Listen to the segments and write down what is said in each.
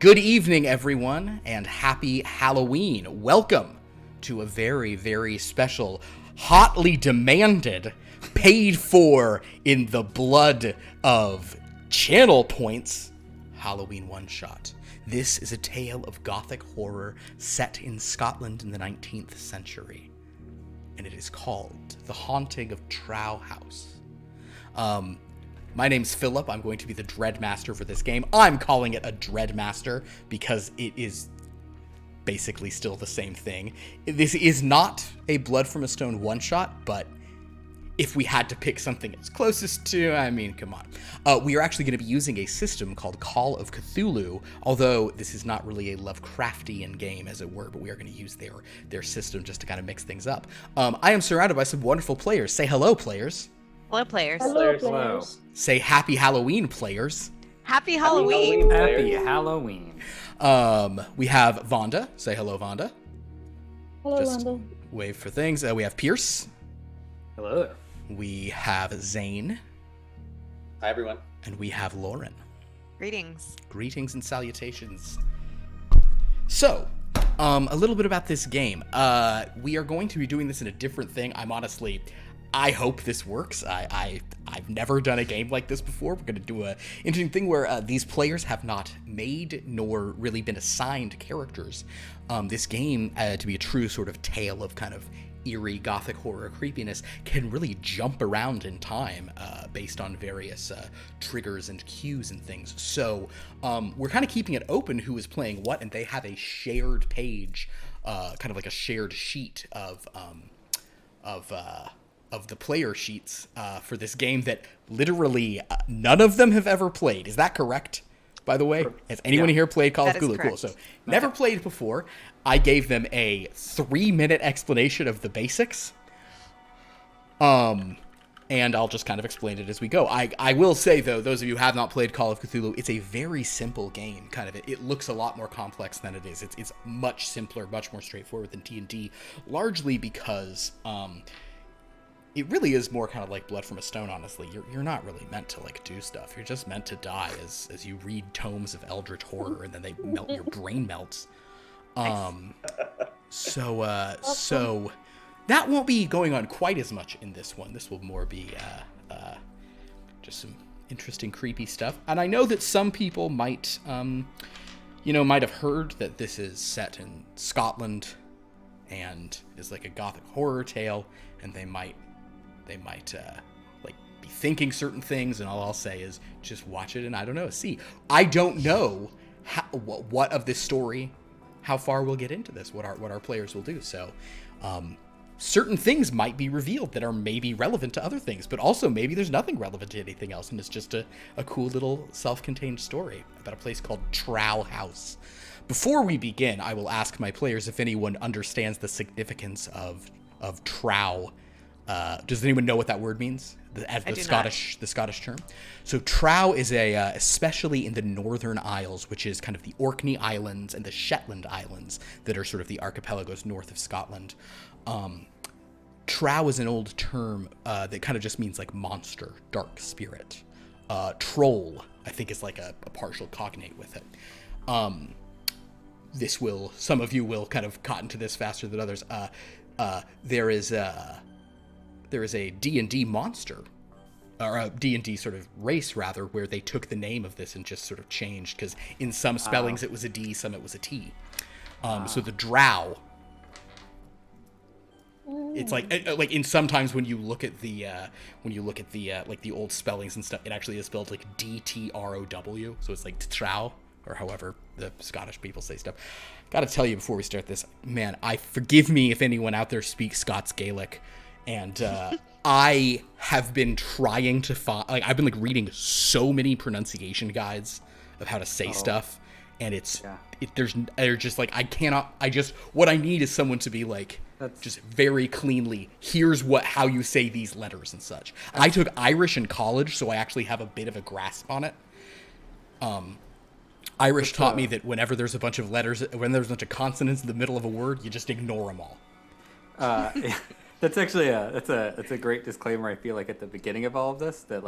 Good evening, everyone, and happy Halloween. Welcome to a very, very special, hotly demanded, paid for in the blood of channel points, Halloween one-shot. This is a tale of gothic horror set in Scotland in the 19th century, and it is called The Haunting of Trow House. My name's Philip. I'm going to be the Dreadmaster for this game. I'm calling it a Dreadmaster because it is basically still the same thing. This is not a Blood from a Stone one-shot, but if we had to pick something it's closest to, I mean, come on. We are actually going to be using a system called Call of Cthulhu, although this is not really a Lovecraftian game, as it were, but we are going to use their system just to kind of mix things up. I am surrounded by some wonderful players. Say hello, players. Hello, players. Hello, players. Say Happy Halloween, players. Happy Halloween. Happy Halloween. We have Vonda. Say hello, Vonda. Hello, Just London. wave for things. We have Pierce. Hello. We have Zane. Hi, everyone. And we have Lauren. Greetings. Greetings and salutations. So, a little bit about this game. We are going to be doing this in a different thing. I hope this works. I've never done a game like this before. We're going to do an interesting thing where these players have not made nor really been assigned characters. This game, to be a true sort of tale of kind of eerie gothic horror creepiness, can really jump around in time based on various triggers and cues and things. So we're kind of keeping it open who is playing what, and they have a shared page, kind of like a shared sheet of the player sheets for this game that literally none of them have ever played. Is that correct, by the way? Has anyone here played Call of Cthulhu? Cool. So never played before. I gave them a 3-minute explanation of the basics. And I'll just kind of explain it as we go. I will say, though, those of you who have not played Call of Cthulhu, it's a very simple game. Kind of, it looks a lot more complex than it is. It's much simpler, much more straightforward than D&D, largely because it really is more kind of like Blood from a Stone, honestly. You're not really meant to, like, do stuff. You're just meant to die as you read tomes of eldritch horror, and then they melt, your brain melts. So that won't be going on quite as much in this one. This will more be just some interesting, creepy stuff. And I know that some people might have heard that this is set in Scotland and is like a gothic horror tale, and they might be thinking certain things, and all I'll say is just watch it and see. I don't know what of this story, how far we'll get into this, what our players will do. So certain things might be revealed that are maybe relevant to other things, but also maybe there's nothing relevant to anything else, and it's just a cool little self-contained story about a place called Trow House. Before we begin, I will ask my players if anyone understands the significance of Trow. Does anyone know what that word means? The Scottish term. So Trow is especially in the Northern Isles, which is kind of the Orkney Islands and the Shetland Islands that are sort of the archipelagos north of Scotland. Trow is an old term that kind of just means like monster, dark spirit. Troll, I think, is like a partial cognate with it. Some of you will kind of cotton to this faster than others. There is a D&D monster, or a D&D sort of race, rather, where they took the name of this and just sort of changed, because in some spellings it was a D, some it was a T. So the Drow, it's like in sometimes when you look at the like the old spellings and stuff, it actually is spelled like DTROW, so it's like Trow, or however the Scottish people say stuff. Gotta tell you before we start this, man, forgive me if anyone out there speaks Scots Gaelic. And I have been trying to find, I've been reading so many pronunciation guides of how to say stuff, and they're just what I need is someone to be just very cleanly, here's how you say these letters and such. I took Irish in college, so I actually have a bit of a grasp on it. Irish taught me that whenever there's a bunch of letters, when there's a bunch of consonants in the middle of a word, you just ignore them all. That's actually that's a great disclaimer. I feel like at the beginning of all of this, that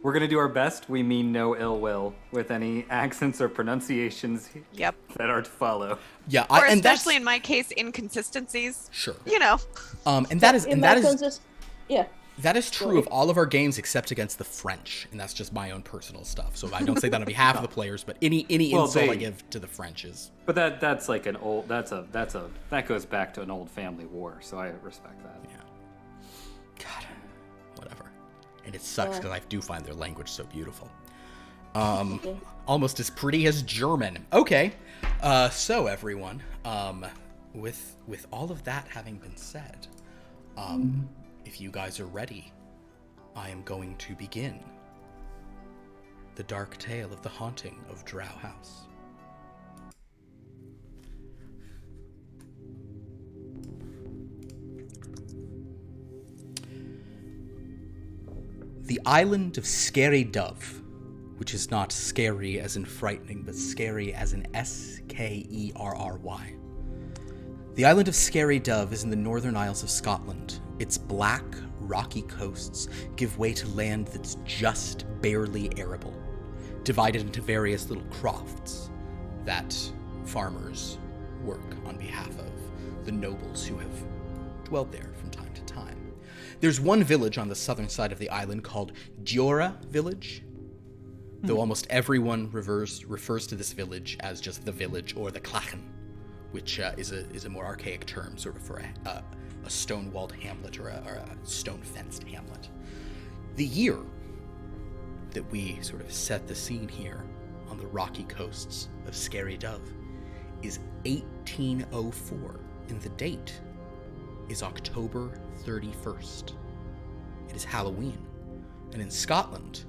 We're going to do our best. We mean no ill will with any accents or pronunciations Yep. that are to follow. Yeah, Or and that's especially in my case, inconsistencies. sure. You know. And that is In and my that is consist- yeah. that is true of all of our games except against the French, and that's just my own personal stuff. So I don't say that on behalf of the players, but any Well, insult I they- give to the French is But that's like an old that goes back to an old family war, so I respect that. yeah. God, whatever. And it sucks because I do find their language so beautiful. Almost as pretty as German. Okay, so everyone, with all of that having been said, if you guys are ready, I am going to begin the dark tale of the haunting of Trow House. The island of Scary Dove, which is not scary as in frightening, but scary as in Skerry. The island of Scary Dove is in the Northern Isles of Scotland. Its black, rocky coasts give way to land that's just barely arable, divided into various little crofts that farmers work on behalf of the nobles who have dwelled there from time to time. There's one village on the southern side of the island called Diora Village, though almost everyone refers to this village as just the village or the Clachan, which is a more archaic term sort of for a stone-walled hamlet or a stone-fenced hamlet. The year that we sort of set the scene here on the rocky coasts of Scary Dove is 1804, and the date is October 31st. It is Halloween, and in Scotland,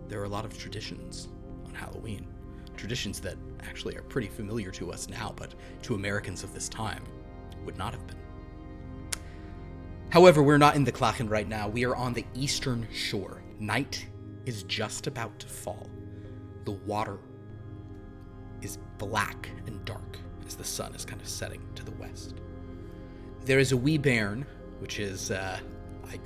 there are a lot of traditions on Halloween. Traditions that actually are pretty familiar to us now, but to Americans of this time would not have been. However, we're not in the Clachan right now. We are on the eastern shore. Night is just about to fall. The water is black and dark as the sun is kind of setting to the west. There is a wee bairn, which is, I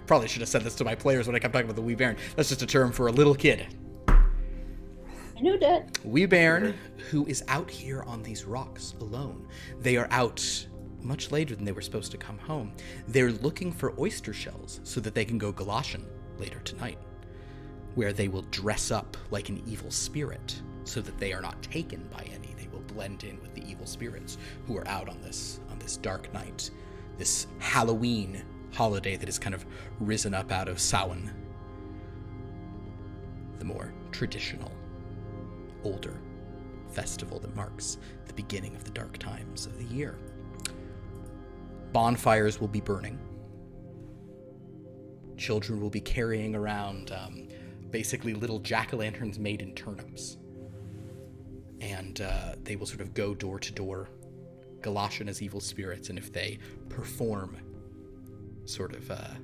probably should have said this to my players when I kept talking about the wee bairn. That's just a term for a little kid. I knew that. Wee bairn who is out here on these rocks alone. They are out much later than they were supposed to come home. They're looking for oyster shells so that they can go Galatian later tonight, where they will dress up like an evil spirit so that they are not taken by any. They will blend in with the evil spirits who are out on this dark night, this Halloween holiday that has kind of risen up out of Samhain, the more traditional, older festival that marks the beginning of the dark times of the year. Bonfires will be burning. Children will be carrying around basically little jack-o'-lanterns made in turnips. And they will sort of go door to door, Galatian as evil spirits, and if they perform sort of a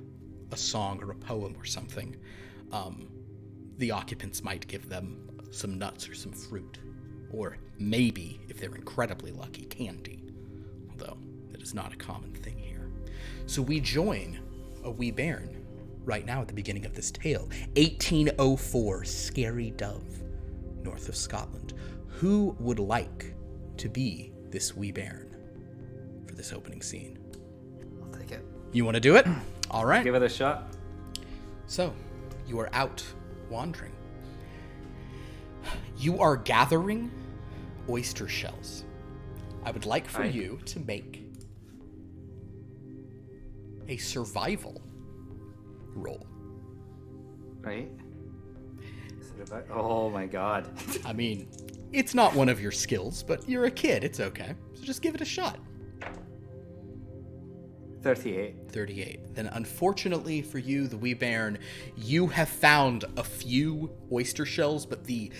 song or a poem or something, the occupants might give them some nuts or some fruit, or maybe, if they're incredibly lucky, candy, although that is not a common thing here. So we join a wee bairn right now at the beginning of this tale. 1804, Scary Dove, north of Scotland. Who would like to be this wee bairn for this opening scene? I'll take it. You want to do it? All right. Give it a shot. So, you are out wandering. You are gathering oyster shells. I would like for you to make a survival roll. Right? Is it about... Oh my god. I mean, it's not one of your skills, but you're a kid. It's okay. So just give it a shot. 38. 38. Then unfortunately for you, the wee bairn, you have found a few oyster shells, but the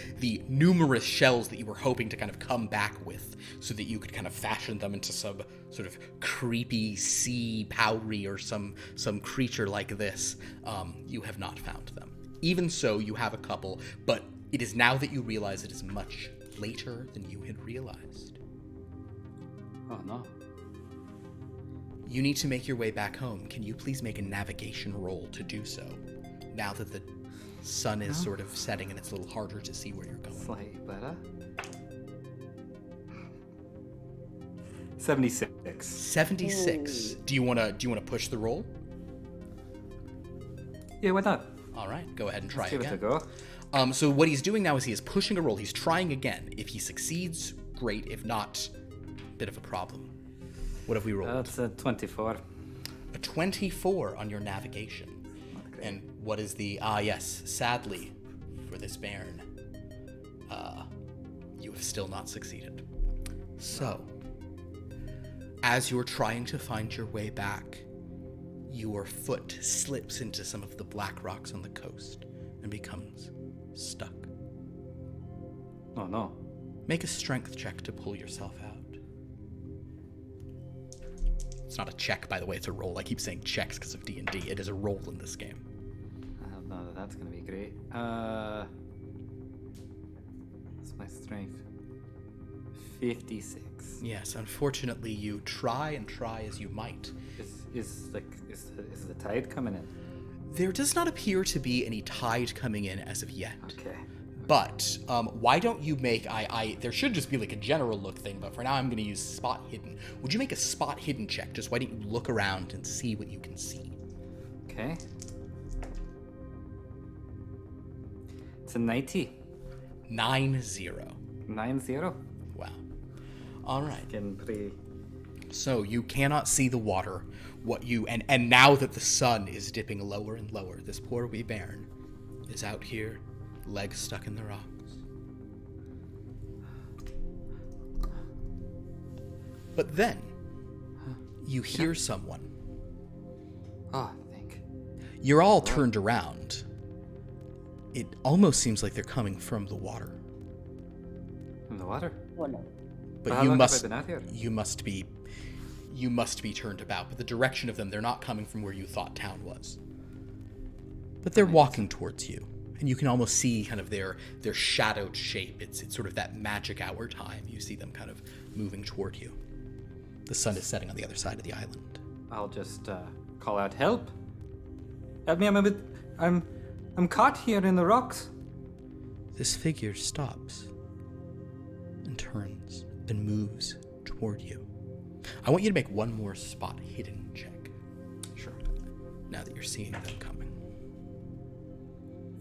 numerous shells that you were hoping to kind of come back with so that you could kind of fashion them into some sort of creepy sea powry or some creature like this, you have not found them. Even so, you have a couple, but it is now that you realize it is much later than you had realized. Oh no. You need to make your way back home. Can you please make a navigation roll to do so? Now that the Sun is sort of setting, and it's a little harder to see where you're going. Slightly better. 76. 76. Do you wanna push the roll? Yeah, why not? All right, go ahead and try Let's give it a again. go. So what he's doing now is he is pushing a roll. He's trying again. If he succeeds, great. If not, bit of a problem. What have we rolled? That's a 24. A 24 on your navigation. And what is the... yes, sadly, for this bairn, you have still not succeeded. So, as you're trying to find your way back, your foot slips into some of the black rocks on the coast and becomes stuck. Oh no. Make a strength check to pull yourself out. It's not a check, by the way, it's a roll. I keep saying checks because of D&D. It is a roll in this game. I don't know that that's gonna be great. What's my strength? 56. Yes, unfortunately, you try and try as you might. Is the tide coming in? There does not appear to be any tide coming in as of yet. Okay. But why don't you make there should just be like a general look thing, but for now I'm going to use spot hidden. Would you make a spot hidden check? Just why don't you look around and see what you can see? Okay. It's a 90. 9-0. 9-0. Wow. All right. Getting pretty. So you cannot see the water. And now that the sun is dipping lower and lower, this poor wee bairn is out here, legs stuck in the rocks. But then you hear someone. Oh, I think. You're all turned around. It almost seems like they're coming from the water. In the water. Oh no. But How you long have I must been out here? you must be turned about. But the direction of them, they're not coming from where you thought town was. But they're walking towards you. And you can almost see kind of their shadowed shape. It's sort of that magic hour time. You see them kind of moving toward you. The sun is setting on the other side of the island. I'll just call out help. Help me! I'm caught here in the rocks. This figure stops and turns and moves toward you. I want you to make one more spot hidden check. Sure. Now that you're seeing them coming.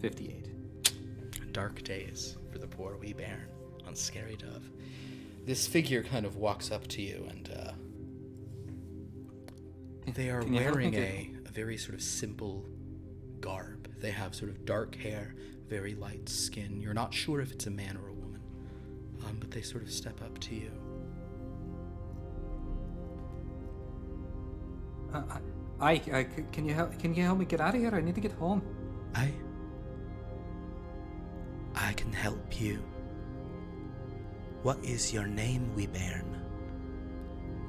58. Dark days for the poor wee bairn on Scary Dove. This figure kind of walks up to you and they are Can you help me wearing get- a very sort of simple garb. They have sort of dark hair, very light skin. You're not sure if it's a man or a woman, but they sort of step up to you. Can you help me get out of here? I need to get home. I can help you. What is your name, wee bairn?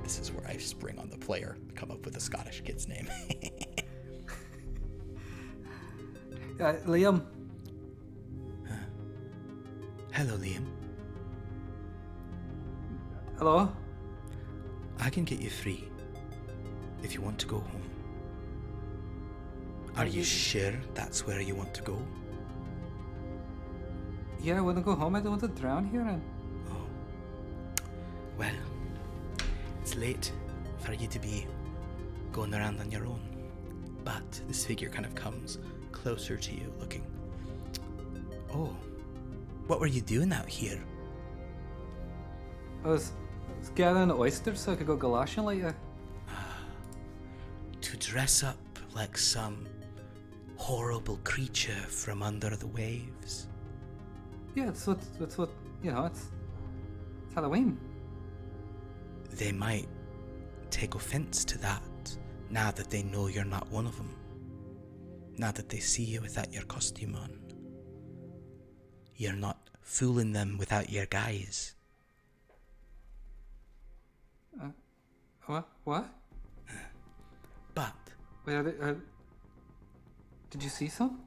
This is where I spring on the player, come up with a Scottish kid's name. Liam. Hello, Liam. Hello. I can get you free if you want to go home. Are you sure that's where you want to go? Yeah, I want to go home. I don't want to drown here. And Well, it's late for you to be going around on your own. But this figure kind of comes closer to you, looking. Oh, what were you doing out here? I was gathering oysters so I could go galoshin like you. To dress up like some horrible creature from under the waves. Yeah, it's what you know. It's Halloween. They might take offense to that now that they know you're not one of them. Now that they see you without your costume on. You're not fooling them without your guise. What? But Wait, did you see some?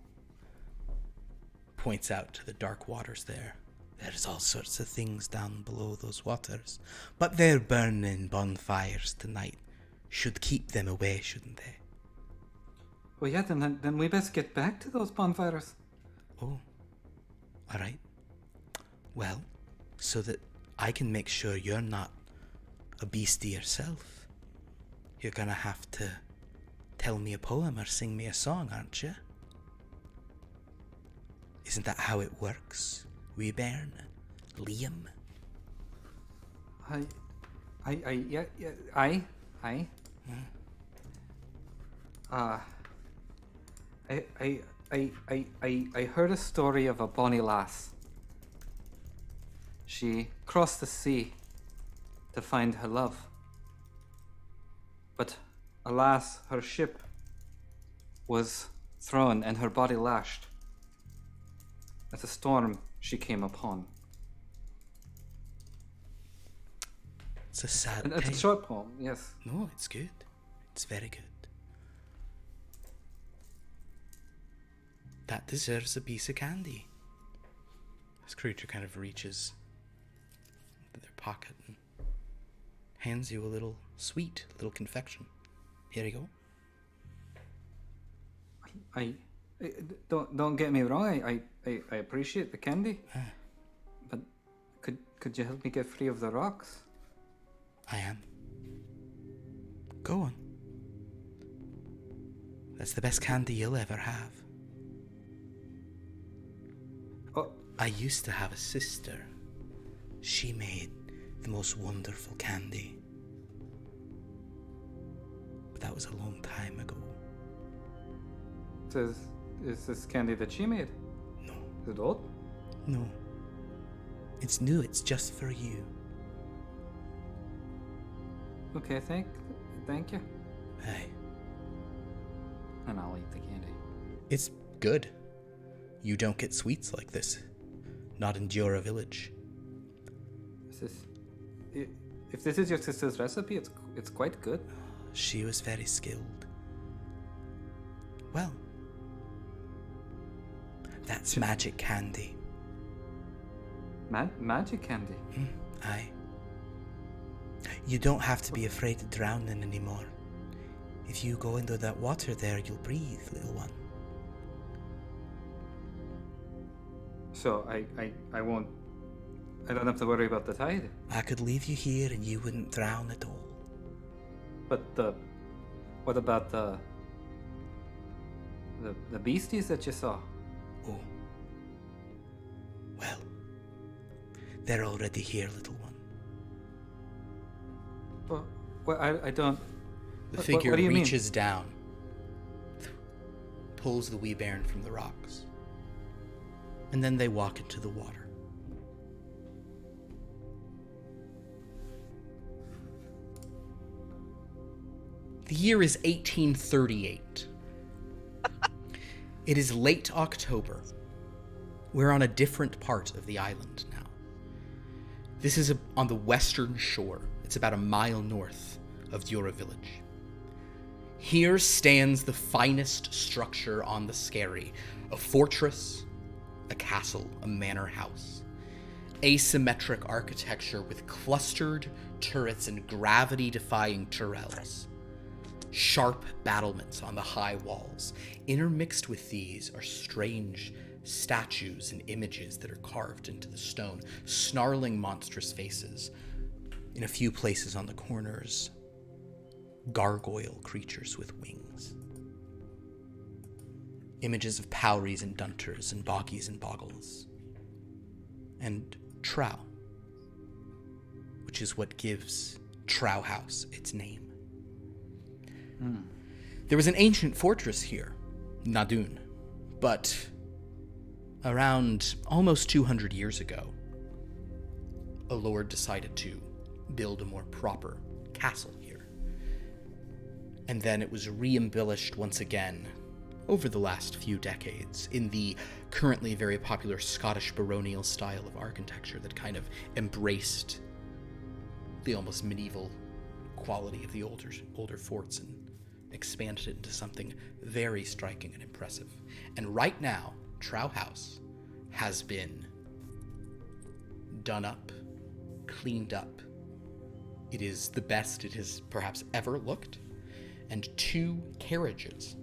points out to the dark waters there. There's all sorts of things down below those waters, but they're burning bonfires tonight. Should keep them away, shouldn't they? Well, yeah. Then we best get back to those bonfires. Oh, all right. Well, so that I can make sure you're not a beastie yourself, you're gonna have to tell me a poem or sing me a song, aren't you? Isn't that how it works, wee bairn? Liam? Yeah, I heard a story of a bonny lass. She crossed the sea to find her love. But alas, her ship was thrown and her body lashed at a storm she came upon. It's a sad And it's a tale. short poem, yes. No, it's good. It's very good. That deserves a piece of candy. This creature kind of reaches into their pocket and hands you a little sweet, little confection. Here you go. I don't get me wrong. I appreciate the candy, but could you help me get free of the rocks? I am. Go on. That's the best candy you'll ever have. Oh, I used to have a sister. She made the most wonderful candy. But that was a long time ago. is this candy that she made? No, Is it old? no. It's new, it's just for you. Okay, thank you. Hey, And I'll eat the candy. it's good. You don't get sweets like this. Not in Diora village. If this is your sister's recipe, it's quite good. She was very skilled. Well, that's magic candy. Magic candy. Aye. You don't have to be afraid of drowning anymore. If you go into that water there, you'll breathe, little one. So I won't. I don't have to worry about the tide. I could leave you here and you wouldn't drown at all. But what about the beasties that you saw? Oh. Well, they're already here, little one. Well, I don't. The What figure do you mean? reaches down, pulls the wee bairn from the rocks, and then they walk into the water. The year is 1838. It is late October. We're on a different part of the island now. This is on the western shore. It's about a mile north of Diora village. Here stands the finest structure on the Skerry, a fortress, a castle, a manor house. Asymmetric architecture with clustered turrets and gravity-defying turrets. Sharp battlements on the high walls. Intermixed with these are strange statues and images that are carved into the stone, snarling monstrous faces. In a few places on the corners, gargoyle creatures with wings. Images of powries and dunters and boggies and boggles. And Trow, which is what gives Trow House its name. There was an ancient fortress here, Nadun, but around almost 200 years ago, a lord decided to build a more proper castle here. And then it was re-embellished once again over the last few decades in the currently very popular Scottish baronial style of architecture that kind of embraced the almost medieval quality of the older forts and expanded it into something very striking and impressive. And right now, Trow House has been done up, cleaned up. It is the best it has perhaps ever looked. And 2 carriages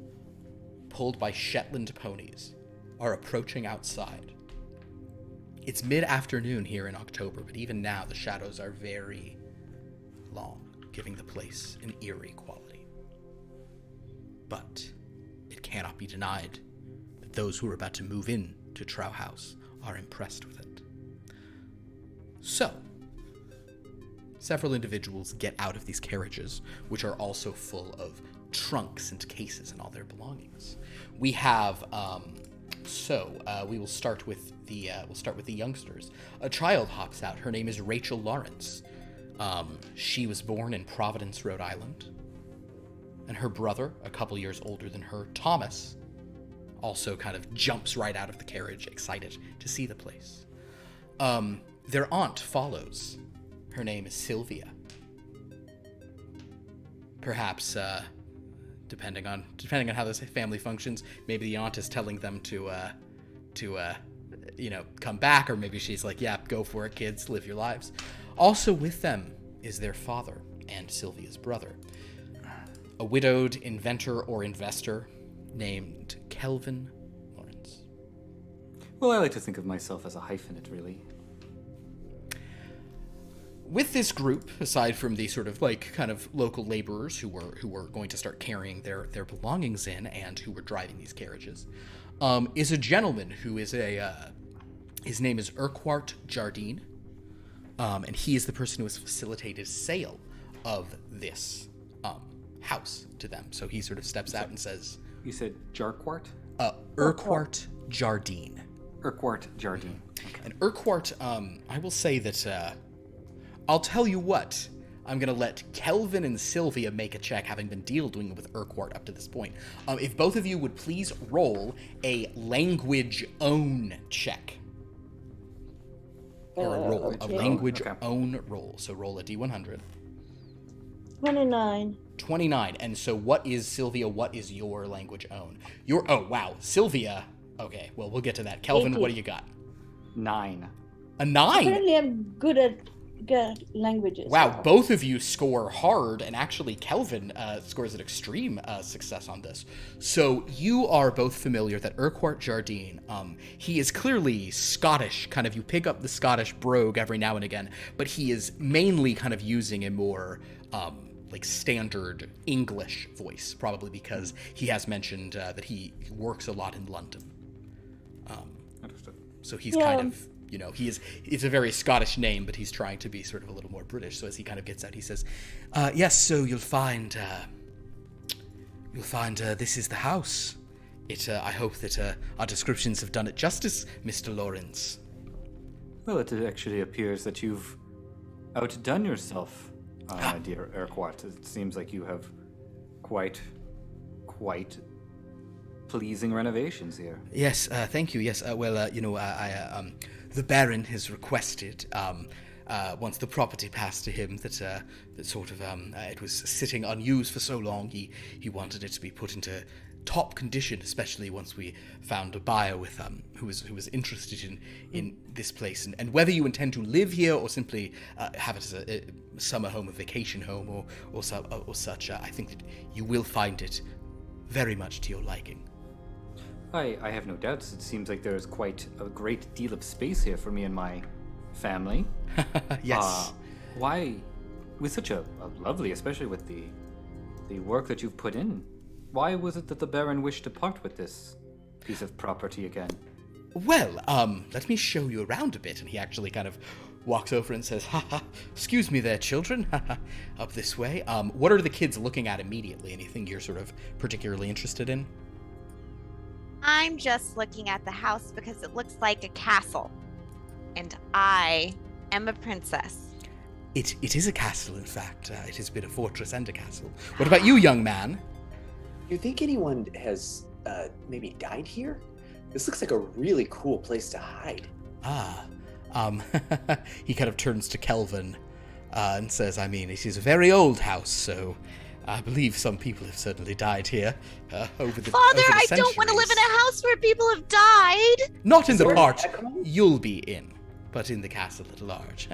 pulled by Shetland ponies are approaching outside. It's mid-afternoon here in October, but even now the shadows are very long, giving the place an eerie quality. But it cannot be denied that those who are about to move in to Trow House are impressed with it. So, several individuals get out of these carriages, which are also full of trunks and cases and all their belongings. We have, we will start with the youngsters. A child hops out. Her name is Rachel Lawrence. She was born in Providence, Rhode Island. And her brother, a couple years older than her, Thomas, also kind of jumps right out of the carriage, excited to see the place. Their aunt follows. Her name is Sylvia. Perhaps, depending on how this family functions, maybe the aunt is telling them to come back, or maybe she's like, yeah, go for it, kids, live your lives. Also with them is their father and Sylvia's brother, a widowed inventor or investor named Kelvin Lawrence. Well, I like to think of myself as a hyphenate, really. With this group, aside from the sort of like kind of local laborers who were going to start carrying their belongings in and who were driving these carriages, is a gentleman who is his name is Urquhart Jardine, and he is the person who has facilitated sale of this house to them. So he sort of steps out and says, You said Jarquart? Urquhart Jardine. Urquhart Jardine. Okay. And Urquhart, I will say that, I'll tell you what, I'm going to let Kelvin and Sylvia make a check, having been dealing with Urquhart up to this point. If both of you would please roll a language own check. Or a roll, a language own roll. So roll a D100. 29. 29. And so what is, Sylvia, what is your language own? Sylvia. Okay, well, we'll get to that. Kelvin, 80. what do you got? 9. A 9? Apparently I'm good at languages. Wow, both of you score hard, and actually Kelvin scores an extreme success on this. So you are both familiar that Urquhart Jardine, he is clearly Scottish, kind of, you pick up the Scottish brogue every now and again, but he is mainly kind of using a more standard English voice, probably because he has mentioned that he works a lot in London. Understood. So he's kind of, it's a very Scottish name, but he's trying to be sort of a little more British. So as he kind of gets out, he says, yes, so you'll find this is the house. I hope that our descriptions have done it justice, Mr. Lawrence. Well, it actually appears that you've outdone yourself, dear Urquhart. It seems like you have quite pleasing renovations here. Yes, thank you. Yes, the Baron has requested, once the property passed to him, that it was sitting unused for so long, he wanted it to be put into top condition, especially once we found a buyer with who was interested in this place. And whether you intend to live here or simply have it as a summer home, a vacation home, or such, I think that you will find it very much to your liking. I have no doubts. It seems like there is quite a great deal of space here for me and my family. Yes. Why, with such a lovely, especially with the work that you've put in, why was it that the Baron wished to part with this piece of property again? Well, let me show you around a bit. And he actually kind of walks over and says, excuse me there, children, up this way. What are the kids looking at immediately? Anything you're sort of particularly interested in? I'm just looking at the house because it looks like a castle. And I am a princess. It is a castle, in fact. It has been a fortress and a castle. What about you, young man? You think anyone has maybe died here? This looks like a really cool place to hide. He kind of turns to Kelvin and says, I mean, it is a very old house, so I believe some people have certainly died here over the Father, over the I don't want to live in centuries. a house where people have died. Not in the there an part echo? you'll be in, but in the castle at large.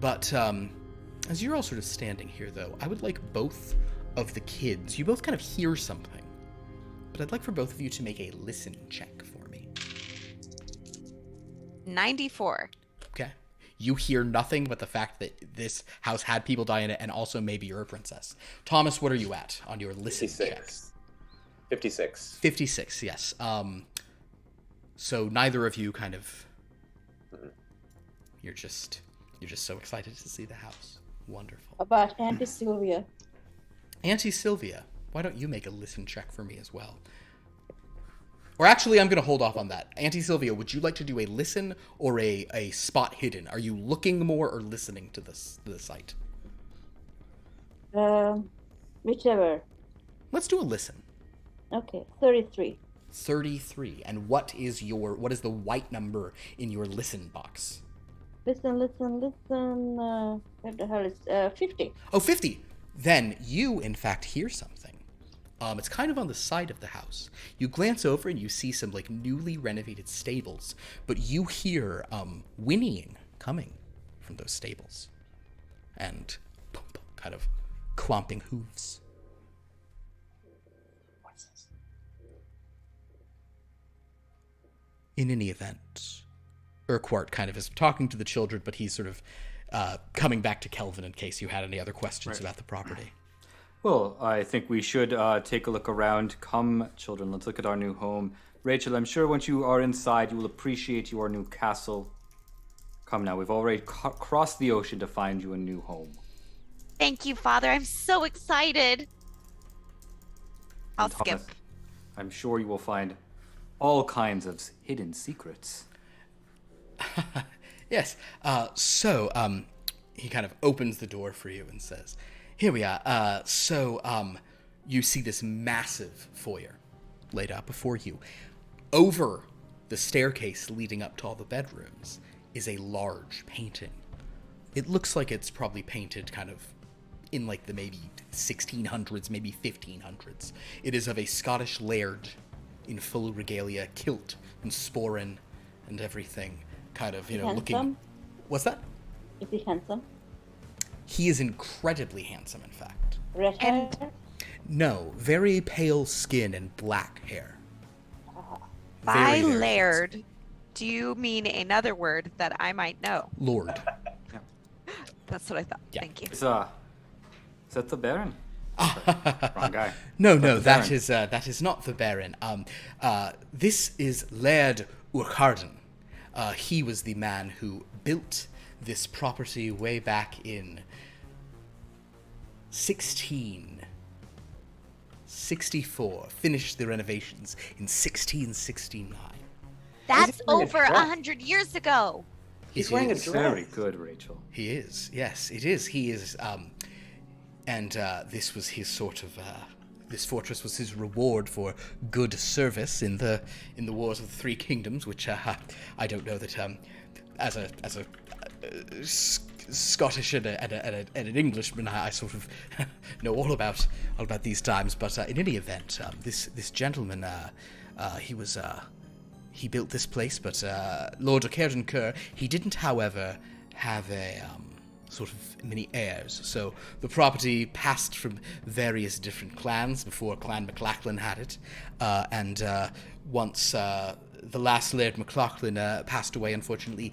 But as you're all sort of standing here, though, I would like both of the kids, you both kind of hear something. but I'd like for both of you to make a listen check for me. 94. Okay. You hear nothing but the fact that this house had people die in it, and also maybe you're a princess. Thomas, what are you at on your listen check? 56. 56, yes. So neither of you kind of... You're just so excited to see the house. Wonderful. About Auntie Sylvia. Auntie Sylvia, why don't you make a listen check for me as well? Or actually, I'm going to hold off on that. Auntie Sylvia, would you like to do a listen or a spot hidden? Are you looking more or listening to the site? Whichever. Let's do a listen. Okay, 33. 33. And what is the white number in your listen box? Listen. What the hell is 50? Oh, 50. Then you, in fact, hear something. It's kind of on the side of the house. You glance over and you see some like newly renovated stables, but you hear whinnying coming from those stables, and boom, boom, kind of clomping hooves. What's this? In any event, Urquhart kind of is talking to the children, but he's sort of coming back to Kelvin in case you had any other questions about the property. Well, I think we should take a look around. Come, children, let's look at our new home. Rachel, I'm sure once you are inside, you will appreciate your new castle. Come now, we've already crossed the ocean to find you a new home. Thank you, Father. I'm so excited. I'll And Thomas, skip. I'm sure you will find all kinds of hidden secrets. Yes. So he kind of opens the door for you and says, "Here we are. You see this massive foyer laid out before you. Over the staircase leading up to all the bedrooms is a large painting. It looks like it's probably painted kind of in like the maybe 1600s, maybe 1500s. It is of a Scottish laird in full regalia, kilt and sporran and everything, kind of, looking... Handsome? What's that? Is he handsome? He is incredibly handsome, in fact. Red hair? No, very pale skin and black hair. By Very, very laird, do you mean another word that I might know? Lord. That's what I thought. Yeah. Thank you. Is that the Baron? Wrong guy. No, the that Baron? is not the Baron. This is Laird Urquharden. He was the man who built this property way back in 1664. Finished the renovations in 1669. That's wearing a over dress? 100 years ago. He's It wearing a is. dress. Very good, Rachel. He is, yes, it is. He is, this was his sort of, this fortress was his reward for good service in the Wars of the Three Kingdoms, which I don't know that as a Scottish and an Englishman, I sort of know all about these times. But in any event, this gentleman, he built this place, but Lord O'Cairden Kerr, he didn't, however, have a sort of many heirs. So the property passed from various different clans before Clan MacLachlan had it, and once the last Laird MacLachlan passed away, unfortunately,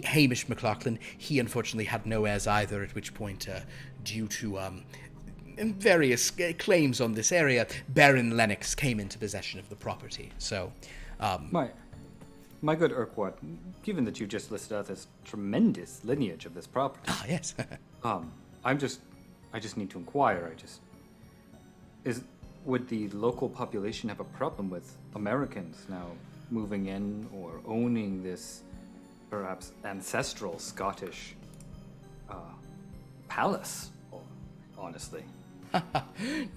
Hamish MacLachlan, he unfortunately had no heirs either, at which point, due to various claims on this area, Baron Lennox came into possession of the property. So, My good Urquhart, given that you just listed out this tremendous lineage of this property, yes. I just need to inquire. Would the local population have a problem with Americans now moving in or owning this perhaps ancestral Scottish palace? Honestly.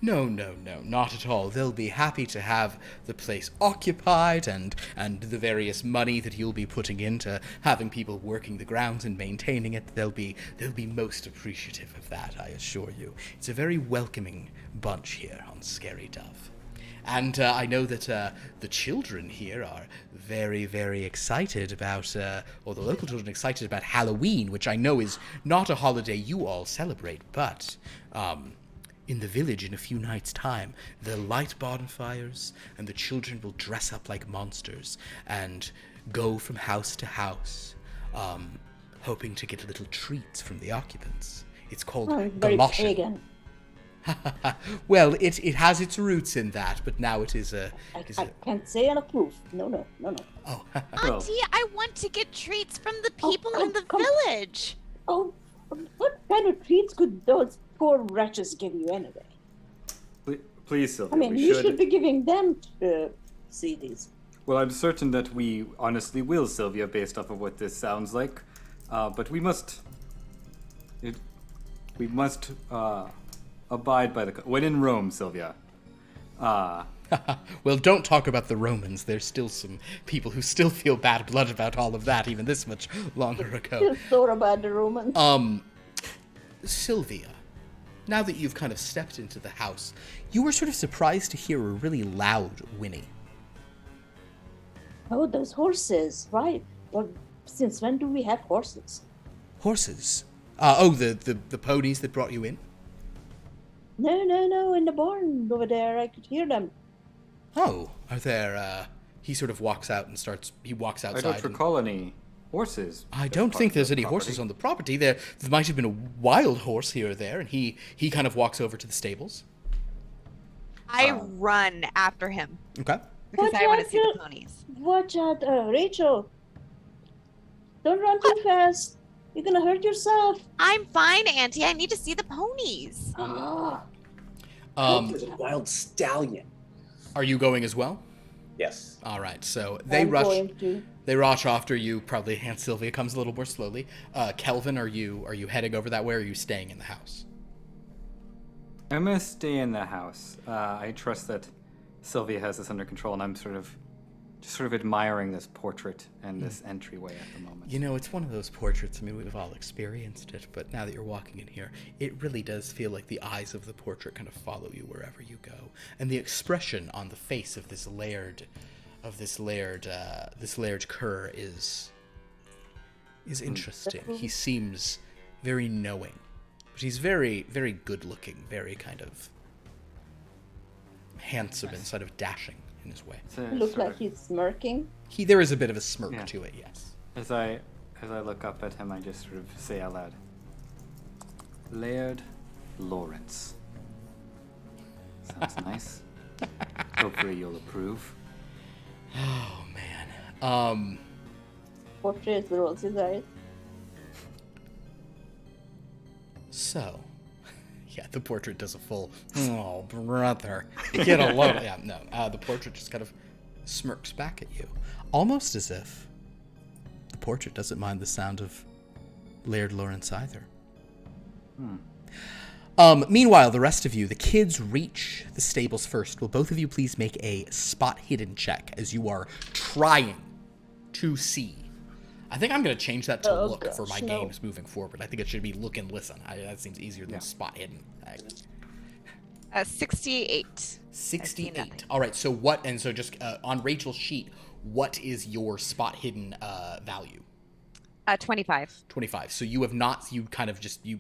No, not at all. They'll be happy to have the place occupied and the various money that you'll be putting into having people working the grounds and maintaining it. They'll be most appreciative of that, I assure you. It's a very welcoming bunch here on Scary Dove. And I know that the children here are very, very excited about, or the local children excited about Halloween, which I know is not a holiday you all celebrate, but in the village in a few nights' time. They'll light bonfires, and the children will dress up like monsters and go from house to house, hoping to get little treats from the occupants. It's called Very galoshin. pagan. Well, it has its roots in that, but now it is a... I can't say and approve. No. Oh, Auntie, I want to get treats from the Oh, people come- in the come. village. Oh, what kind of treats could those poor wretches give you anyway? Please, Sylvia. I mean, we you should be giving them CDs. Well, I'm certain that we honestly will, Sylvia, based off of what this sounds like. But we must abide by the... When in Rome, Sylvia. well, don't talk about the Romans. There's still some people who still feel bad blood about all of that, even this much longer ago. Feel sore about the Romans. Sylvia, now that you've kind of stepped into the house, you were sort of surprised to hear a really loud whinny. Oh, those horses, right? Well, since when do we have horses? Horses? The ponies that brought you in? No, in the barn over there, I could hear them. Oh, are there, he sort of walks out and he walks I outside. don't recall any horses. I don't think there's any horses on the property. There might have been a wild horse here or there, and he kind of walks over to the stables. I run after him Okay. because Watch I want to out, see you- the ponies. Watch out, Rachel. Don't run too fast. You're gonna hurt yourself. I'm fine, Auntie. I need to see the ponies. Ah, There's a wild stallion. Are you going as well? Yes. All right, so they I'm rush. going to. They rush after you. Probably Aunt Sylvia comes a little more slowly. Kelvin, are you heading over that way, or are you staying in the house? I'm gonna stay in the house. I trust that Sylvia has this under control, and I'm sort of admiring this portrait and this entryway at the moment. You know, it's one of those portraits. I mean, we've all experienced it, but now that you're walking in here, it really does feel like the eyes of the portrait kind of follow you wherever you go, and the expression on the face of this laird cur is interesting. He seems very knowing, but he's very, very good-looking, very kind of handsome and sort of dashing in his way. It's a He looks sort like of- he's smirking. There is a bit of a smirk Yeah. to it, yes. As I look up at him, I just sort of say out loud, Laird Lawrence. Sounds nice. Hopefully you'll approve. Oh man. Portraits rolls his eyes. So, yeah, the portrait does a full, oh, brother, get a load. Yeah, no, the portrait just kind of smirks back at you, almost as if the portrait doesn't mind the sound of Laird Lawrence either. Meanwhile, the rest of you, the kids reach the stables first. Will both of you please make a spot hidden check as you are trying to see? I think I'm going to change that to Oh, look for my gosh, no. games moving forward. I think it should be look and listen. That seems easier than Yeah. spot hidden. 68. 68. All right. So what? And so just on Rachel's sheet, what is your spot hidden value? 25. 25. So you have not. You kind of just you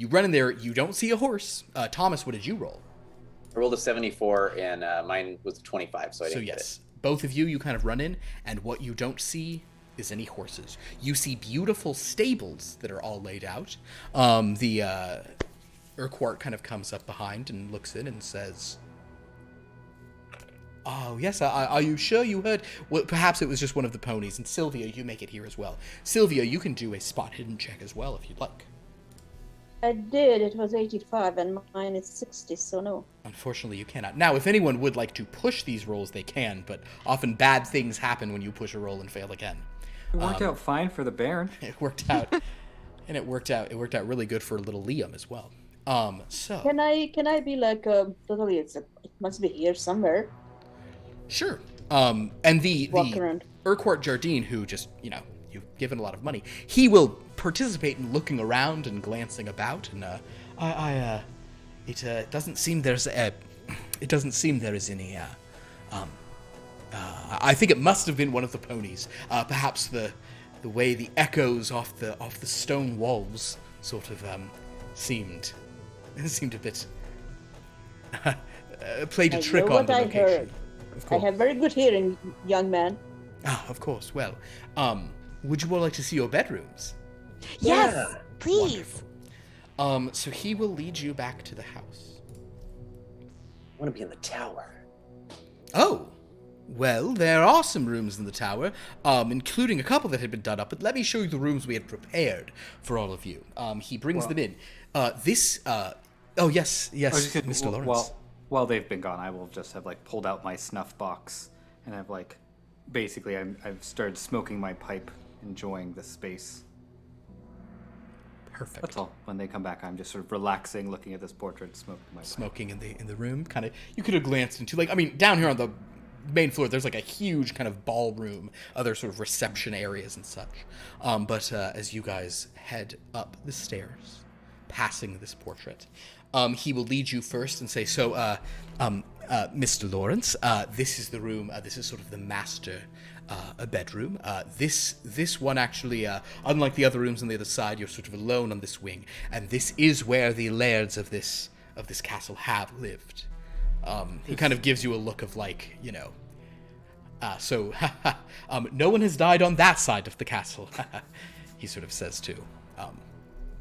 run in there. You don't see a horse. Thomas, what did you roll? I rolled a 74 and mine was a 25, so I So didn't yes, both of you kind of run in, and what you don't see is any horses. You see beautiful stables that are all laid out. The Urquhart kind of comes up behind and looks in and says, "Oh yes, are you sure you heard? Well, perhaps it was just one of the ponies." And Sylvia, you make it here as well. Sylvia, you can do a spot hidden check as well if you'd like. I did. It was 85 and mine is 60, so no. Unfortunately, you cannot. Now, if anyone would like to push these rolls, they can, but often bad things happen when you push a roll and fail again. It worked out fine for the Baron. It worked out, and it worked out really good for little Liam as well. So Can I be like totally? It must be here somewhere. sure. And the Walk around. Urquhart Jardine, who just you've given a lot of money, he will participate in looking around and glancing about, and it doesn't seem there is any. I think it must have been one of the ponies. Perhaps the way the echoes off the stone walls sort of seemed a Played a I trick know on what the I location. heard. Of I course. have very good hearing, young man. Ah, of course. Well, would you all like to see your bedrooms? Yes, Yeah. please. Wonderful. So he will lead you back to the house. I want to be in the tower. Oh, well, there are some rooms in the tower, including a couple that had been done up, but let me show you the rooms we had prepared for all of you. He brings them in. Oh, yes, I was just Mr. gonna- Lawrence. while they've been gone, I will just have like pulled out my snuff box and I've like basically I've started smoking my pipe, enjoying the space. Perfect. That's all. When they come back, I'm just sort of relaxing, looking at this portrait, smoking my pipe. Smoking in the room, kind of. You could have glanced into, like, I mean, down here on the main floor, there's like a huge kind of ballroom, other sort of reception areas and such. But as you guys head up the stairs, passing this portrait, he will lead you first and say, so, Mr. Lawrence, this is the room, this is sort of the master bedroom. This one actually, unlike the other rooms on the other side, you're sort of alone on this wing, and this is where the lairds of this castle have lived. He kind of gives you a look of like, you know, so no one has died on that side of the castle. He sort of says to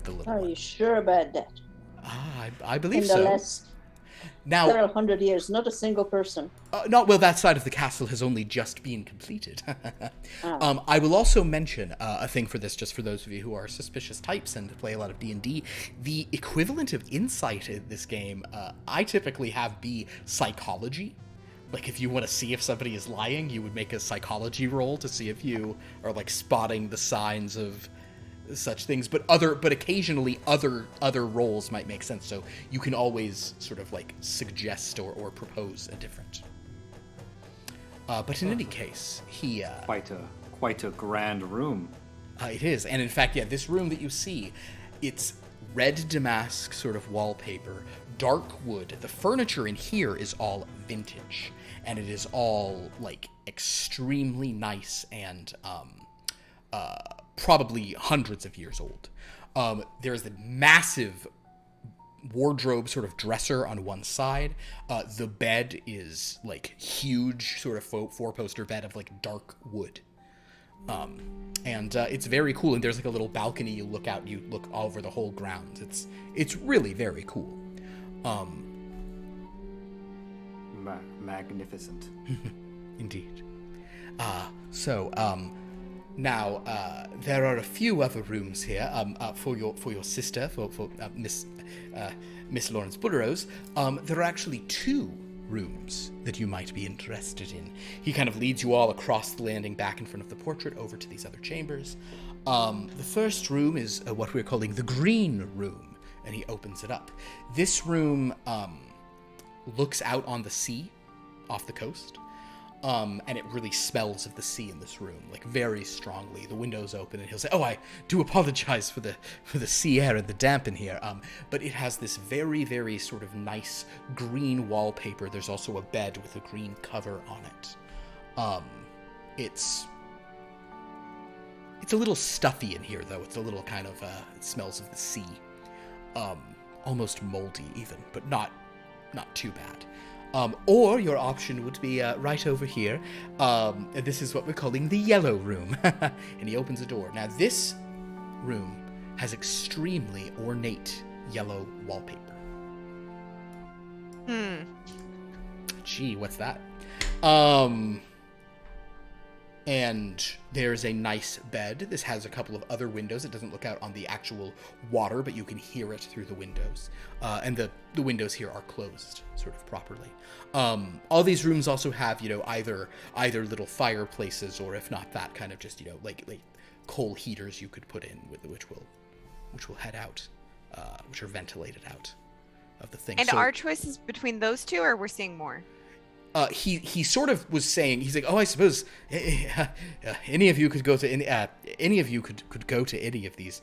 the little Are one. you sure about that? I believe In the so. last Now, several hundred years, not a single person. not well. That side of the castle has only just been completed. I will also mention a thing for this, just for those of you who are suspicious types and play a lot of D&D. The equivalent of insight in this game, I typically have be psychology. Like, if you want to see if somebody is lying, you would make a psychology roll to see if you are like spotting the signs of such things. But occasionally other roles might make sense. So you can always sort of like suggest or propose a different. But in any case, he Quite a grand room. it is, and in fact, yeah, this room that you see, it's red damask sort of wallpaper, dark wood. The furniture in here is all vintage, and it is all like extremely nice and probably hundreds of years old. There is a massive wardrobe sort of dresser on one side. The bed is like huge, sort of four-poster bed of like dark wood. And it's very cool. And there's like a little balcony. You look out, you look all over the whole grounds. It's really very cool. Magnificent. Indeed. Now there are a few other rooms here for your sister, for Miss Lawrence Burrows. There are actually 2 rooms that you might be interested in. He kind of leads you all across the landing back in front of the portrait over to these other chambers. The first room is what we're calling the green room, and he opens it up. This room looks out on the sea off the coast. And it really smells of the sea in this room, like very strongly. The window's open, and he'll say, "Oh, I do apologize for the sea air and the damp in here." But it has this very, very sort of nice green wallpaper. There's also a bed with a green cover on it. It's a little stuffy in here, though. It's a little kind of it smells of the sea, almost moldy even, but not too bad. Or your option would be right over here. And this is what we're calling the yellow room. And he opens a door. Now, this room has extremely ornate yellow wallpaper. Gee, what's that? And there's a nice bed. This has a couple of other windows. It doesn't look out on the actual water, but you can hear it through the windows. And the windows here are closed sort of properly. All these rooms also have, you know, either little fireplaces, or if not that, kind of just, you know, like coal heaters you could put in with which will head out, which are ventilated out of the thing. And So, our choice is between those 2, or we're seeing more? he sort of was saying, he's like, "Oh, I suppose any of you could go to any of you could go to any of these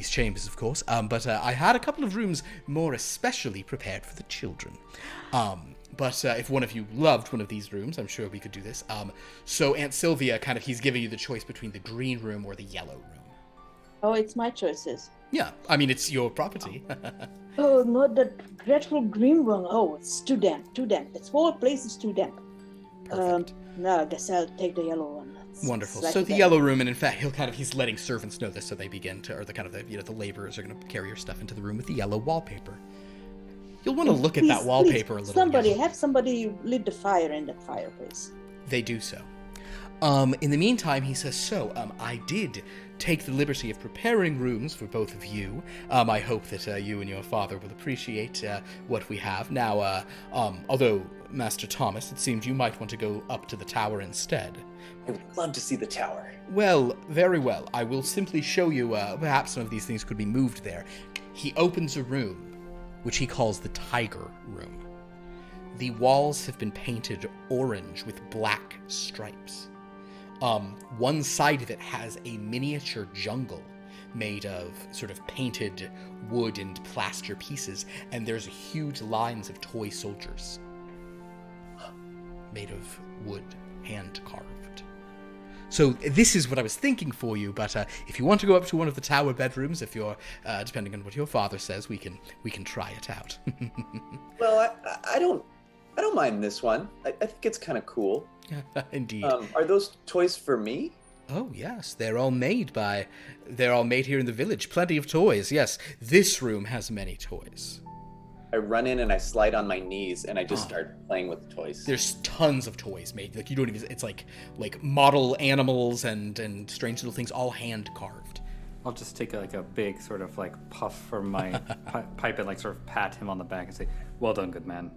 chambers, of course. But I had a couple of rooms more especially prepared for the children. But if one of you loved one of these rooms, I'm sure we could do this. So Aunt Sylvia, kind of, he's giving you the choice between the green room or the yellow room. Oh, it's my choices. Yeah, I mean, it's your property. Oh, not that dreadful green one. Oh, it's too damp, too damp. This whole place is too damp. Perfect. No, I guess I'll take the yellow one. Wonderful. It's like So a the bed. yellow room, and in fact, he's letting servants know this, so they begin to, or the kind of the laborers are going to carry your stuff into the room with the yellow wallpaper. You'll want to look at that Please, wallpaper a little. Somebody, yeah. have somebody lit the fire in that fireplace. They do so. In the meantime, he says, I did take the liberty of preparing rooms for both of you. I hope that you and your father will appreciate what we have. Now, although, Master Thomas, it seems you might want to go up to the tower instead. I would love to see the tower. Well, very well. I will simply show you, perhaps some of these things could be moved there. He opens a room, which he calls the Tiger Room. The walls have been painted orange with black stripes. One side of it has a miniature jungle made of sort of painted wood and plaster pieces, and there's huge lines of toy soldiers made of wood, hand-carved. So this is what I was thinking for you, but if you want to go up to one of the tower bedrooms, if you're, depending on what your father says, we can try it out. Well, I don't mind this one. I think it's kind of cool. Indeed. Are those toys for me? Oh, yes, they're all made here in the village. Plenty of toys, yes. This room has many toys. I run in and I slide on my knees and I just start playing with the toys. There's tons of toys made. Like, you don't even, it's like model animals and strange little things, all hand carved. I'll just take a big sort of like puff from my pipe and like sort of pat him on the back and say, "Well done, good man.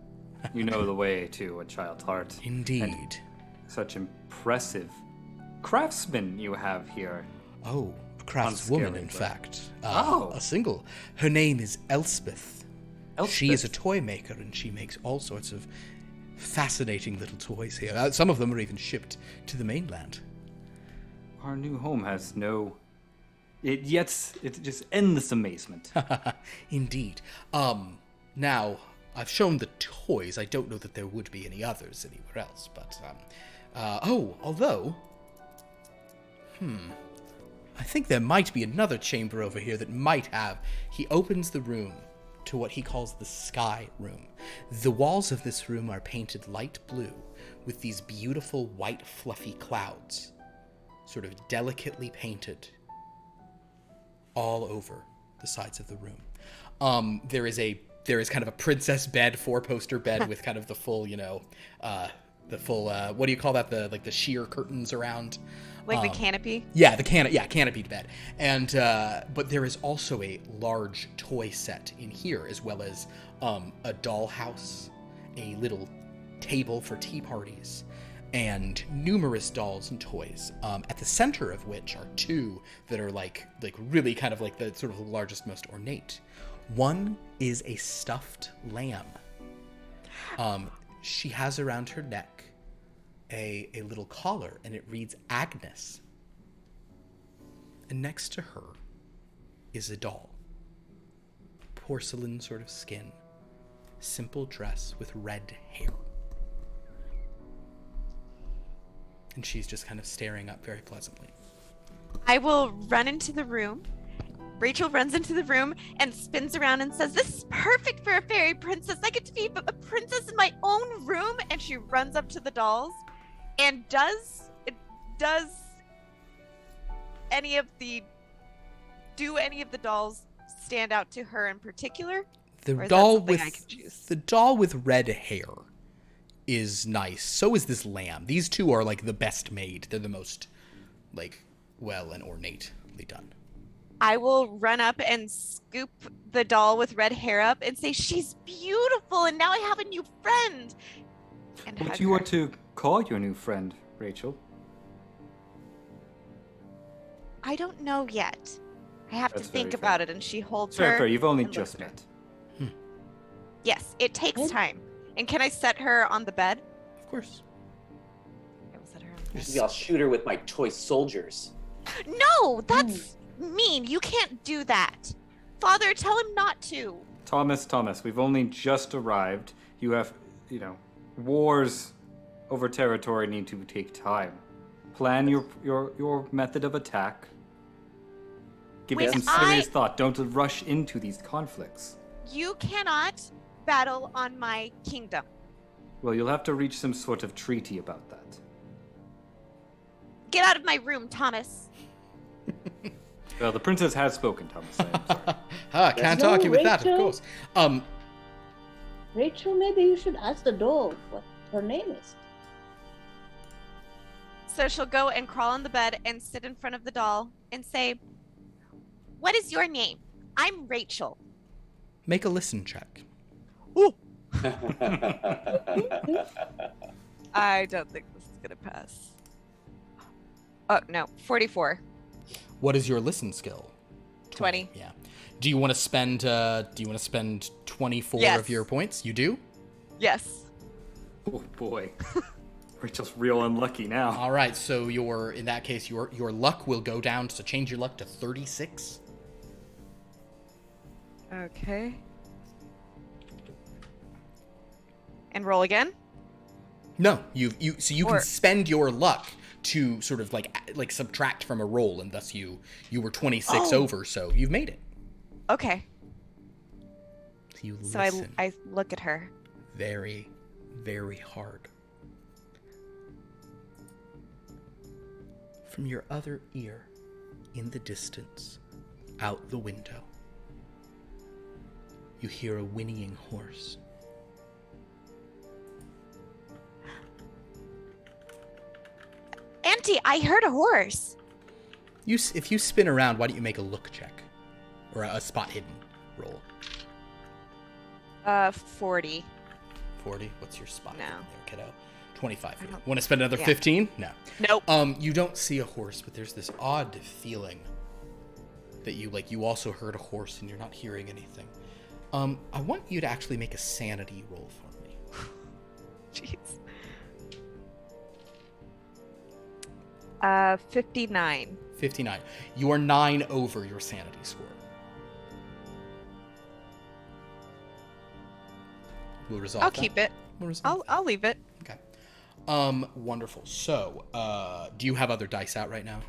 You know the way to a child's heart." Indeed. And such impressive craftsmen you have here. Oh, a craftswoman, Unscary, in but- fact. Oh. A single. Her name is Elspeth. She is a Elspeth. toy maker, and she makes all sorts of fascinating little toys here. Some of them are even shipped to the mainland. Our new home has no. It's just endless amazement. Indeed. Now, I've shown the toys. I don't know that there would be any others anywhere else, but, although... I think there might be another chamber over here that might have... He opens the room to what he calls the Sky Room. The walls of this room are painted light blue with these beautiful white fluffy clouds, sort of delicately painted all over the sides of the room. There is kind of a princess bed, 4-poster bed with kind of the full, what do you call that? The sheer curtains around. Like the canopy? Yeah, canopied bed. And but there is also a large toy set in here, as well as a dollhouse, a little table for tea parties, and numerous dolls and toys. At the center of which are two that are like really kind of like the sort of the largest, most ornate. One is a stuffed lamb. She has around her neck a little collar, and it reads Agnes. And next to her is a doll. Porcelain sort of skin. Simple dress with red hair. And she's just kind of staring up very pleasantly. I will run into the room. Rachel runs into the room and spins around and says, "This is perfect for a fairy princess. I get to be a princess in my own room." And she runs up to the dolls. And does any of the dolls stand out to her in particular? The Or is that doll something with I can choose? the doll with red hair is nice. So is this lamb. These two are like the best made. They're the most well and ornately done. I will run up and scoop the doll with red hair up and say, "She's beautiful, and now I have a new friend." And What hug do you her. want to call your new friend, Rachel? I don't know yet. I have That's to think very about fair. it. And she holds Fair, her. fair. You've only and just looks met. Yes, it takes Good. time. And can I set her on the bed? Of course. I will set her on the bed. Maybe I'll shoot her with my toy soldiers. No, that's mean. You can't do that. Father, tell him not to. Thomas, we've only just arrived. You have, wars over territory need to take time. Plan your method of attack. Give it When some serious thought. Don't rush into these conflicts. You cannot battle on my kingdom. Well, you'll have to reach some sort of treaty about that. Get out of my room, Thomas. Well, the princess has spoken, Thomas. I'm sorry. Can't No, argue with that, of Rachel. course. Rachel, maybe you should ask the doll what her name is. So she'll go and crawl on the bed and sit in front of the doll and say, "What is your name? I'm Rachel." Make a listen check. I don't think this is gonna pass. Oh no, 44. What is your listen skill? 20. Yeah. Do you want to spend 24 Yes. of your points? You do? Yes. Oh boy. Rachel's real unlucky now. All right, so in that case your luck will go down to change your luck to 36. Okay. And roll again? No, you can Or- spend your luck to sort of like subtract from a roll, and thus you were 26 Oh. over, so you've made it. Okay. So you So listen I look at her. very, very hard. From your other ear, in the distance, out the window, you hear a whinnying horse. Auntie, I heard a horse. If you spin around, why don't you make a look check? Or a spot hidden roll. 40. 40? What's your spot No. hidden there, kiddo? 25. I don't- Want to spend another Yeah. 15? No. Nope. You don't see a horse, but there's this odd feeling that you also heard a horse and you're not hearing anything. I want you to actually make a sanity roll for me. Jeez. 59. 59. You are 9 over your sanity score. We'll resolve I'll that. keep it. We'll resolve that. I'll leave it. Okay. Wonderful. So, do you have other dice out right now?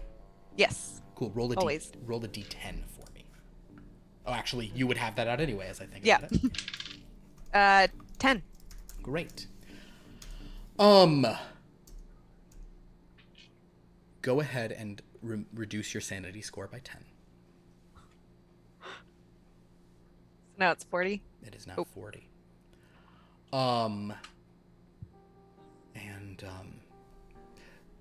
Yes. Cool. Roll a Always. roll a d10 for me. Oh, actually, you would have that out anyway, as I think Yeah. about it. 10. Great. Go ahead and reduce your sanity score by 10. No, it's 40. It is now Oh. 40.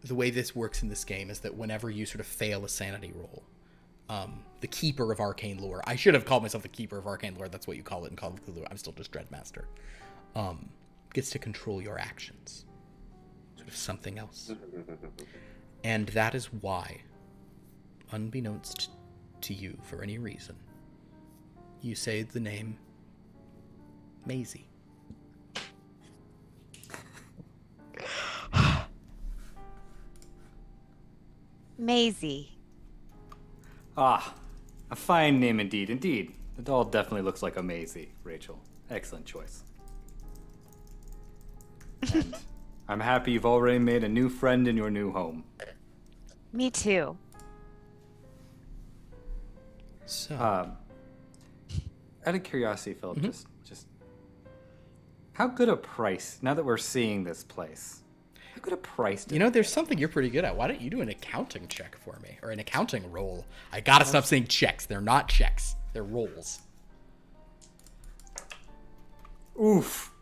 The way this works in this game is that whenever you sort of fail a sanity roll, the Keeper of Arcane Lore, I should have called myself the Keeper of Arcane Lore, that's what you call it in Call of Cthulhu, I'm still just Dreadmaster, gets to control your actions. Sort of something else. And that is why, unbeknownst to you for any reason, you say the name Maisie. Maisie. Ah, a fine name indeed. Indeed. The doll definitely looks like a Maisie, Rachel. Excellent choice. And I'm happy you've already made a new friend in your new home. Me too. So, Out of curiosity, Philip, just how good a price, now that we're seeing this place, how good a price you know, there's something you're pretty good at. Why don't you do an accounting check for me? Or an accounting roll. I gotta stop saying checks. They're not checks. They're rolls. Oof.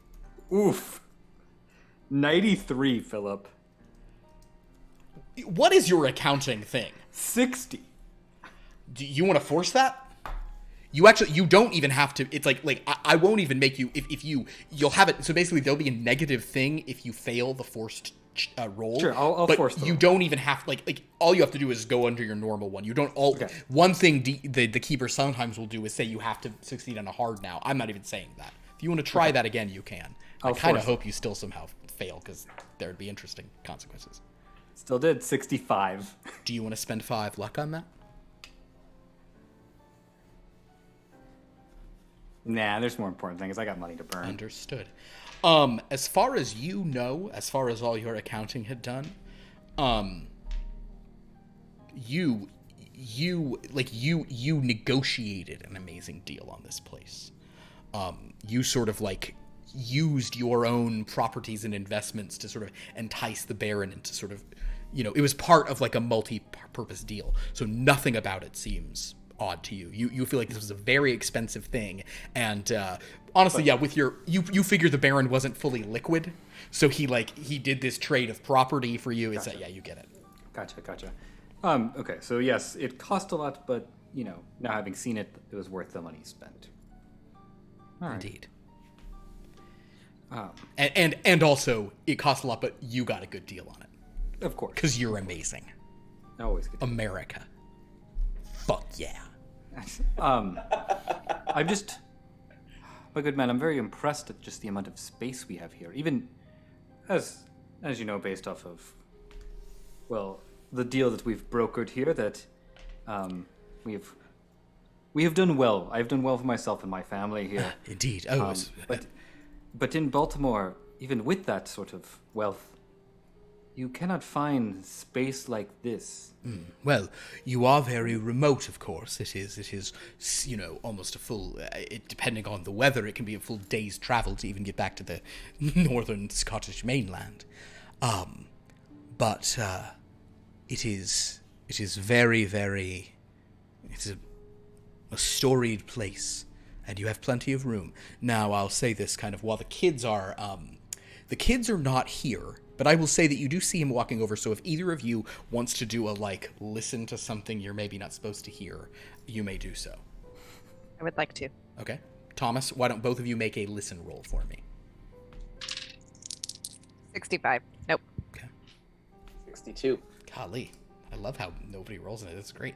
93, Philip. What is your accounting thing? 60. Do you want to force that? You don't even have to. It's like I won't even make you, if you'll have it. So basically there'll be a negative thing if you fail the forced roll. Sure, I'll but force the you roll. don't even have, like all you have to do is go under your normal one. You don't all, Okay. One thing the Keeper sometimes will do is say you have to succeed on a hard now. I'm not even saying that. If you want to try that again, you can. I I'll kind of force hope you still somehow fail, because there would be interesting consequences. Still did, 65. Do you want to spend 5 luck on that? Nah, there's more important things. I got money to burn. Understood. As far as you know, as far as all your accounting had done, you negotiated an amazing deal on this place. You sort of like used your own properties and investments to sort of entice the Baron into sort of, it was part of like a multi-purpose deal. So nothing about it seems odd to you. You feel like this was a very expensive thing, and honestly, with you figure the Baron wasn't fully liquid, so he did this trade of property for you. It's Gotcha. you get it. Gotcha. Okay, so yes, it cost a lot, but now having seen it, it was worth the money spent. All right. Indeed. And also it cost a lot, but you got a good deal on it. Of course. Because you're amazing. Always good. America. Fuck yeah. I'm just, my good man, I'm very impressed at just the amount of space we have here. Even as you know, based off of, the deal that we've brokered here, that we have done well. I've done well for myself and my family here. Indeed. But in Baltimore, even with that sort of wealth, you cannot find space like this. Well, you are very remote, of course. It is, almost a full, depending on the weather, it can be a full day's travel to even get back to the northern Scottish mainland. But it is very, very, it's a storied place, and you have plenty of room. Now, I'll say this kind of while the kids are not here, but I will say that you do see him walking over, so if either of you wants to do a, listen to something you're maybe not supposed to hear, you may do so. I would like to. Okay. Thomas, why don't both of you make a listen roll for me? 65. Nope. Okay. 62. Golly. I love how nobody rolls in it. That's great.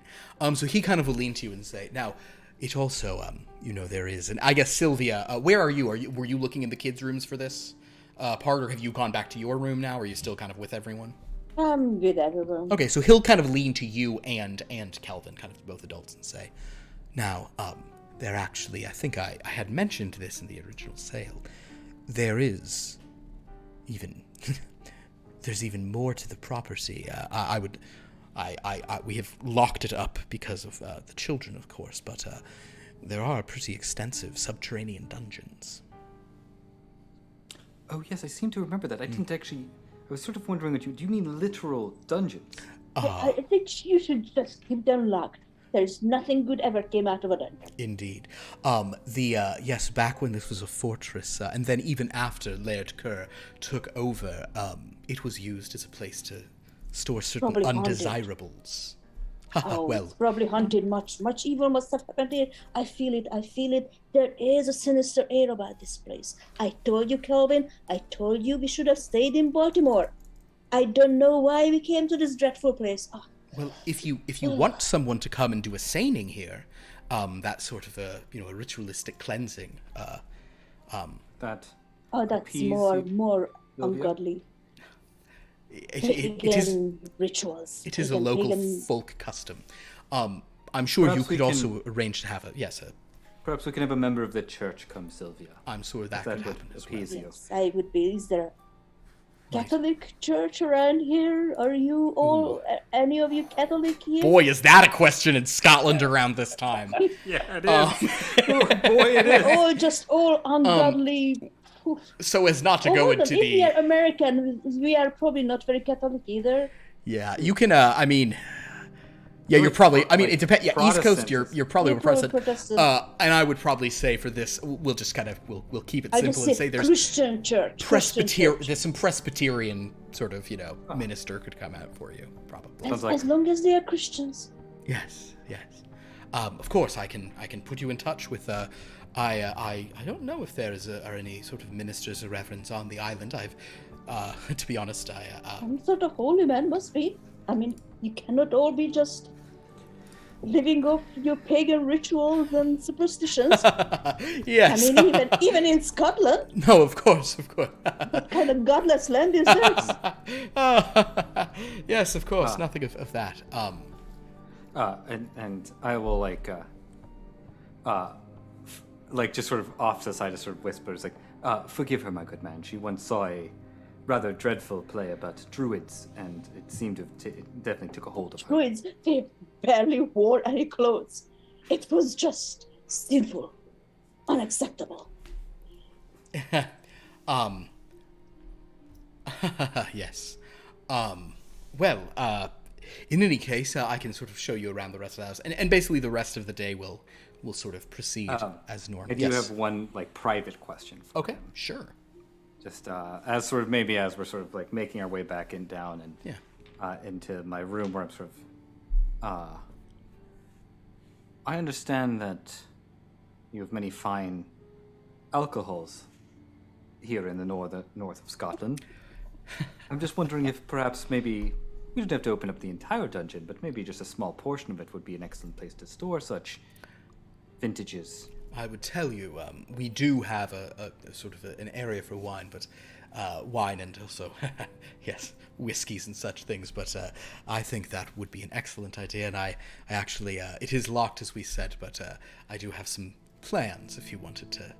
So he kind of will lean to you and say, now, it also, there is, and I guess Sylvia, where are you? Were you looking in the kids' rooms for this part, or have you gone back to your room now? Or are you still kind of with everyone? I'm with everyone. Okay, so he'll kind of lean to you and Kelvin, kind of both adults, and say, now, there actually, I think I had mentioned this in the original sale. There is even, there's even more to the property. We have locked it up because of the children, of course, but there are pretty extensive subterranean dungeons. Oh yes, I seem to remember that. I didn't actually. I was sort of wondering what do you mean literal dungeons? I think you should just keep them locked. There's nothing good ever came out of a dungeon. Indeed. Yes, back when this was a fortress, and then even after Laird Kerr took over, it was used as a place to store certain Probably haunted. undesirables. It's probably haunted. Much evil must have happened here. I feel it. There is a sinister air about this place. I told you, Kelvin. I told you we should have stayed in Baltimore. I don't know why we came to this dreadful place. Oh. Well, if you want someone to come and do a seining here, that sort of a ritualistic cleansing. That. Oh, that's more ungodly. It is rituals. It is a local folk custom. I'm sure Perhaps you could also arrange to have a Perhaps we can have a member of the church come, Sylvia. I'm sure that could happen as well. Yes, I would be. Is there a Catholic church around here? Are you all, any of you Catholic here? Boy, is that a question in Scotland around this time. Yeah, it is. Boy, it is. Oh, just all ungodly. So as not to go into if we are American, we are probably not very Catholic either. Yeah, you can. You're probably. I mean, it depends. Yeah, East Coast, you're probably a Protestant. And I would probably say for this, we'll just kind of we'll keep it simple and say there's Christian church. There's some Presbyterian sort of minister could come out for you probably. As long as they are Christians. Yes. Of course, I can put you in touch with. I don't know if there are any sort of ministers of reverence on the island. To be honest, Some sort of holy man must be. I mean, you cannot all be just living off your pagan rituals and superstitions. Yes. I mean, even in Scotland. No, of course. What kind of godless land is this? Yes, of course. Nothing of that. And I will just sort of off to the side, just sort of whispers forgive her, my good man. She once saw rather dreadful play about druids, and it seemed to it definitely took a hold of her. Druids, they barely wore any clothes. It was just sinful, unacceptable. Yes. Well, in any case, I can sort of show you around the rest of the house, and basically the rest of the day will sort of proceed as normal. I do have one private question. For Okay, him. sure. Just as sort of maybe as we're sort of making our way back down and Yeah. into my room where I'm sort of. I understand that you have many fine alcohols here in the north of Scotland. I'm just wondering if perhaps maybe we don't have to open up the entire dungeon, but maybe just a small portion of it would be an excellent place to store such vintages. I would tell you, we do have a sort of an area for wine, but wine and also, yes, whiskeys and such things. But I think that would be an excellent idea, and I actually, it is locked as we said, but I do have some plans if you wanted to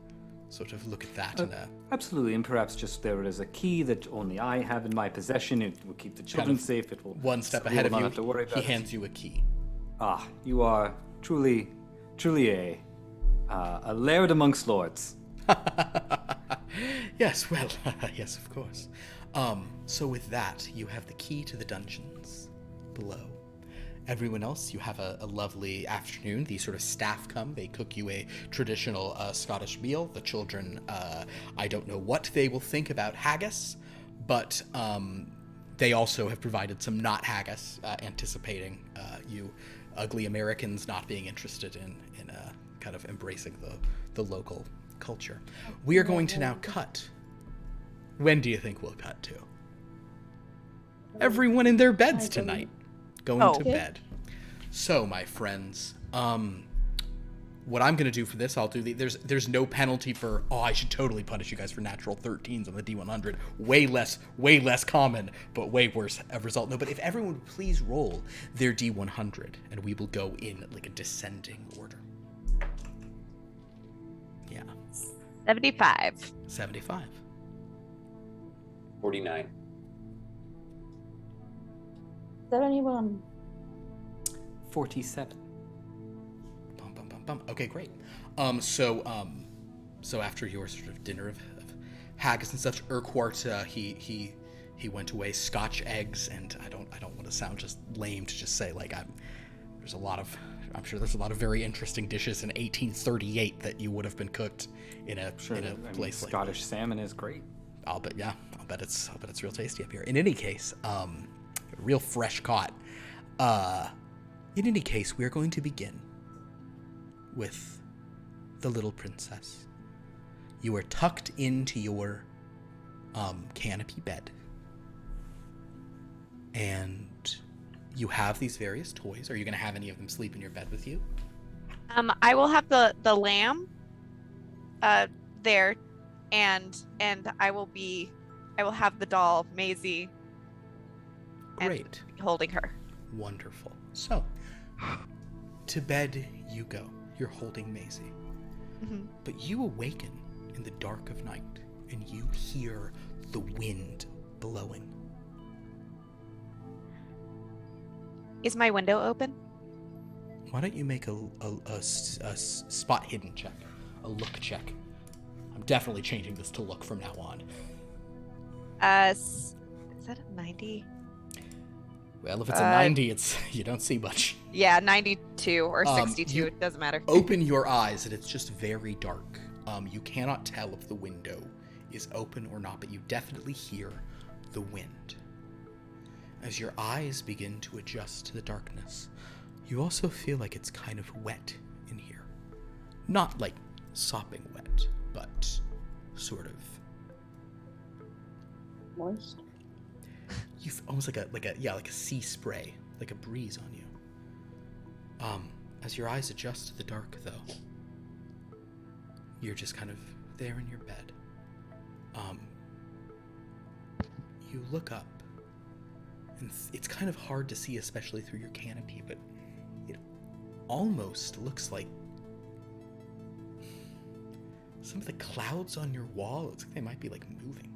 sort of look at that. Absolutely, and perhaps just there is a key that only I have in my possession. It will keep the children safe. It will one step we ahead will of not you. have to worry about He it. hands you a key. Ah, you are truly a laird amongst lords. Yes, well, yes, of course. So with that, you have the key to the dungeons below. Everyone else, you have a lovely afternoon. The sort of staff come. They cook you a traditional Scottish meal. The children, I don't know what they will think about haggis, but they also have provided some not haggis, anticipating you ugly Americans not being interested in kind of embracing the local culture. We are going to now cut. When do you think we'll cut to? Everyone in their beds tonight. Going to bed. So, my friends, what I'm going to do for this, I'll do there's no penalty for, I should totally punish you guys for natural 13s on the D100. Way less common, but way worse result. No, but if everyone would please roll their D100, and we will go in a descending order. Yeah. 75. 75. 49. 71. 47. Bum, bum, bum, bum. Okay, great. So after your sort of dinner of haggis and such, Urquhart, he went away. Scotch eggs, and I don't want to sound just lame to just say I'm sure there's a lot of very interesting dishes in 1838 that you would have been cooked in a place like Scottish salmon is great. I'll bet it's real tasty up here. In any case, real fresh caught. In any case, we are going to begin with the little princess. You are tucked into your canopy bed, and you have these various toys. Are you going to have any of them sleep in your bed with you? I will have the lamb there, and I will have the doll Maisie. Great. And holding her. Wonderful. So, to bed you go. You're holding Maisie. Mm-hmm. But you awaken in the dark of night, and you hear the wind blowing. Is my window open? Why don't you make a spot hidden check, a look check? I'm definitely changing this to look from now on. Is that a 90? Well, if it's a 90, you don't see much. Yeah, 92 or 62. You it doesn't matter. Open your eyes, and it's just very dark. You cannot tell if the window is open or not, but you definitely hear the wind. As your eyes begin to adjust to the darkness, you also feel like it's kind of wet in here. Not like sopping wet, but sort of Moist. you almost like a sea spray, like a breeze on you. As your eyes adjust to the dark, though, you're just kind of there in your bed. You look up, and it's kind of hard to see, especially through your canopy, but it almost looks like some of the clouds on your wall, it's like they might be moving.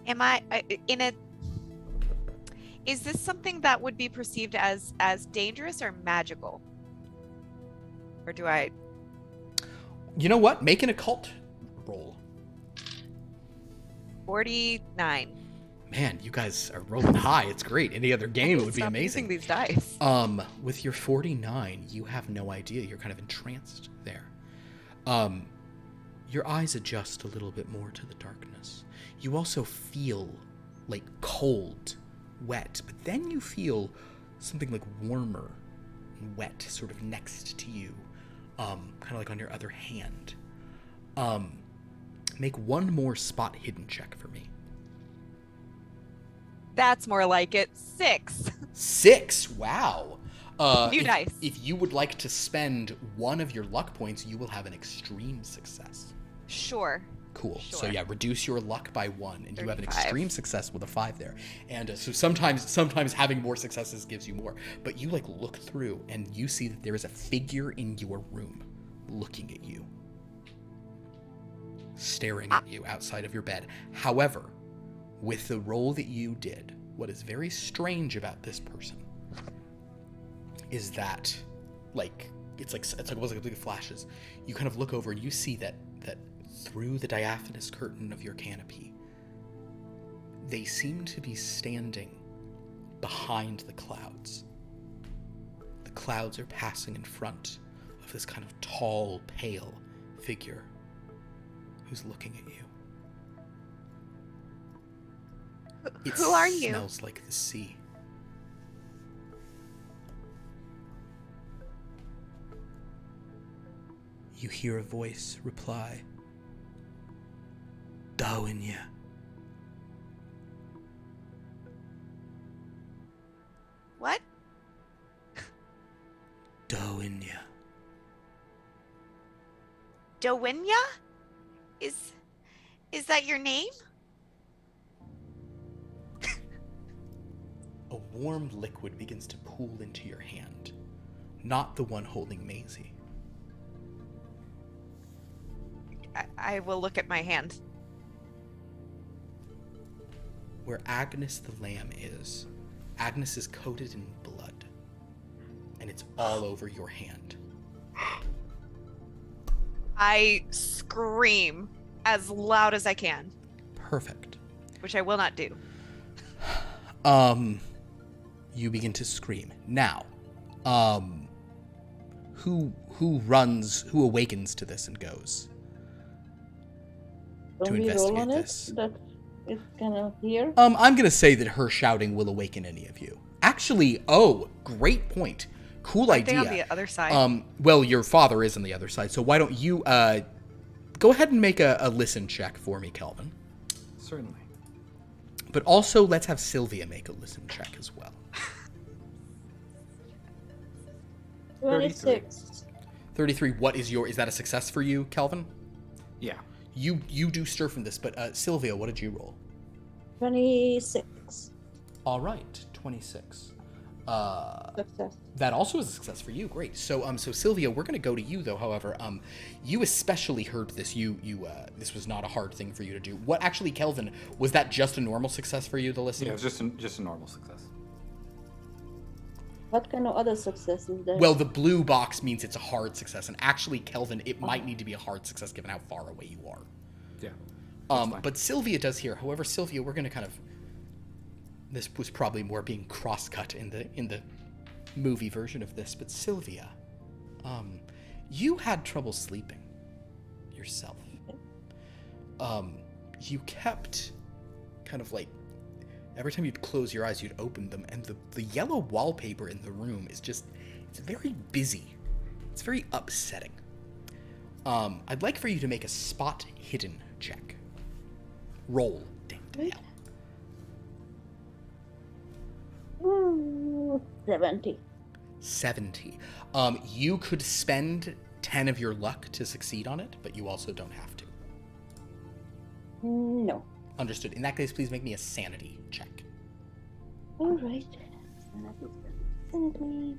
Am I in a? Is this something that would be perceived as dangerous or magical? Or do I? You know what? Make an occult roll. 49. Man, you guys are rolling high. It's great. Any other game, it would be Stop amazing. using these dice. With your 49, you have no idea. You're kind of entranced there. Your eyes adjust a little bit more to the darkness. You also feel like cold, wet, but then you feel something like warmer and wet sort of next to you, kind of like on your other hand. Make one more spot hidden check for me. That's more like it. 6. 6. Wow. New dice. If you would like to spend one of your luck points, you will have an extreme success. Sure. Cool. Sure. So yeah, reduce your luck by 1, and you have an 35. extreme success with a 5 there. And so sometimes having more successes gives you more. But you like look through, and you see that there is a figure in your room, looking at you, staring at you outside of your bed. However, with the roll that you did, what is very strange about this person is that, like, it's like it flashes. You kind of look over and you see that through the diaphanous curtain of your canopy, they seem to be standing behind the clouds. The clouds are passing in front of this kind of tall, pale figure who's looking at you. Who are you? It smells like the sea. You hear a voice reply, Dawinya. What? Dawinya. Dawinya? Is that your name? A warm liquid begins to pool into your hand, not the one holding Maisie. I will look at my hand. Where Agnes the lamb is, Agnes is coated in blood, and it's all over your hand. I scream as loud as I can, Perfect. which I will not do. You begin to scream. Now, who awakens to this and goes Don't to we roll on investigate it? this? That it's kind of here. I'm gonna say that her shouting will awaken any of you. Actually, great point. Cool Aren't they idea. on the other side? Well, your father is on the other side, so why don't you, go ahead and make a listen check for me, Kelvin. Certainly. But also, let's have Sylvia make a listen check as well. 26. 33, is that a success for you, Kelvin? Yeah. You do stir from this, but Sylvia, what did you roll? 26. All right, 26. Success. That also is a success for you. Great. So Sylvia, we're going to go to you though. However, you especially heard this. This was not a hard thing for you to do. What actually, Kelvin, was that just a normal success for you to listen? Yeah, it was just a normal success. What kind of other success is there? Well, the blue box means it's a hard success, and actually, Kelvin, it might need to be a hard success given how far away you are. Yeah. But Sylvia does hear. However, Sylvia, we're going to kind of. This was probably more being cross-cut in the movie version of this, but Sylvia, you had trouble sleeping yourself. You kept kind of like every time you'd close your eyes, you'd open them, and the yellow wallpaper in the room is just, it's very busy. It's very upsetting. I'd like for you to make a spot hidden check. Roll. Dang. Ooh, 70. 70. You could spend 10 of your luck to succeed on it, but you also don't have to. No. Understood. In that case, please make me a sanity check. All right. Sanity.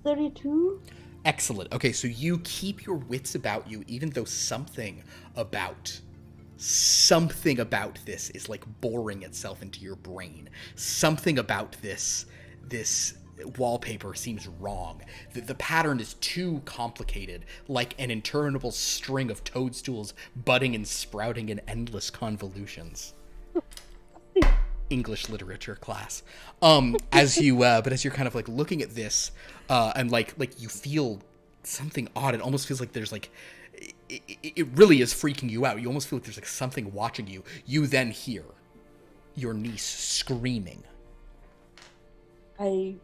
32. Excellent. Okay, so you keep your wits about you, even though something about something about this is like boring itself into your brain. Something about this wallpaper seems wrong. The pattern is too complicated, like an interminable string of toadstools budding and sprouting in endless convolutions. English literature class. As you're kind of like looking at this, and like you feel something odd. It almost feels like there's like, it really is freaking you out. You almost feel like there's like something watching you. You then hear your niece screaming. I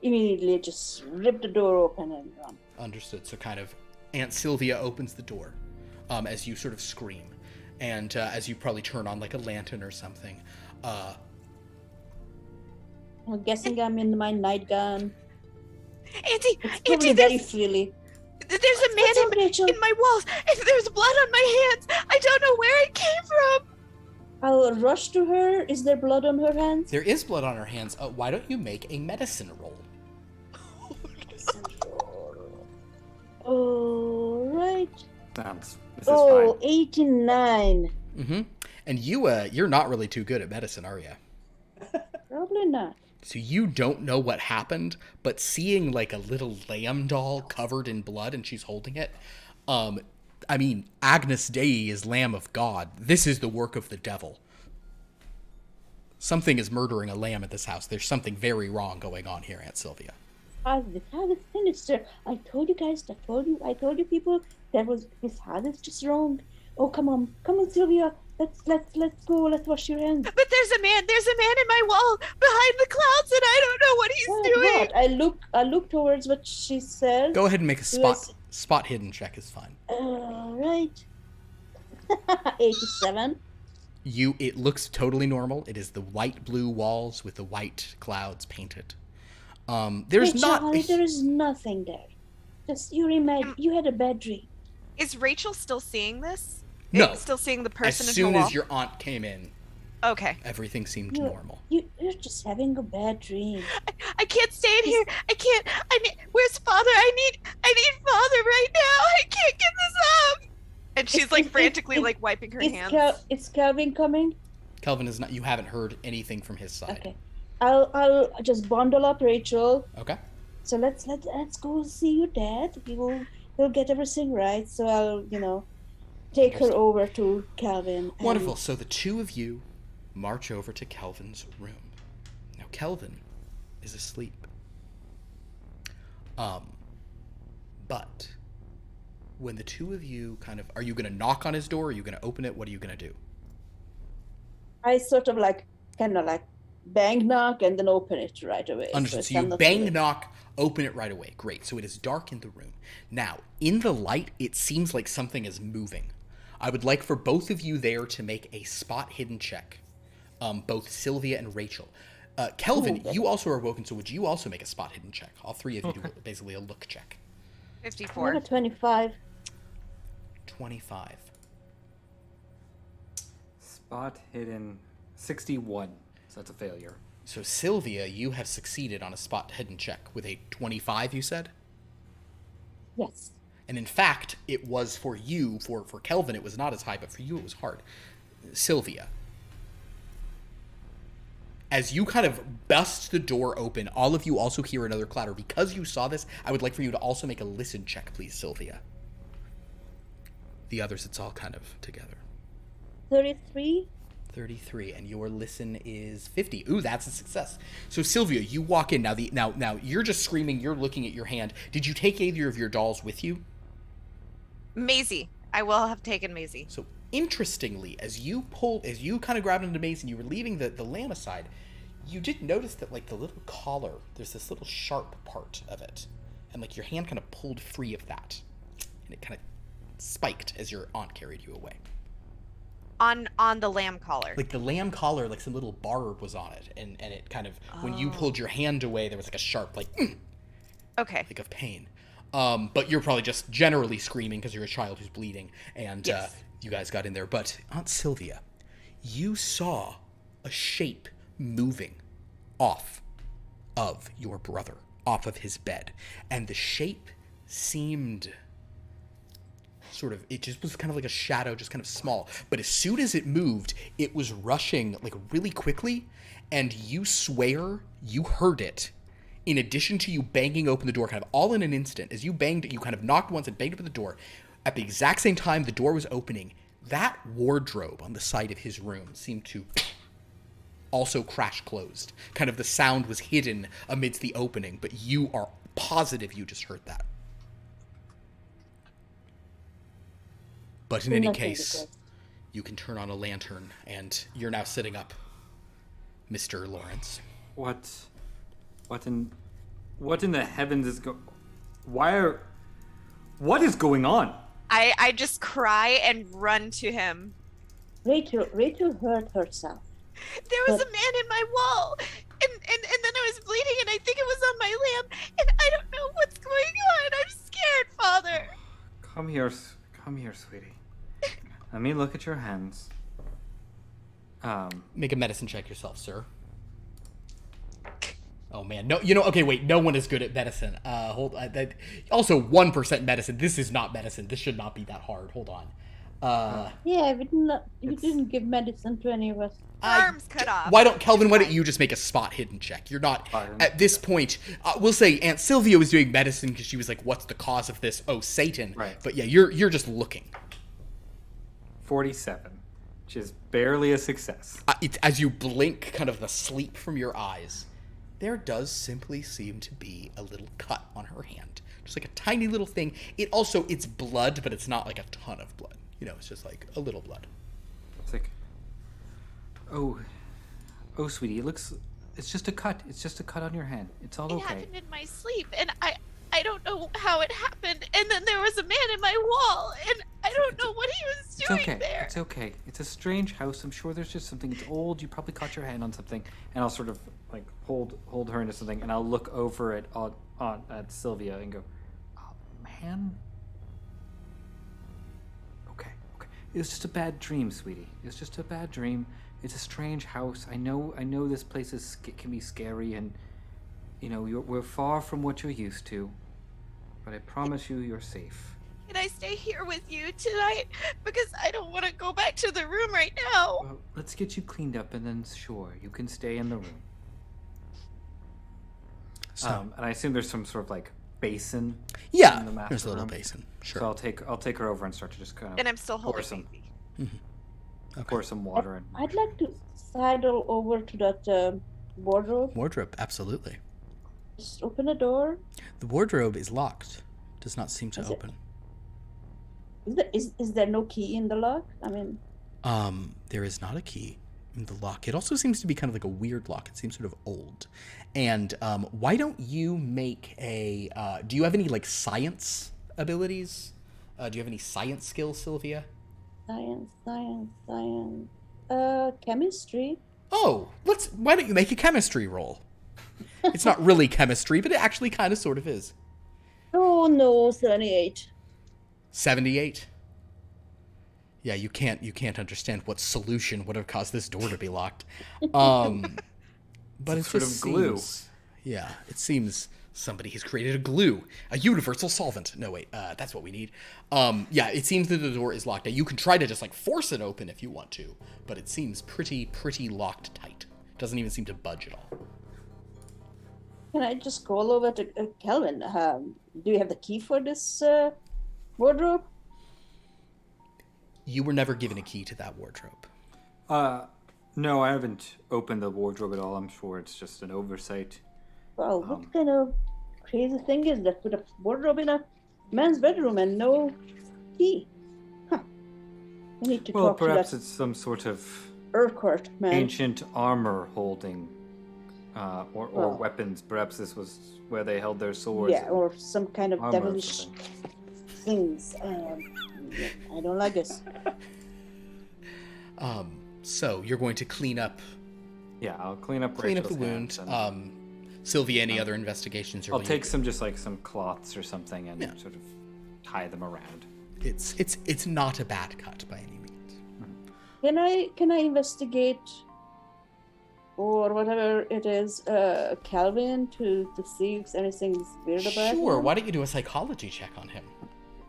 immediately just rip the door open and run. Understood. So kind of Aunt Sylvia opens the door as you sort of scream. And as you probably turn on like a lantern or something. I'm guessing I'm in my nightgown. Auntie, Probably very freely. there's a man What's up, Rachel? in my walls. There's blood on my hands. I don't know where it came from. I'll rush to her. Is there blood on her hands? There is blood on her hands. Why don't you make a medicine roll? All right. This is Oh, fine. 89. Mm-hmm. And you're not really too good at medicine, are you? Probably not. So you don't know what happened, but seeing like a little lamb doll covered in blood and she's holding it, I mean, Agnus Dei is Lamb of God. This is the work of the devil. Something is murdering a lamb at this house. There's something very wrong going on here, Aunt Sylvia. This house is sinister. I told you guys. I told you people. This house is just wrong. Oh, come on, Sylvia. Let's go. Let's wash your hands. But there's a man in my wall behind the clouds, and I don't know what he's doing. What? I look towards what she says. Go ahead and make a spot hidden check is fine. All right. 87. It looks totally normal. It is the white blue walls with the white clouds painted. There's Hey, not. Charlie, there is nothing there. Just you had a bad dream. Is Rachel still seeing this? No. Still seeing the As person in her soon wall? as your aunt came in, Okay. everything seemed You- normal. You're just having a bad dream. I can't stay in here. I can't. Where's Father? I need Father right now. I can't get this up. And she's like frantically like wiping her hands. Is Calvin coming? Kelvin is not. You haven't heard anything from his side. Okay. I'll just bundle up Rachel. Okay. So let's go see your dad. He'll get everything right. So I'll take her over to Calvin. and- Wonderful. So the two of you march over to Kelvin's room. Now Kelvin is asleep. But when the two of you are you going to knock on his door? Are you going to open it? What are you going to do? I sort of kind of bang knock and then open it right away. Understood. So you bang knock, open it right away. Great. So it is dark in the room. Now, in the light, it seems like something is moving. I would like for both of you there to make a spot hidden check. Both Sylvia and Rachel. Kelvin, you also are woken, so would you also make a spot hidden check? All three of you do basically a look check. 54. I got 25. 25. Spot hidden 61. So that's a failure. So Sylvia, you have succeeded on a spot hidden check with a 25, you said? Yes. And in fact, it was for you, for Kelvin, it was not as high, but for you it was hard. Sylvia, as you kind of bust the door open, all of you also hear another clatter. Because you saw this, I would like for you to also make a listen check, please, Sylvia. The others, it's all kind of together. 33. 33, and your listen is 50. Ooh, that's a success. So Sylvia, you walk in now you're just screaming, you're looking at your hand. Did you take either of your dolls with you? Maisie. I will have taken Maisie. So interestingly, as you kind of grabbed into Maze and you were leaving the lamb aside, you did notice that the little collar, there's this little sharp part of it. And your hand kind of pulled free of that. And it kind of spiked as your aunt carried you away. On the lamb collar. The lamb collar, some little barb was on it, and it kind of, when you pulled your hand away, there was a sharp, Okay. of pain. But you're probably just generally screaming because you're a child who's bleeding, and Yes. You guys got in there. But Aunt Sylvia, you saw a shape moving off of your brother, off of his bed, and the shape seemed it just was kind of like a shadow, just kind of small. But as soon as it moved, it was rushing like really quickly, and you swear you heard it. In addition to you banging open the door, kind of all in an instant, as you banged, you kind of knocked once and banged open the door. At the exact same time the door was opening, that wardrobe on the side of his room seemed to also crash closed. Kind of the sound was hidden amidst the opening, but you are positive you just heard that. But in any case, you can turn on a lantern, and you're now sitting up, Mr. Lawrence. What in the heavens is what is going on? I just cry and run to him. Rachel hurt herself. There was a man in my wall, and then I was bleeding, and I think it was on my lamp, and I don't know what's going on. I'm scared, Father. Come here, sweetie. Let me look at your hands. Make a medicine check yourself, sir. Oh man, no, okay, wait, no one is good at medicine. Also 1% medicine. This is not medicine. This should not be that hard. Hold on. Yeah, you didn't give medicine to any of us. Arms cut off. Why don't you just make a spot hidden check? You're not, at this point, we'll say Aunt Sylvia was doing medicine because she was like, what's the cause of this? Oh, Satan. Right. But yeah, you're just looking. 47, which is barely a success. As you blink kind of the sleep from your eyes, there does simply seem to be a little cut on her hand. Just like a tiny little thing. It's blood, but it's not like a ton of blood. It's just like a little blood. It's like, oh, sweetie, it's just a cut. It's just a cut on your hand. It's all okay. It happened in my sleep, and I don't know how it happened. And then there was a man in my wall, and I don't know what he was doing there. It's okay. It's a strange house. I'm sure there's just something. It's old. You probably caught your hand on something. And I'll sort of like hold her into something, and I'll look over at Sylvia and go, oh, man. Okay. It was just a bad dream, sweetie. It was just a bad dream. It's a strange house. I know this place can be scary, and we're far from what you're used to, but I promise you're safe. Can I stay here with you tonight? Because I don't want to go back to the room right now. Well, let's get you cleaned up, and then sure, you can stay in the room. And I assume there's some sort of like basin. Yeah, in the master there's a little room. basin. Sure. So I'll take her over and start to just kind of. And I'm still holding baby. Okay. Pour some water in. I'd like to sidle over to that wardrobe. Wardrobe, absolutely. Just open the door. The wardrobe is locked. Does not seem to open. Is there no key in the lock? I mean, there is not a key in the lock. It also seems to be kind of like a weird lock. It seems sort of old. And why don't you make a? Do you have any like science abilities? Do you have any science skills, Sylvia? Science. Chemistry. Oh, why don't you make a chemistry roll? It's not really chemistry, but it actually kind of sort of is. Oh no, 78. 78? Yeah, you can't understand what solution would have caused this door to be locked. But it's sort of glue. Yeah, it seems somebody has created a glue, a universal solvent. No, wait, that's what we need. Yeah, it seems that the door is locked. Now, you can try to just like force it open if you want to, but it seems pretty locked tight. Doesn't even seem to budge at all. Can I just call over to Kelvin? Do you have the key for this wardrobe? You were never given a key to that wardrobe. No, I haven't opened the wardrobe at all. I'm sure it's just an oversight. Well, what kind of crazy thing is that? Put a wardrobe in a man's bedroom and no key? Huh. We need to Well, talk to perhaps that it's some sort of Urquhart man. ancient armor holding, or weapons. Perhaps this was where they held their swords. Yeah, or some kind of armor or devilish something. things. I don't like this. So you're going to clean up. Yeah, I'll clean up the Rachel's wound. hands Sylvia, any other investigations? I'll take some some cloths or something and sort of tie them around. It's not a bad cut by any means. Can I investigate or whatever it is, Calvin, to see if anything's weird about him? Sure. Why don't you do a psychology check on him?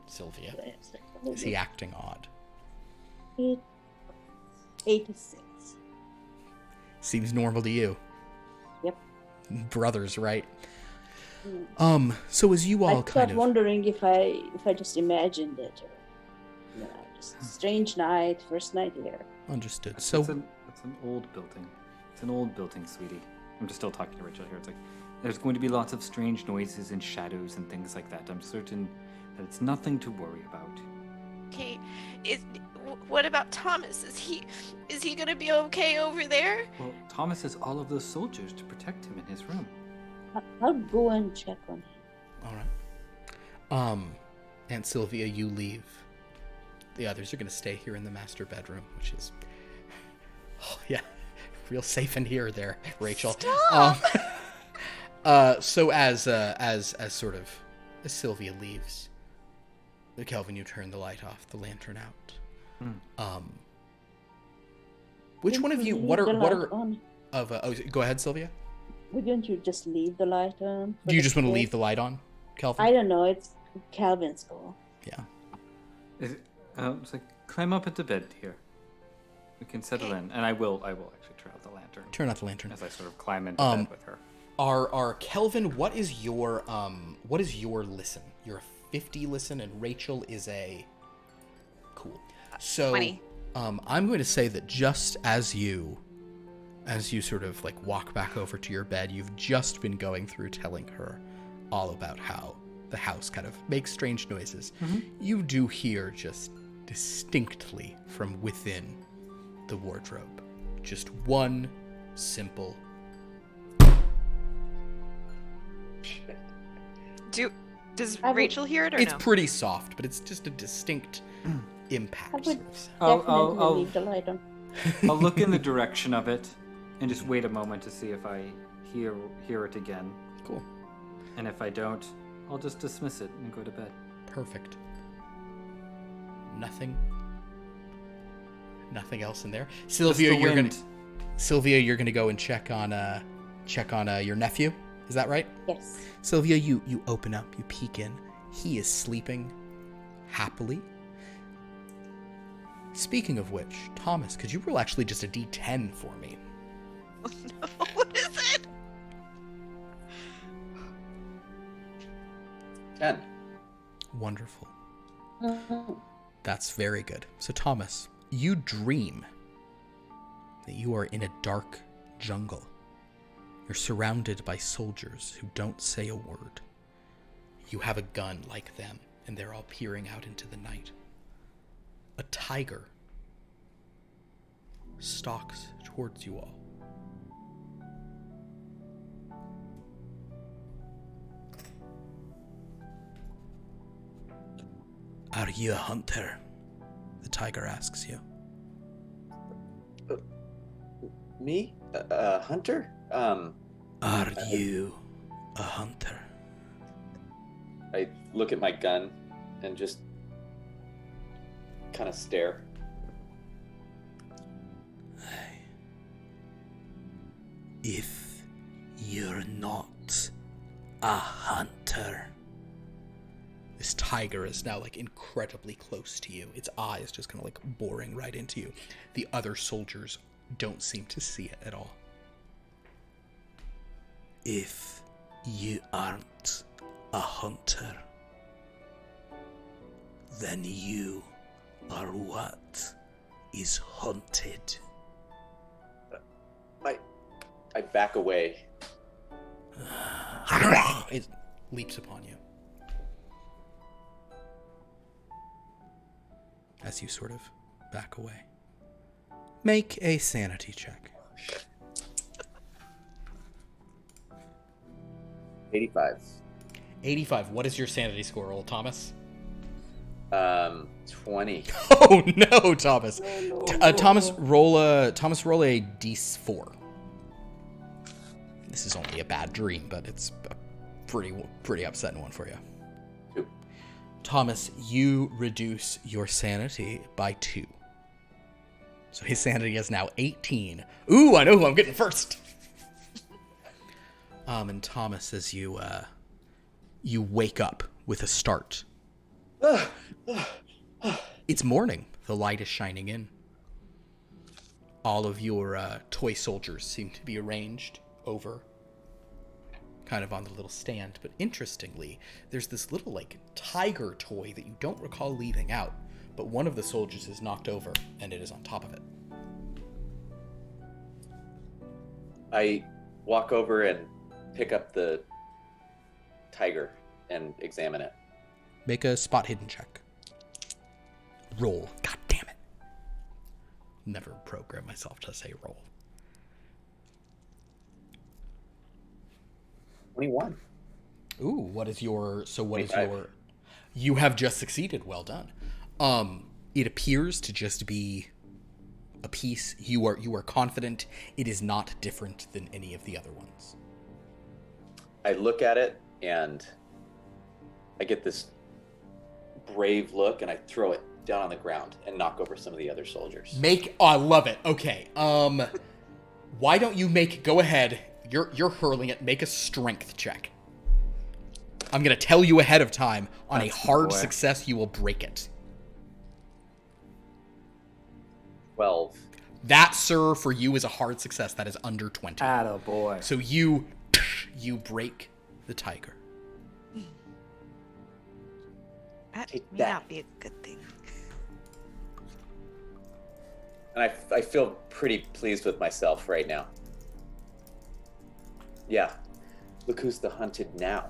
Sylvia? Yes, Is he acting odd? 86. Seems normal to you. Yep. Brothers, right? So as you all I kind start of wondering if I just imagined it, or just a strange night, first night here. understood. It's So an old building. It's an old building, sweetie. I'm just still talking to Rachel here. It's like there's going to be lots of strange noises and shadows and things like that. I'm certain that it's nothing to worry about. Okay, what about Thomas? Is he gonna be okay over there? Well, Thomas has all of those soldiers to protect him in his room. I'll go and check on him. all right. Aunt Sylvia, you leave. The others are going to stay here in the master bedroom, which is, oh, yeah, real safe in here there, Rachel. Stop! So as Sylvia leaves, Kelvin, you turn the light off, the lantern out. Which one of you? What are on? Go ahead, Sylvia. Wouldn't you just leave the light on? Do you just want to leave the light on, Kelvin? I don't know. It's Calvin's call. Yeah. It's like climb up into bed here. We can settle in, and I will actually turn out the lantern. Turn out the lantern. As I sort of climb into bed with her. Are Kelvin? What is your listen? You're a 50 listen, and Rachel is a cool. So 20. I'm going to say that just as you sort of like walk back over to your bed, you've just been going through telling her all about how the house kind of makes strange noises. Mm-hmm. You do hear just distinctly from within the wardrobe just one simple Does I would- Rachel hear it or it's no? pretty soft, but it's just a distinct impact. I would sort of sound. definitely I'll- leave the light on. I'll look in the direction of it and just wait a moment to see if I hear it again. Cool. And if I don't, I'll just dismiss it and go to bed. Perfect. Nothing else in there. Sylvia, Just the wind. you're gonna go and check on your nephew. Is that right? Yes. Sylvia, you open up, you peek in. He is sleeping happily. Speaking of which, Thomas, could you roll actually just a D10 for me? Oh, no. What is it? 10. Wonderful. Mhm. That's very good. So, Thomas, you dream that you are in a dark jungle. You're surrounded by soldiers who don't say a word. You have a gun like them, and they're all peering out into the night. A tiger stalks towards you all. Are you a hunter? The tiger asks you. Me? Hunter? Are you a hunter? I look at my gun and just kind of stare. If you're not a hunter. This tiger is now like incredibly close to you. Its eyes just kind of like boring right into you. The other soldiers don't seem to see it at all. If you aren't a hunter, then you are what is hunted. I back away. It leaps upon you. As you sort of back away. Make a sanity check. 85. 85. What is your sanity score, old Thomas? 20. Oh no, Thomas. Thomas, roll a d4. This is only a bad dream, but it's a pretty upsetting one for you. 2. Thomas, you reduce your sanity by 2. So his sanity is now 18. Ooh, I know who I'm getting first. And Thomas, as you wake up with a start, It's morning. The light is shining in. All of your toy soldiers seem to be arranged over, kind of on the little stand. But interestingly, there's this little, like, tiger toy that you don't recall leaving out. But one of the soldiers is knocked over, and it is on top of it. I walk over and pick up the tiger and examine it. Make a spot hidden check. Roll. God damn it. Never program myself to say roll. 21. Ooh, what is your... So what is 25. your... You have just succeeded. Well done. It appears to just be a piece. You are confident it is not different than any of the other ones. I look at it and I get this brave look and I throw it down on the ground and knock over some of the other soldiers. Oh, I love it. Okay. Why don't you go ahead. You're hurling it. Make a strength check. I'm going to tell you ahead of time. On That's a hard the boy. success, you will break it. 12. That, sir, for you is a hard success. That is under 20. Attaboy. So you break the tiger. That Take may that. not be a good thing. And I feel pretty pleased with myself right now. Yeah. Look who's the hunted now.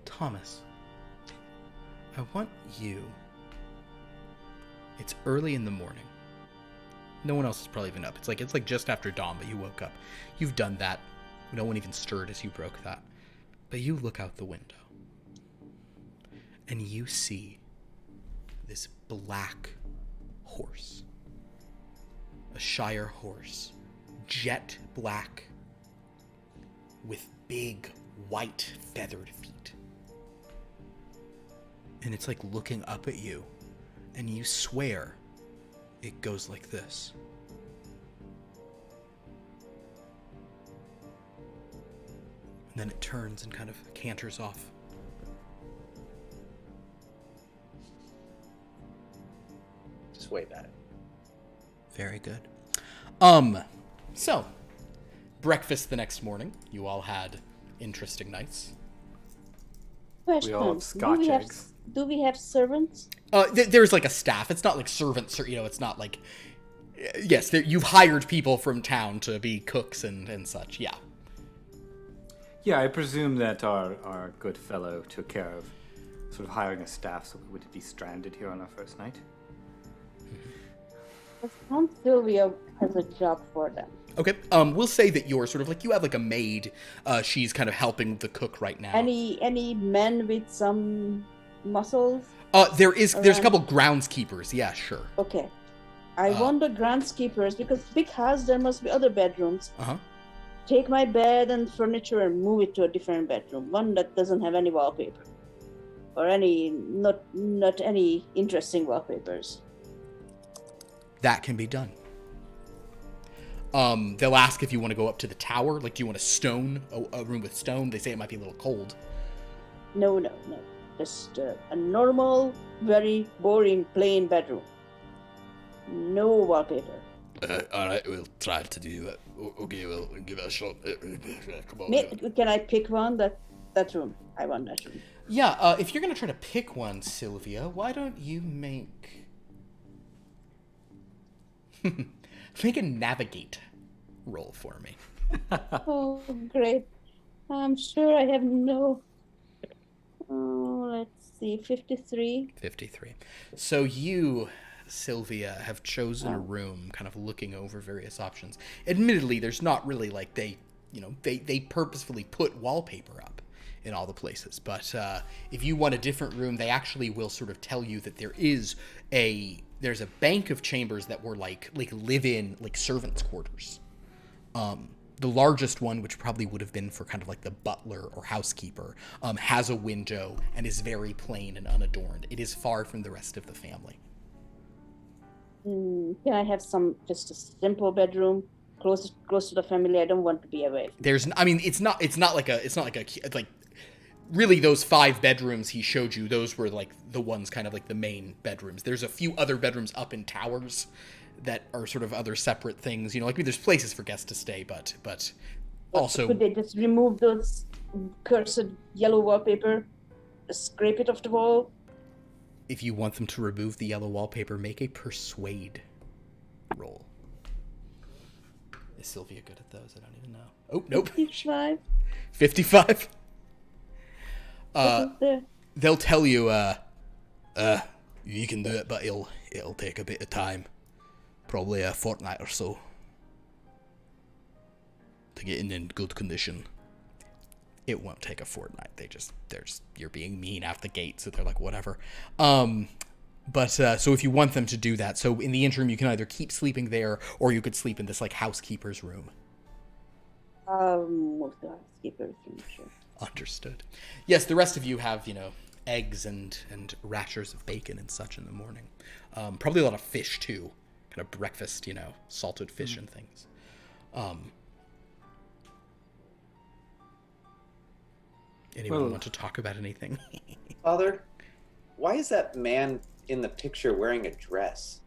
Thomas, I want you. It's early in the morning. No one else has probably been up. It's like just after dawn, but you woke up. You've done that. No one even stirred as you broke that. But you look out the window. And you see this black horse. A Shire horse. Jet black. With big, white, feathered feet. And it's like looking up at you. And you swear it goes like this. And then it turns and kind of canters off. Just wave at it. Very good. So, breakfast the next morning. You all had interesting nights. We all have Scotch eggs. Do we have servants? There's like a staff. It's not like servants, or, it's not like... Yes, you've hired people from town to be cooks and such, yeah. Yeah, I presume that our good fellow took care of sort of hiring a staff so we wouldn't be stranded here on our first night. Aunt Sylvia has a job for them. Okay, we'll say that you're sort of like, you have like a maid. She's kind of helping the cook right now. Any men with some muscles? There's a couple groundskeepers, yeah, sure. Okay. I want the groundskeepers, because big house, there must be other bedrooms. Uh-huh. Take my bed and furniture and move it to a different bedroom. One that doesn't have any wallpaper. Or not any interesting wallpapers. That can be done. They'll ask if you want to go up to the tower. Like, do you want a room with stone? They say it might be a little cold. No. Just a normal, very boring, plain bedroom. No wallpaper. All right, we'll try to do that. Okay, we'll give it a shot. Come on. Can I pick one? That room. I want that room. Yeah, if you're going to try to pick one, Sylvia, why don't you make a navigate roll for me. Oh, great. I'm sure I have no... Oh, let's see, 53. 53. So you, Sylvia, have chosen a room kind of looking over various options. Admittedly, there's not really like they purposefully put wallpaper up in all the places. But if you want a different room, they actually will sort of tell you that there's a bank of chambers that were like live-in, like servants' quarters. The largest one, which probably would have been for kind of like the butler or housekeeper, has a window and is very plain and unadorned. It is far from the rest of the family. Can I have just a simple bedroom close to the family? I don't want to be away. It's not like really those 5 bedrooms he showed you, those were like the ones kind of like the main bedrooms. There's a few other bedrooms up in towers that are sort of other separate things. You know, like there's places for guests to stay, but also... Could they just remove those cursed yellow wallpaper, scrape it off the wall? If you want them to remove the yellow wallpaper, make a persuade roll. Is Sylvia good at those? I don't even know. Oh, nope. 55. 55? There. They'll tell you, you can do it, but it'll take a bit of time. Probably a fortnight or so. To get in good condition. It won't take a fortnight. You're being mean out the gate, so they're like, whatever. So if you want them to do that, so in the interim, you can either keep sleeping there, or you could sleep in this, like, housekeeper's room. Most of the housekeeper's room, sure. Understood. Yes, the rest of you have, eggs and rashers of bacon and such in the morning. Probably a lot of fish, too. Kind of breakfast, salted fish and things. Anyone want to talk about anything? Father, why is that man in the picture wearing a dress?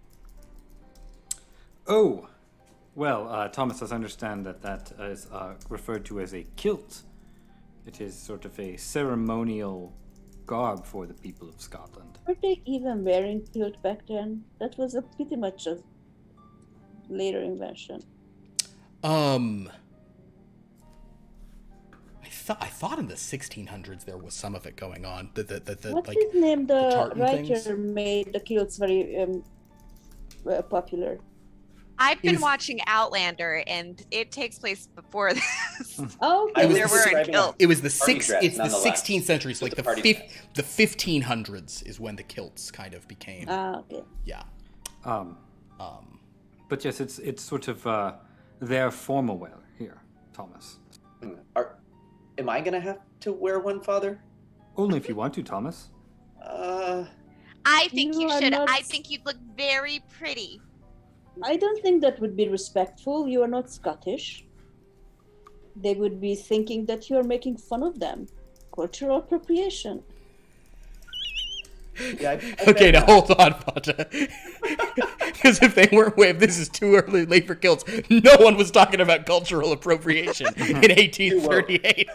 Oh, well, Thomas, I understand that is referred to as a kilt. It is sort of a ceremonial garb for the people of Scotland. Were they even wearing kilt back then? That was pretty much a later invention. I thought in the 1600s there was some of it going on. What's like, his name? The tartan writer things? made the kilts very popular. I've been was- watching Outlander, and it takes place before this. Oh, I okay. was There were describing kilts. It was the Party dress, it's the nonetheless. 16th century, so Just like a party dress. the 1500s is when the kilts kind of became. Okay. Yeah. But yes, it's sort of their formal wear here, Thomas. Am I gonna have to wear one, Father? Only if you want to, Thomas. I think You you are should. not- I think you'd look very pretty. I don't think that would be respectful. You are not Scottish. They would be thinking that you are making fun of them. Cultural appropriation. Yeah, Okay, now hold on, Pata. Because if this is too early, late for kilts, no one was talking about cultural appropriation in 1838.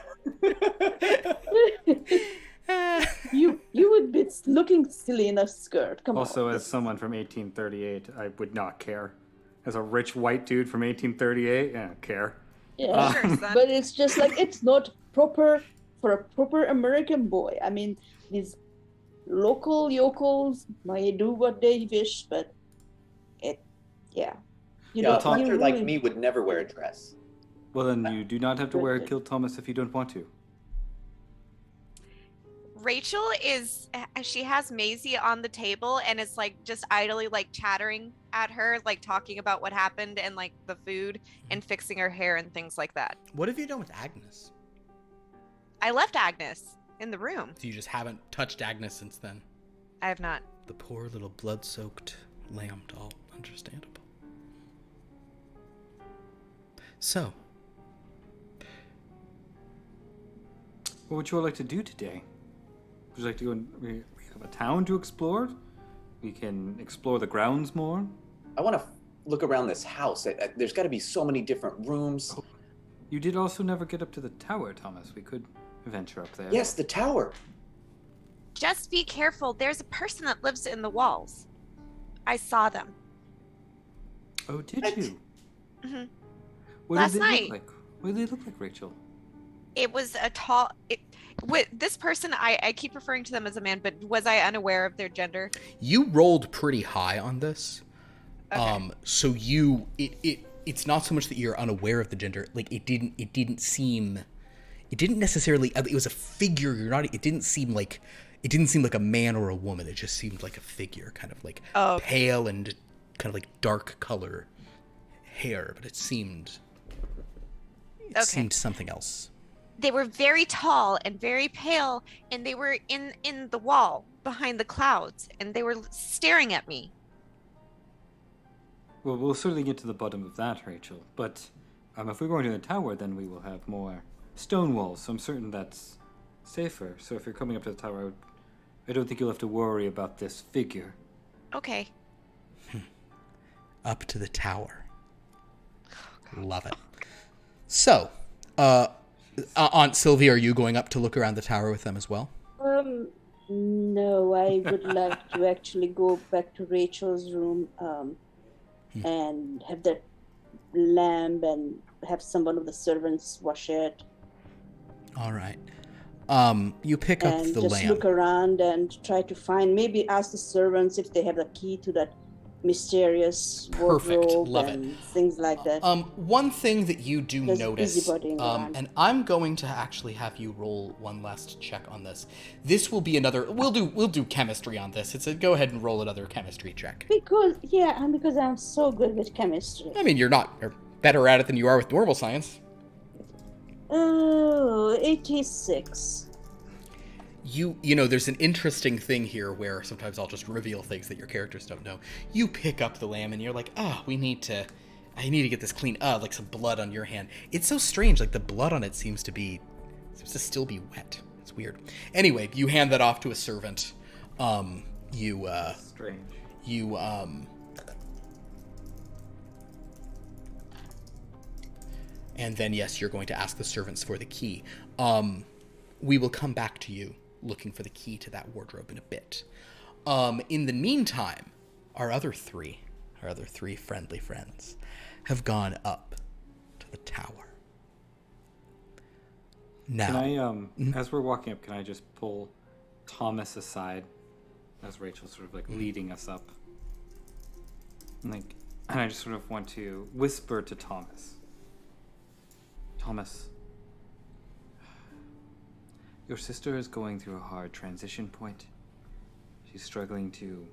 You would be looking silly in a skirt. Come Also, on. as someone from 1838, I would not care. As a rich white dude from 1838, I don't care. Yeah. Sure, son. But it's just like it's not proper for a proper American boy. I mean, these local yokels might do what they wish, but You Yeah, a don't- hunter you like really- me would never wear a dress. Well, then you do not have to wear a kilt, Thomas, if you don't want to. Rachel she has Maisie on the table and is like just idly like chattering at her, like talking about what happened and like the food and fixing her hair and things like that. What have you done with Agnes? I left Agnes in the room. So you just haven't touched Agnes since then? I have not. The poor little blood-soaked lamb doll. Understandable. So, What would you all like to do today? Would you like to go and we have a town to explore? We can explore the grounds more. I want to look around this house. There's got to be so many different rooms. You did also never get up to the tower, Thomas. We could venture up there. Yes, the tower. Just be careful. There's a person that lives in the walls. I saw them. Oh, did What? you? Mhm. What Last did they night. look like? What did they look like, Rachel? It was a tall. With this person, I keep referring to them as a man, but was I unaware of their gender? you rolled pretty high on this. Okay. So it's not so much that you're unaware of the gender. Like it didn't necessarily. It was a figure. It didn't seem like a man or a woman. It just seemed like a figure, kind of like Oh, okay. pale and kind of like dark color hair, but it seemed something else. They were very tall and very pale, and they were in the wall behind the clouds, and they were staring at me. Well, we'll certainly get to the bottom of that, Rachel. But if we're going to the tower, then we will have more stone walls. So I'm certain that's safer. So if you're coming up to the tower, I don't think you'll have to worry about this figure. Okay. Up to the tower. Love it. So, Aunt Sylvia, are you going up to look around the tower with them as well? No, I would like to actually go back to Rachel's room and have that lamp and have someone of the servants wash it. All right. You pick up And the just lamp. look around and try to find, maybe ask the servants if they have the key to that mysterious Perfect. wardrobe Love and it. things like that. One thing that you do Just notice, busybodying around. and I'm going to actually have you roll one last check on this. This will be another. We'll do chemistry on this. Go ahead and roll another chemistry check. Because I'm so good with chemistry. I mean, you're better at it than you are with normal science. Oh, 86. You know, there's an interesting thing here where sometimes I'll just reveal things that your characters don't know. You pick up the lamb and you're like, I need to get this clean. Like some blood on your hand. It's so strange. Like the blood on it seems to still be wet. It's weird. Anyway, you hand that off to a servant. Strange. And then, yes, you're going to ask the servants for the key. We will come back to you looking for the key to that wardrobe in a bit. In the meantime, our other three friendly friends have gone up to the tower. Now, Can I, as we're walking up, can I just pull Thomas aside as Rachel's sort of like leading us up? And I just sort of want to whisper to Thomas. Thomas, your sister is going through a hard transition point. She's struggling to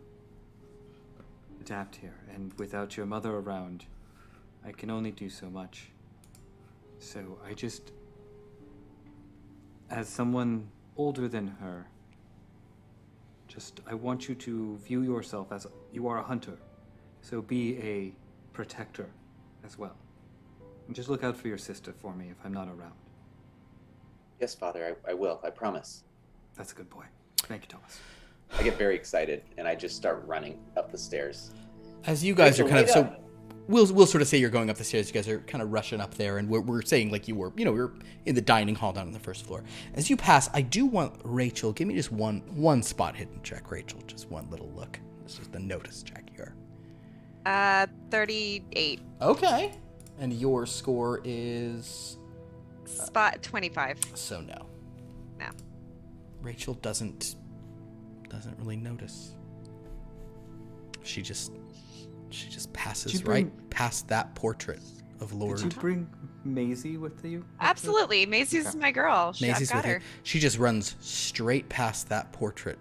adapt here, and without your mother around, I can only do so much. So as someone older than her, I want you to view yourself as you are a hunter. So be a protector as well. And just look out for your sister for me if I'm not around. Yes, Father, I will. I promise. That's a good boy. Thank you, Thomas. I get very excited, and I just start running up the stairs. as you guys Rachel, are kind of wait so. up. We'll sort of say you're going up the stairs. You guys are kind of rushing up there, and we're saying like we're in the dining hall down on the first floor. As you pass, I do want Rachel. Give me just one spot hidden check, Rachel. Just one little look. This is the notice check here. 38. Okay, and your score is Spot 25. so no. No. Rachel doesn't really notice. She just passes right past that portrait of Lord. Did you bring Maisie with you? Absolutely. Maisie's Okay. my girl. Maisie's I've got with her. you. She just runs straight past that portrait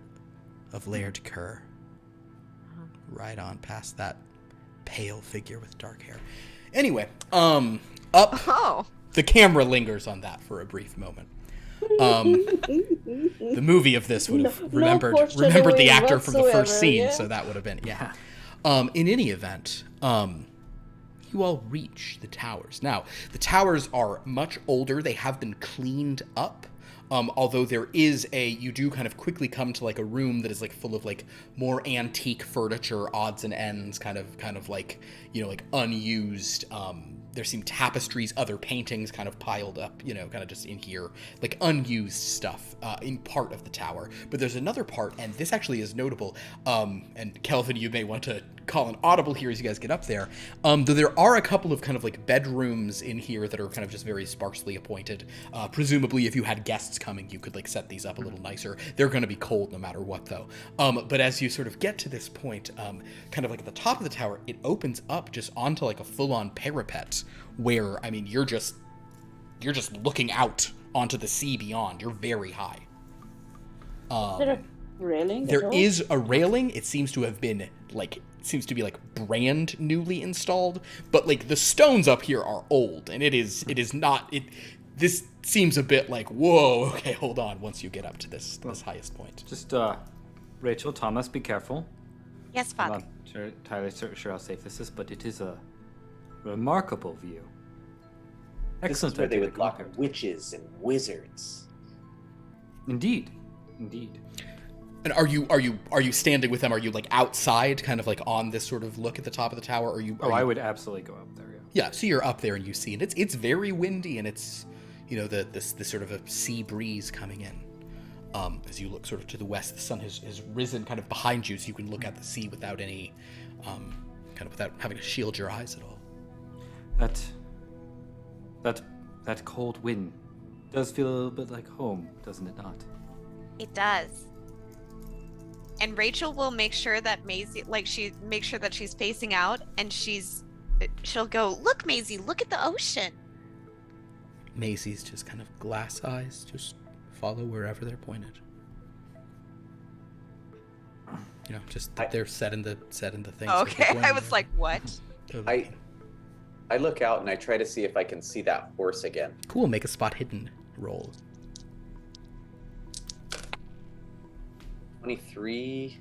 of Laird Kerr. Right on past that pale figure with dark hair. Anyway, up. Oh. The camera lingers on that for a brief moment. The movie of this would have remembered the actor from the first scene, yeah. so that would have been in any event, you all reach the towers. Now, the towers are much older. They have been cleaned up. Although you do kind of quickly come to like a room that is like full of like more antique furniture, odds and ends, kind of like, like unused. There seem tapestries, other paintings kind of piled up, kind of just in here, like unused stuff in part of the tower. But there's another part, and this actually is notable. And Kelvin, you may want to call an audible here as you guys get up there. Though there are a couple of kind of like bedrooms in here that are kind of just very sparsely appointed. Presumably, if you had guests coming, you could like set these up a little nicer. They're going to be cold no matter what, though. But as you sort of get to this point, kind of like at the top of the tower, it opens up just onto like a full-on parapet. Where, I mean, you're just looking out onto the sea beyond. You're very high. Is there a railing? There is a railing. It seems to be brand newly installed, but like the stones up here are old, and it is not. This seems a bit like, whoa. Okay, hold on. Once you get up to this highest point, Just, Rachel, Thomas, be careful. Yes, I'm Father. not entirely sure how safe this is, but it is a remarkable view. This Excellent is where they idea would to go lock here. witches and wizards. Indeed. And are you standing with them? Are you like outside, kind of like on this sort of look at the top of the tower? I would absolutely go up there. Yeah. Yeah, so you're up there and you see, and it's very windy, and it's, you know, this sort of a sea breeze coming in. As you look sort of to the west, the sun has risen kind of behind you, so you can look at the sea without any, kind of without having to shield your eyes at all. That cold wind does feel a little bit like home, doesn't it not? It does. And Rachel will make sure that Maisie, make sure that she's facing out, and she'll go, look, Maisie, look at the ocean. Maisie's just kind of glass eyes, just follow wherever they're pointed. You know, just they're set in the thing. Okay, I was like, what? I look out and I try to see if I can see that horse again. Cool, make a spot hidden roll. 23.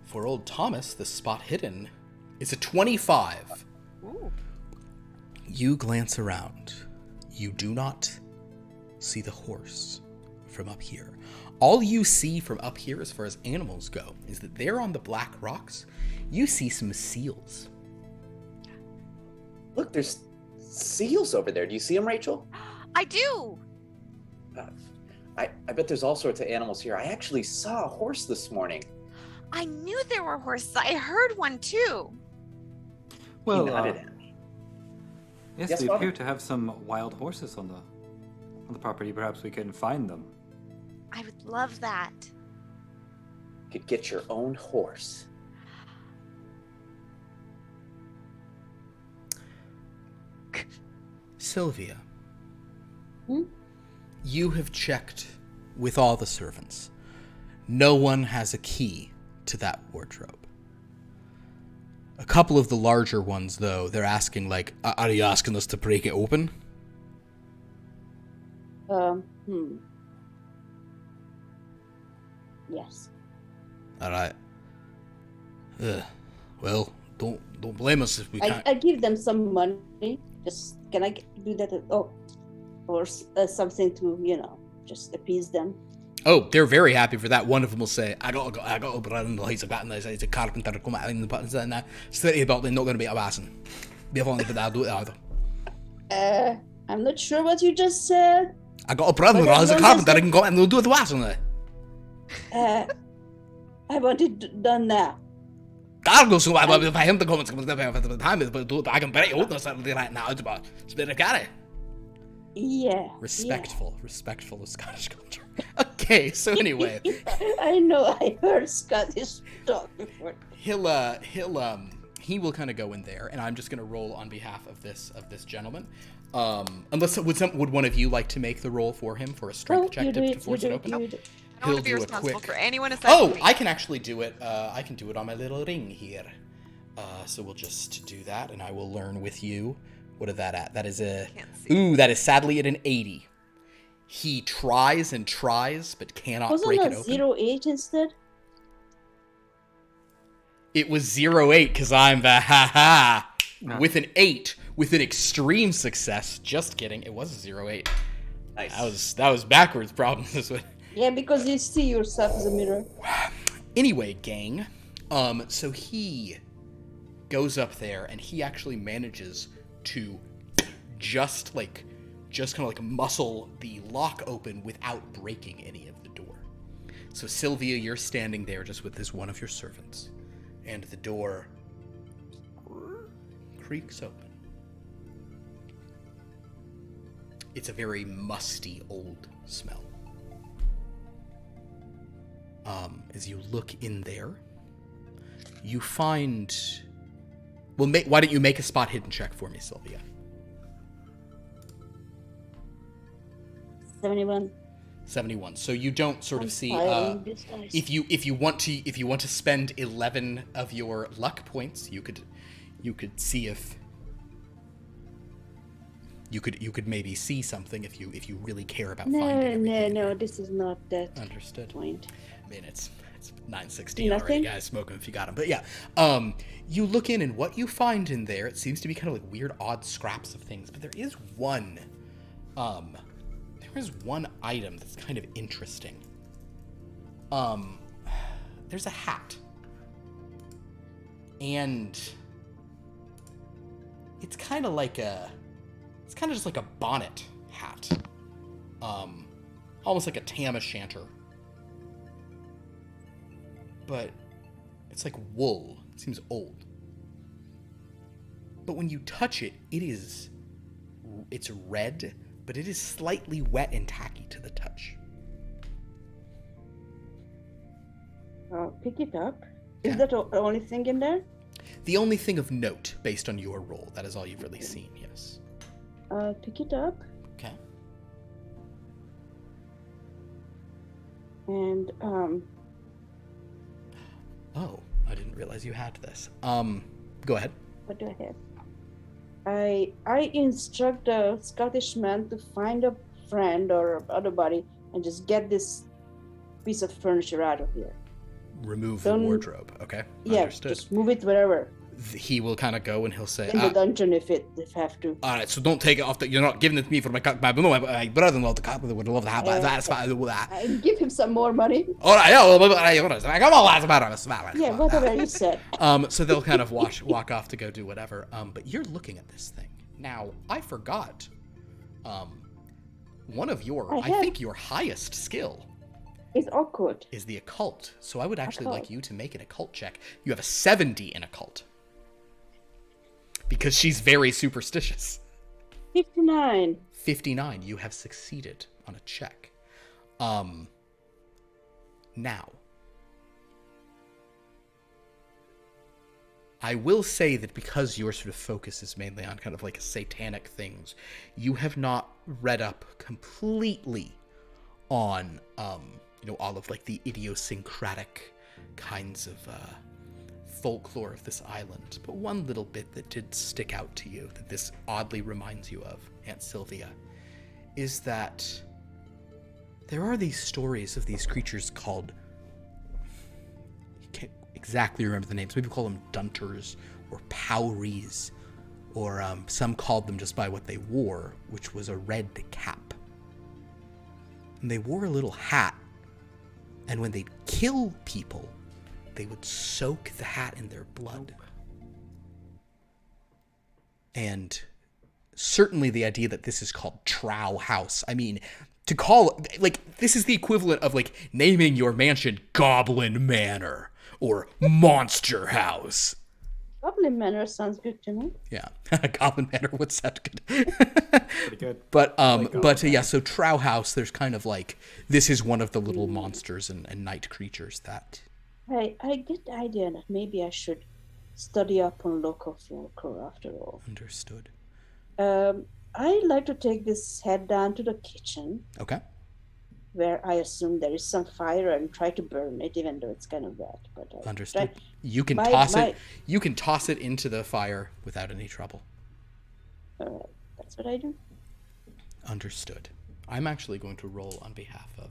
For old Thomas, the spot hidden is a 25. Ooh. You glance around. You do not see the horse from up here. All you see from up here as far as animals go is that there on the black rocks, you see some seals. Look, there's seals over there. Do you see them, Rachel? I do. I bet there's all sorts of animals here. I actually saw a horse this morning. I knew there were horses. I heard one too. Well, He nodded at me. yes, we Father? appear to have some wild horses on the property. Perhaps we can find them. I would love that. You could get your own horse. Sylvia, Hmm? you have checked with all the servants. No one has a key to that wardrobe. A couple of the larger ones, though, they're asking, like, are you asking us to break it open? Yes. All right. Well, don't blame us if we can't. I give them some money. Just can I do that? Or something to just appease them. Oh, they're very happy for that. One of them will say, I got a brother-in-law, he's a carpenter, come out in the buttons and that. Sweaty about they're not going to be a basin. Be fun, but I'll do it either. I'm not sure what you just said. I got a brother-in-law, he's a carpenter, he can come out and they'll do the washing there. I want it done now. Cargo, so I will for him to come and the time, but I can bet you hold something right now. It's about spirit carry. Yeah. Respectful of Scottish culture. Okay, so anyway. I know, I heard Scottish talk before. He will kind of go in there, and I'm just gonna roll on behalf of this gentleman. Unless would one of you like to make the roll for him for a strength check to force it open? I don't want to be responsible for anyone aside from me. I can actually do it. I can do it on my little ring here. So we'll just do that, and I will learn with you. What is that at? That is that is sadly at an 80. He tries and tries, but cannot break it open. Wasn't it 08 instead? It was 08 because I'm the ha-ha. No. With an 8, with an extreme success. Just kidding. It was a 08. Nice. That was backwards problems this way. Yeah, because you see yourself as a mirror. Anyway, gang. So he goes up there and he actually manages to just kind of like muscle the lock open without breaking any of the door. So Sylvia, you're standing there just with this one of your servants, and the door creaks open. It's a very musty old smell. As you look in there, you find... Well, why don't you make a spot hidden check for me, Sylvia? 71. So you don't sort of see if you want to spend 11 of your luck points, you could see if you could maybe see something if you really care about finding everything. No, this is not that. Understood. Point. I mean, it's 9:16 already, guys. Smoke them if you got them. But yeah, you look in, and what you find in there, it seems to be kind of like weird, odd scraps of things. But there is one There is one item that's kind of interesting. There's a hat. And it's kind of just like a bonnet hat. Almost like a tam o' shanter. But it's like wool. It seems old. But when you touch it, it's red, but it is slightly wet and tacky to the touch. Pick it up. Is that the only thing in there? The only thing of note, based on your role. That is all you've really seen, yes. Pick it up. Okay. And, Oh, I didn't realize you had this. Go ahead. what do I have? I instruct the Scottish man to find a friend or other body and just get this piece of furniture out of here. Remove the wardrobe. Okay. Yeah, Understood. just move it wherever. He will kind of go and he'll say, In the dungeon if have to. all right, so don't take it off. You're not giving it to me for my brother-in-law. The cop would love to have that. That's fine. I give him some more money. All right, come on, Yeah, whatever you said. So they'll kind of walk off to go do whatever. But you're looking at this thing now. I forgot. One of I think your highest skill It's awkward. is the occult. So I would actually like you to make an occult check. You have a 70 in occult. Because she's very superstitious. 59. 59, you have succeeded on a check. Now, I will say that because your sort of focus is mainly on kind of like satanic things, you have not read up completely on, all of like the idiosyncratic kinds of folklore of this island. But one little bit that did stick out to you, that this oddly reminds you of, Aunt Sylvia, is that there are these stories of these creatures called, you can't exactly remember the names, maybe call them Dunters or Powries, or some called them just by what they wore, which was a red cap. And they wore a little hat, and when they'd kill people, they would soak the hat in their blood. And certainly the idea that this is called Trow House, I mean, to call, like, this is the equivalent of, like, naming your mansion Goblin Manor or Monster House. Goblin Manor sounds good to me. Yeah, Goblin Manor would sound good. Pretty good. But yeah, so Trow House, there's kind of like, this is one of the little monsters and night creatures that... I get the idea that maybe I should study up on local folklore after all. Understood. I'd like to take this head down to the kitchen. Okay. Where I assume there is some fire and try to burn it, even though it's kind of wet. But Understood. You can toss it. You can toss it into the fire without any trouble. All right, that's what I do. Understood. I'm actually going to roll on behalf of.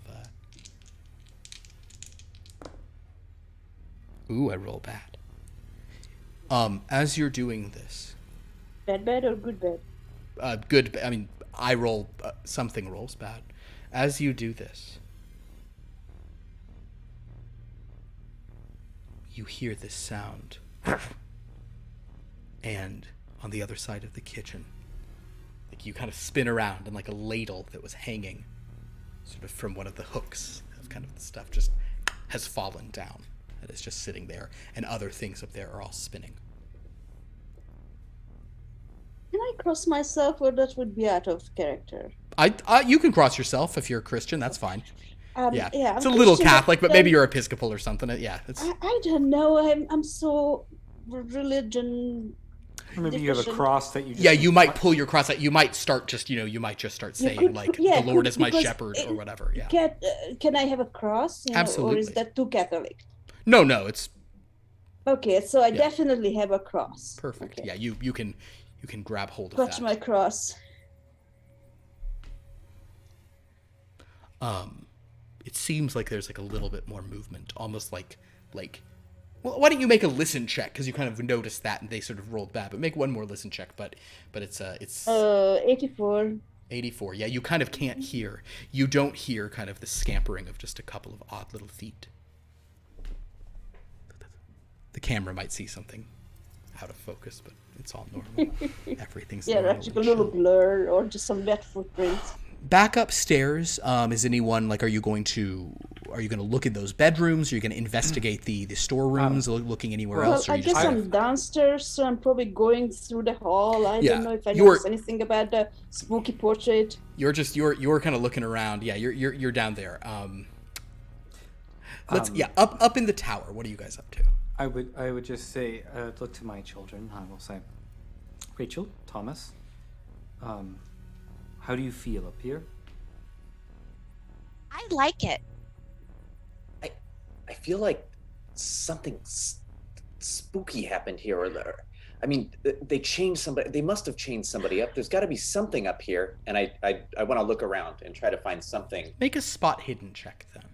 Ooh, I roll bad. As you're doing this. Bad or good bad? Good. I mean, I roll something rolls bad. As you do this, you hear this sound. And on the other side of the kitchen, like you kind of spin around and like a ladle that was hanging sort of from one of the hooks of kind of the stuff just has fallen down. And it's just sitting there, and other things up there are all spinning. Can I cross myself, or that would be out of character? You can cross yourself if you're a Christian. That's fine. Yeah, it's I'm a little Christian, Catholic, but maybe you're Episcopal or something. Yeah, it's. I don't know. I'm so religion. Or maybe you have a cross that you just... Yeah, you might pull your cross out. You might start just, you might just start saying, the Lord is my shepherd or whatever. Yeah. Can I have a cross? Absolutely. Or is that too Catholic? No, it's... Okay, so I definitely have a cross. Perfect. Okay. Yeah, you can grab hold of Clutch that. my cross. It seems like there's like a little bit more movement, almost like... Well, why don't you make a listen check? Because you kind of noticed that, and they sort of rolled back. But make one more listen check. But it's 84. 84. Yeah, you kind of can't hear. You don't hear kind of the scampering of just a couple of odd little feet. The camera might see something out of focus, but it's all normal. Everything's Yeah, normally like a little shown. blur or just some wet footprints. Back upstairs, is anyone like? Are you going to look at those bedrooms? Are you going to investigate the storerooms? Looking anywhere Well, else? Or I you just guess kind I'm of, downstairs, so I'm probably going through the hall. I Yeah, don't know if I you're- notice anything about the spooky portrait. you're kind of looking around. Yeah, you're down there. Up in the tower. What are you guys up to? I would just say, look to my children. I will say, Rachel, Thomas, how do you feel up here? I like it. I feel like something spooky happened here, I mean, they changed somebody. They must have changed somebody up. There's got to be something up here, and I want to look around and try to find something. Make a spot hidden check then.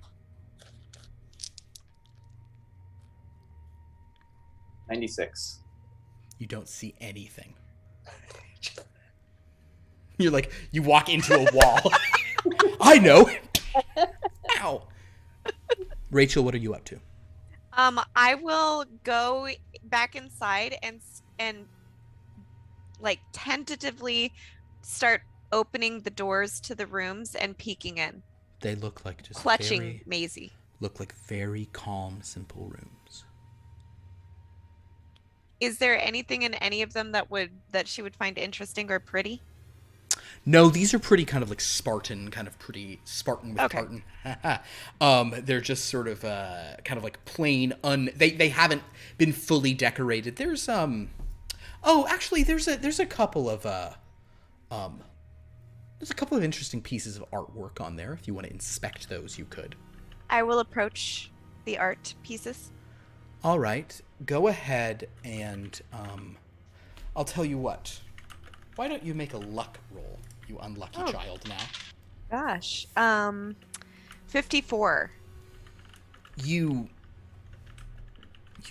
96. You don't see anything. You're like, you walk into a wall. I know. Ow. Rachel, what are you up to? I will go back inside and like tentatively start opening the doors to the rooms and peeking in, They look like just clutching Maisie. look like very calm, simple rooms. Is there anything in any of them that she would find interesting or pretty? No, these are pretty kind of like Spartan, kind of pretty Spartan with Okay. tartan. They're just sort of kind of like plain they haven't been fully decorated. There's actually there's a couple of interesting pieces of artwork on there. If you want to inspect those, you could. I will approach the art pieces. All right, go ahead and I'll tell you what. Why don't you make a luck roll, you unlucky child now? Gosh. 54. You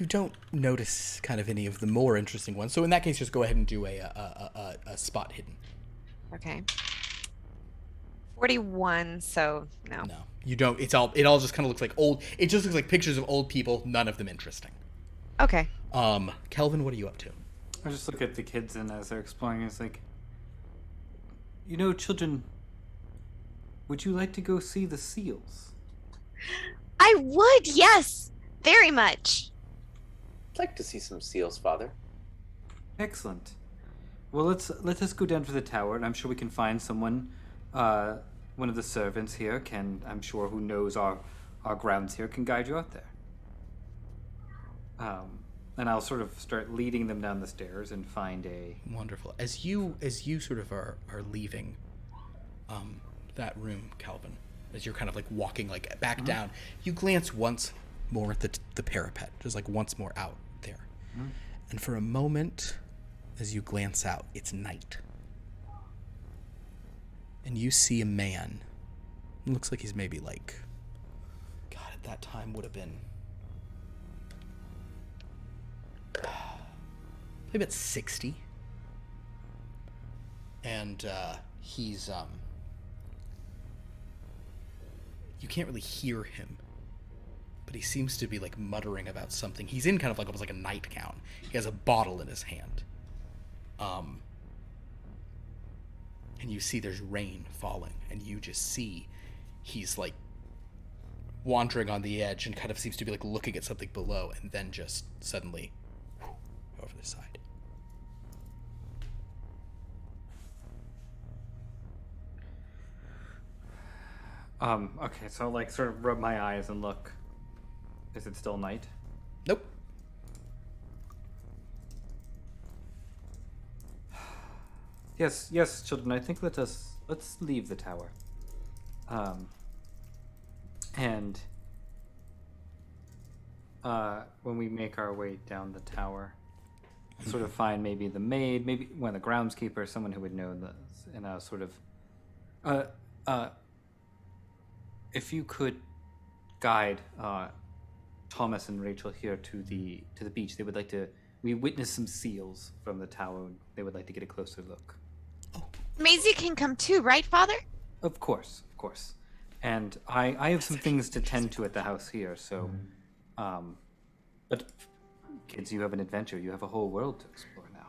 don't notice kind of any of the more interesting ones. So in that case, just go ahead and do a spot hidden. Okay. 41, so no. No, you don't. It all just kind of looks like old. It just looks like pictures of old people. None of them interesting. Okay. Kelvin, what are you up to? I just look at the kids, and as they're exploring, it's like, children, would you like to go see the seals? I would, yes, very much. I'd like to see some seals, Father. Excellent. Well, let us go down to the tower, and I'm sure we can find someone. One of the servants here I'm sure who knows our grounds here, can guide you out there. And I'll sort of start leading them down the stairs and find a... Wonderful. As you sort of are leaving that room, Calvin, as you're kind of like walking like back down, you glance once more at the parapet, just like once more out there. And for a moment, as you glance out, it's night. And you see a man. It looks like he's maybe like, God, at that time would have been maybe about 60. And he's you can't really hear him, but he seems to be like muttering about something. He's in kind of like almost like a nightgown. He has a bottle in his hand. And you see there's rain falling, and you just see he's like wandering on the edge and kind of seems to be like looking at something below, and then just suddenly over the side. Okay, so like sort of rub my eyes and look. Is it still night? Nope. Yes, children. I think let's leave the tower. And when we make our way down the tower, sort of find maybe the maid, maybe one of the groundskeepers, someone who would know this, and sort of, if you could guide Thomas and Rachel here to the beach. They would like to. We witnessed some seals from the tower. They would like to get a closer look. Oh, Maisie can come too, right, Father? Of course, of course. And I have some things to tend to at the house here, so but kids, you have an adventure. You have a whole world to explore now.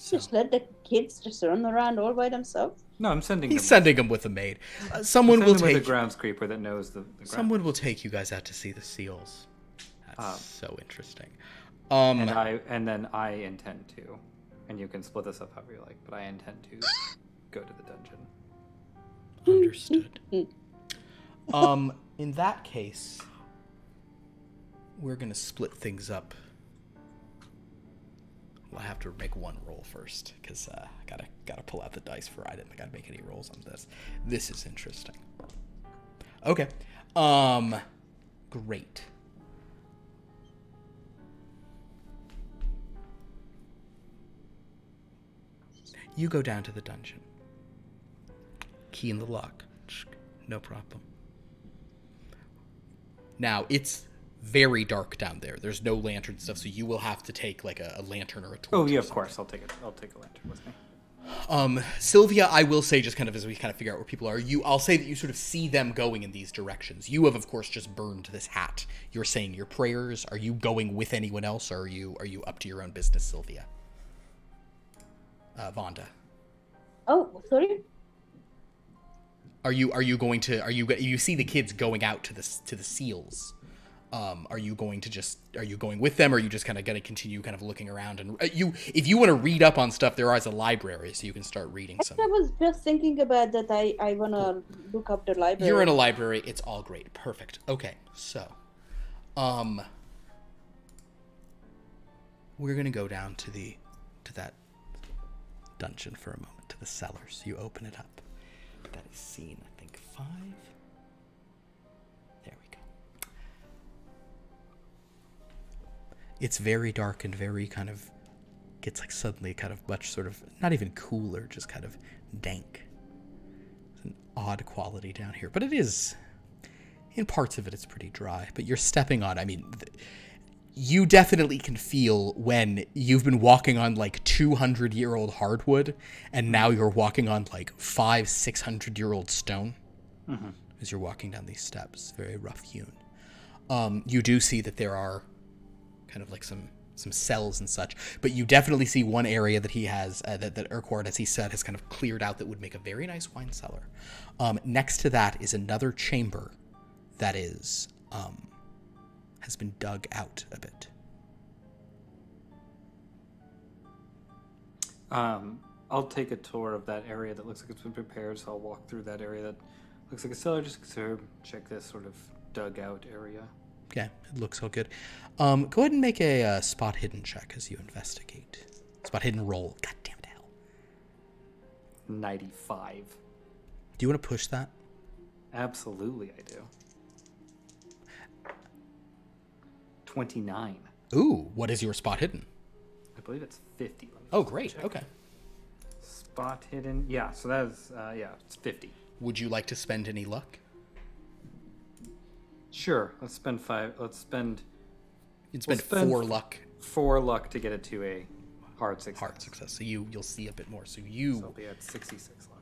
Just let the kids just run around all by themselves. No, I'm sending He's them. sending him with a maid. Someone will With a take. groundskeeper that knows the ground. Someone will take you guys out to see the seals. That's so interesting. And then I intend to, and you can split this up however you like, but I intend to go to the dungeon. Understood. In that case, we're gonna split things up. Well, I have to make one roll first, because I gotta pull out the dice for I didn't gotta make any rolls on this. This is interesting. Okay. Great. You go down to the dungeon. Key in the lock. No problem. Now, it's very dark down there. There's no lantern stuff, so you will have to take like a lantern or a torch. Oh yeah, of course. I'll take a lantern with me. Sylvia, I will say, just kind of as we kind of figure out where people are, I'll say that you sort of see them going in these directions. You have, of course, just burned this hat. You're saying your prayers. Are you going with anyone else, or are you up to your own business, Sylvia? Vonda. Oh, sorry. You see the kids going out to the seals? Are you going with them, or are you just kind of going to continue kind of looking around? And if you want to read up on stuff, there is a library, so you can start reading some. I was just thinking about that. I want to look up the library. You're in a library. It's all great. Perfect. Okay, so, we're going to go down to that dungeon for a moment, to the cellars. You open it up. That is scene, I think, 5. There we go. It's very dark and very kind of gets like suddenly kind of much sort of not even cooler, just kind of dank. It's an odd quality down here, but it is, in parts of it, it's pretty dry. But you're stepping on, I mean, you definitely can feel when you've been walking on like 200-year-old hardwood and now you're walking on like 500-600-year-old stone as you're walking down these steps. Very rough hewn. You do see that there are kind of like some cells and such, but you definitely see one area that he has that Urquhart, as he said, has kind of cleared out that would make a very nice wine cellar. Next to that is another chamber that is has been dug out a bit. I'll take a tour of that area that looks like it's been prepared, so I'll walk through that area that looks like a cellar, just to check this sort of dug out area. Yeah, it looks all good. Go ahead and make a spot hidden check as you investigate. Spot hidden roll. God damn it, hell. 95. Do you want to push that? Absolutely, I do. 29. Ooh, what is your spot hidden? I believe it's 50. Let me Oh, just great. check. Okay. Spot hidden. Yeah, so that is, it's 50. Would you like to spend any luck? Sure. Let's spend 5. Let's spend. You'd spend We'll spend 4 luck. 4 luck to get it to a hard success. Hard success. So you'll see a bit more. So So I'll be at 66 luck.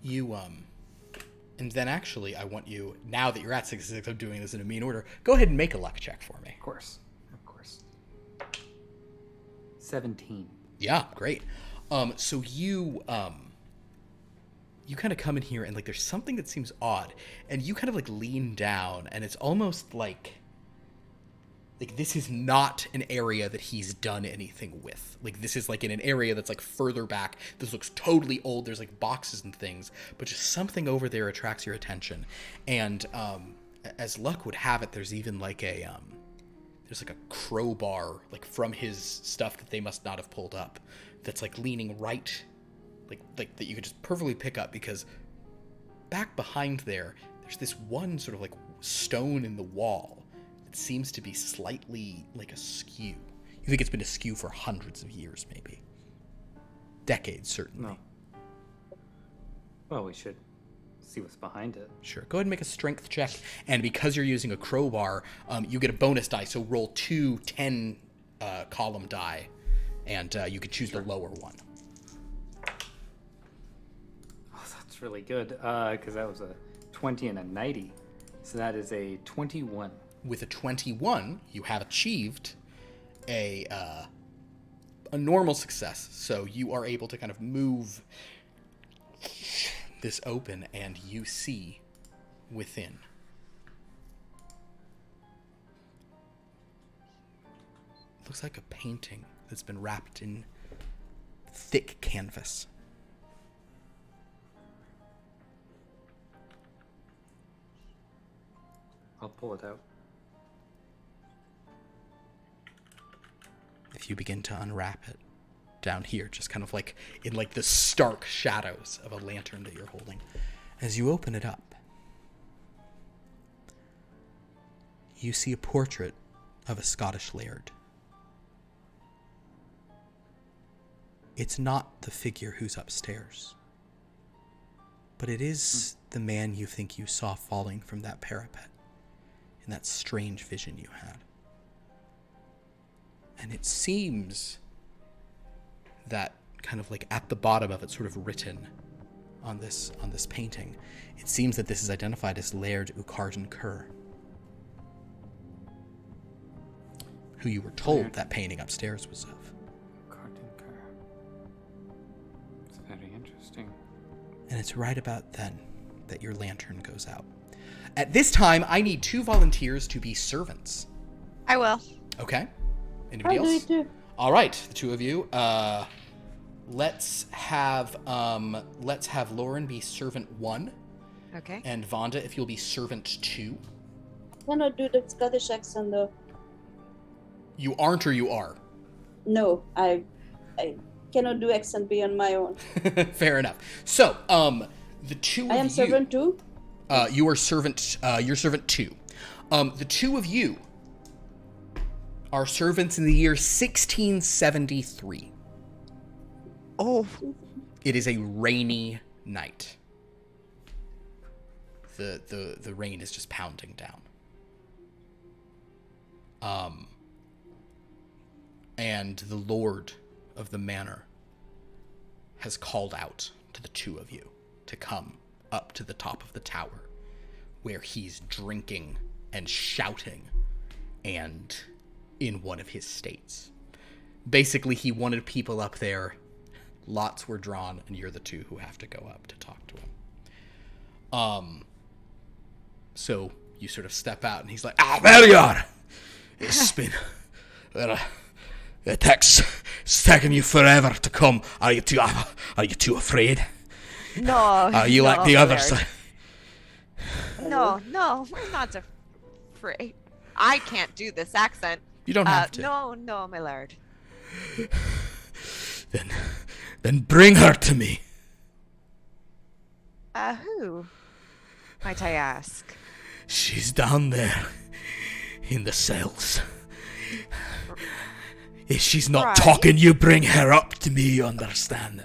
And then actually, I want you, now that you're at 66, I'm doing this in a mean order, go ahead and make a luck check for me. Of course. 17. Yeah, great. So you kind of come in here and like there's something that seems odd, and you kind of like lean down, and it's almost like this is not an area that he's done anything with. Like this is like in an area that's like further back. This looks totally old. There's like boxes and things, but just something over there attracts your attention. And as luck would have it, there's even like there's like a crowbar like from his stuff that they must not have pulled up that's like leaning right, like that you could just perfectly pick up, because back behind there's this one sort of like stone in the wall that seems to be slightly like askew. You think it's been askew for hundreds of years, maybe decades, certainly. No. Well, we should see what's behind it. Sure. Go ahead and make a strength check, and because you're using a crowbar, you get a bonus die. So roll 2 10 column die, and you can choose the lower one. Oh, That's really good, because that was a 20 and a 90. So that is a 21. With a 21, you have achieved a normal success. So you are able to kind of move this open, and you see within. It looks like a painting that's been wrapped in thick canvas. I'll pull it out. If you begin to unwrap it, down here, just kind of like in like the stark shadows of a lantern that you're holding, as you open it up, you see a portrait of a Scottish laird. It's not the figure who's upstairs, but it is the man you think you saw falling from that parapet in that strange vision you had. And it seems that kind of like at the bottom of it, sort of written on this painting, it seems that this is identified as Laird Ucarden Kerr, who you were told that painting upstairs was of. It's very interesting. And it's right about then that your lantern goes out. At this time, I need 2 volunteers to be servants. I will. Okay. Anybody I'll do else? it too. All right, the 2 of you. Let's have Lauren be servant 1, Okay. and Vonda, if you'll be servant 2. Cannot do the Scottish accent though. You aren't, or you are? No, I cannot do accent beyond my own. Fair enough. So, the 2 of you. I am servant too. You are servant. You're servant 2. The 2 of you are servants in the year 1673. Oh. It is a rainy night. The rain is just pounding down. And the lord of the manor has called out to the 2 of you to come up to the top of the tower, where he's drinking and shouting and in one of his states. Basically, he wanted people up there. Lots were drawn, and you're the 2 who have to go up to talk to him. So you sort of step out, and he's like, there you are. It's been... It's taken you forever to come. Are you too afraid? No. Are you like the others? No, I'm not afraid. I can't do this accent. You don't have to. No, my lord. Then bring her to me. Who? Might I ask? She's down there in the cells. If she's not Right. talking, you bring her up to me, you understand?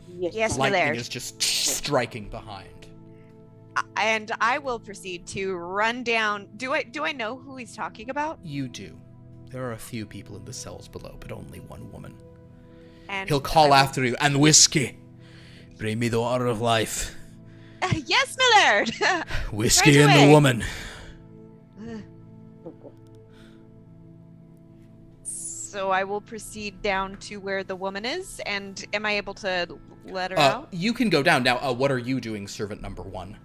Yes, my Lightning lord. is just striking behind. And I will proceed to run down. Do I know who he's talking about? You do. There are a few people in the cells below, but only one woman. And He'll call I will- after you, and whiskey. Bring me the water of life. Yes, my lord. Whiskey Right and the away. woman. So I will proceed down to where the woman is, and am I able to let her out? You can go down. Now, what are you doing, servant number 1?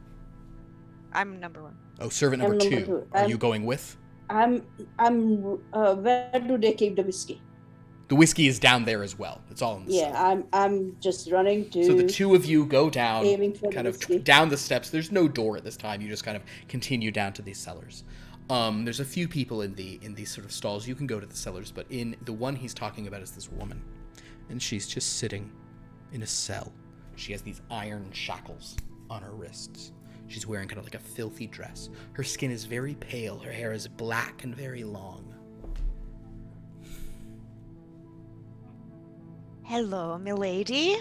I'm number 1. Oh, servant I'm number number 2. two. Are you going with? Where do they keep the whiskey? The whiskey is down there as well. It's all in the cellar. Yeah, I'm just running to. So the 2 of you go down, Aiming for the kind of whiskey. down the steps. There's no door at this time. You just kind of continue down to these cellars. There's a few people in these sort of stalls. You can go to the cellars, but in the one he's talking about is this woman, and she's just sitting in a cell. She has these iron shackles on her wrists. She's wearing kind of like a filthy dress. Her skin is very pale. Her hair is black and very long. Hello, milady.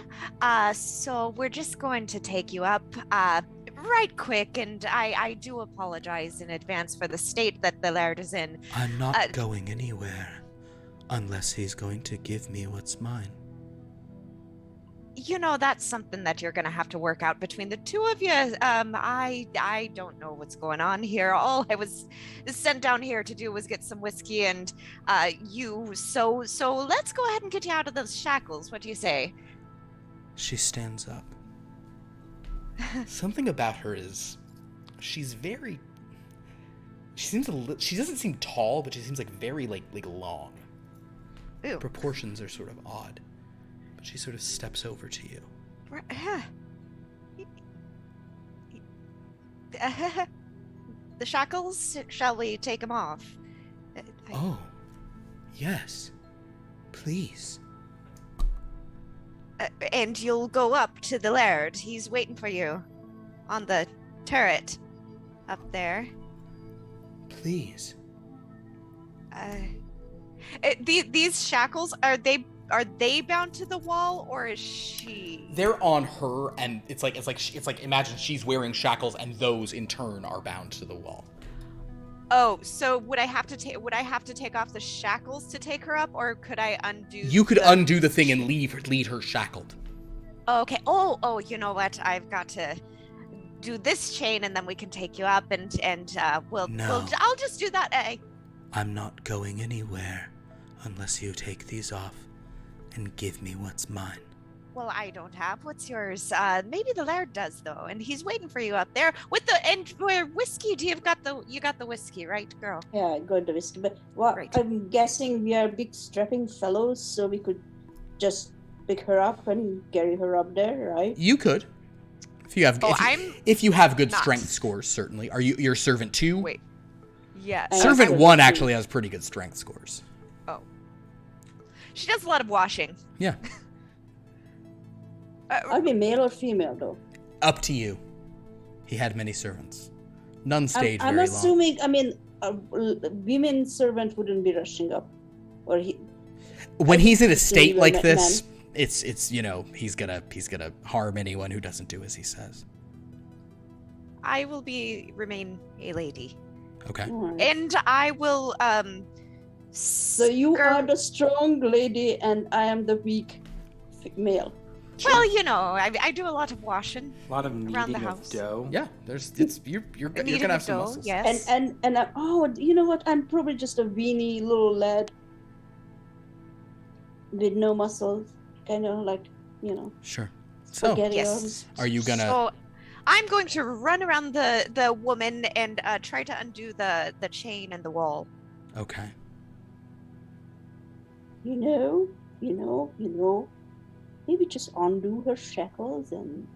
So we're just going to take you up, right quick, and I do apologize in advance for the state that the laird is in. I'm not going anywhere unless he's going to give me what's mine. That's something that you're gonna have to work out between the two of you. I don't know what's going on here. All I was sent down here to do was get some whiskey, and so let's go ahead and get you out of those shackles. What do you say? She stands up. Something about her is, she doesn't seem tall, but she seems like very like long. Ooh. Proportions are sort of odd. But she sort of steps over to you. The shackles, shall we take them off? Oh, yes. Please. And you'll go up to the laird. He's waiting for you on the turret up there. Please. These shackles, are they bound to the wall, or is she? They're on her, and it's like imagine she's wearing shackles, and those in turn are bound to the wall. Oh, so would I have to take off the shackles to take her up, or could I undo? You could undo the thing and lead her shackled. Okay. Oh, you know what? I've got to do this chain, and then we can take you up, and I'll just do that. I'm not going anywhere unless you take these off and give me what's mine. Well, I don't have what's yours. Maybe the laird does though, and he's waiting for you up there with whiskey. You got the whiskey, right, girl? Yeah, I got the whiskey. But Right. I'm guessing we are big strapping fellows, so we could just pick her up and carry her up there, right? You could, if you have. If you have good strength scores, certainly. Are you your servant 2? Wait. Yeah. Servant 1 actually has pretty good strength scores. Oh. She does a lot of washing. Yeah. Are we male or female, though? Up to you. He had many servants. None stayed I'm very assuming, long. a women servant wouldn't be rushing up. Or he... When he's in a state like men. this, it's he's gonna harm anyone who doesn't do as he says. I will remain a lady. Okay. Right. And I will So you are the strong lady and I am the weak male. Well, I do a lot of washing. A lot of Around kneading the of house. dough. Yeah, you're Kneading gonna have of some dough, muscles. yes. And you know what? I'm probably just a weenie little lad with no muscles, kind of like, Sure. So, spaghetti Yes. arms. are you gonna? So I'm going to run around the woman and try to undo the chain and the wall. Okay. You know. Maybe just undo her shackles and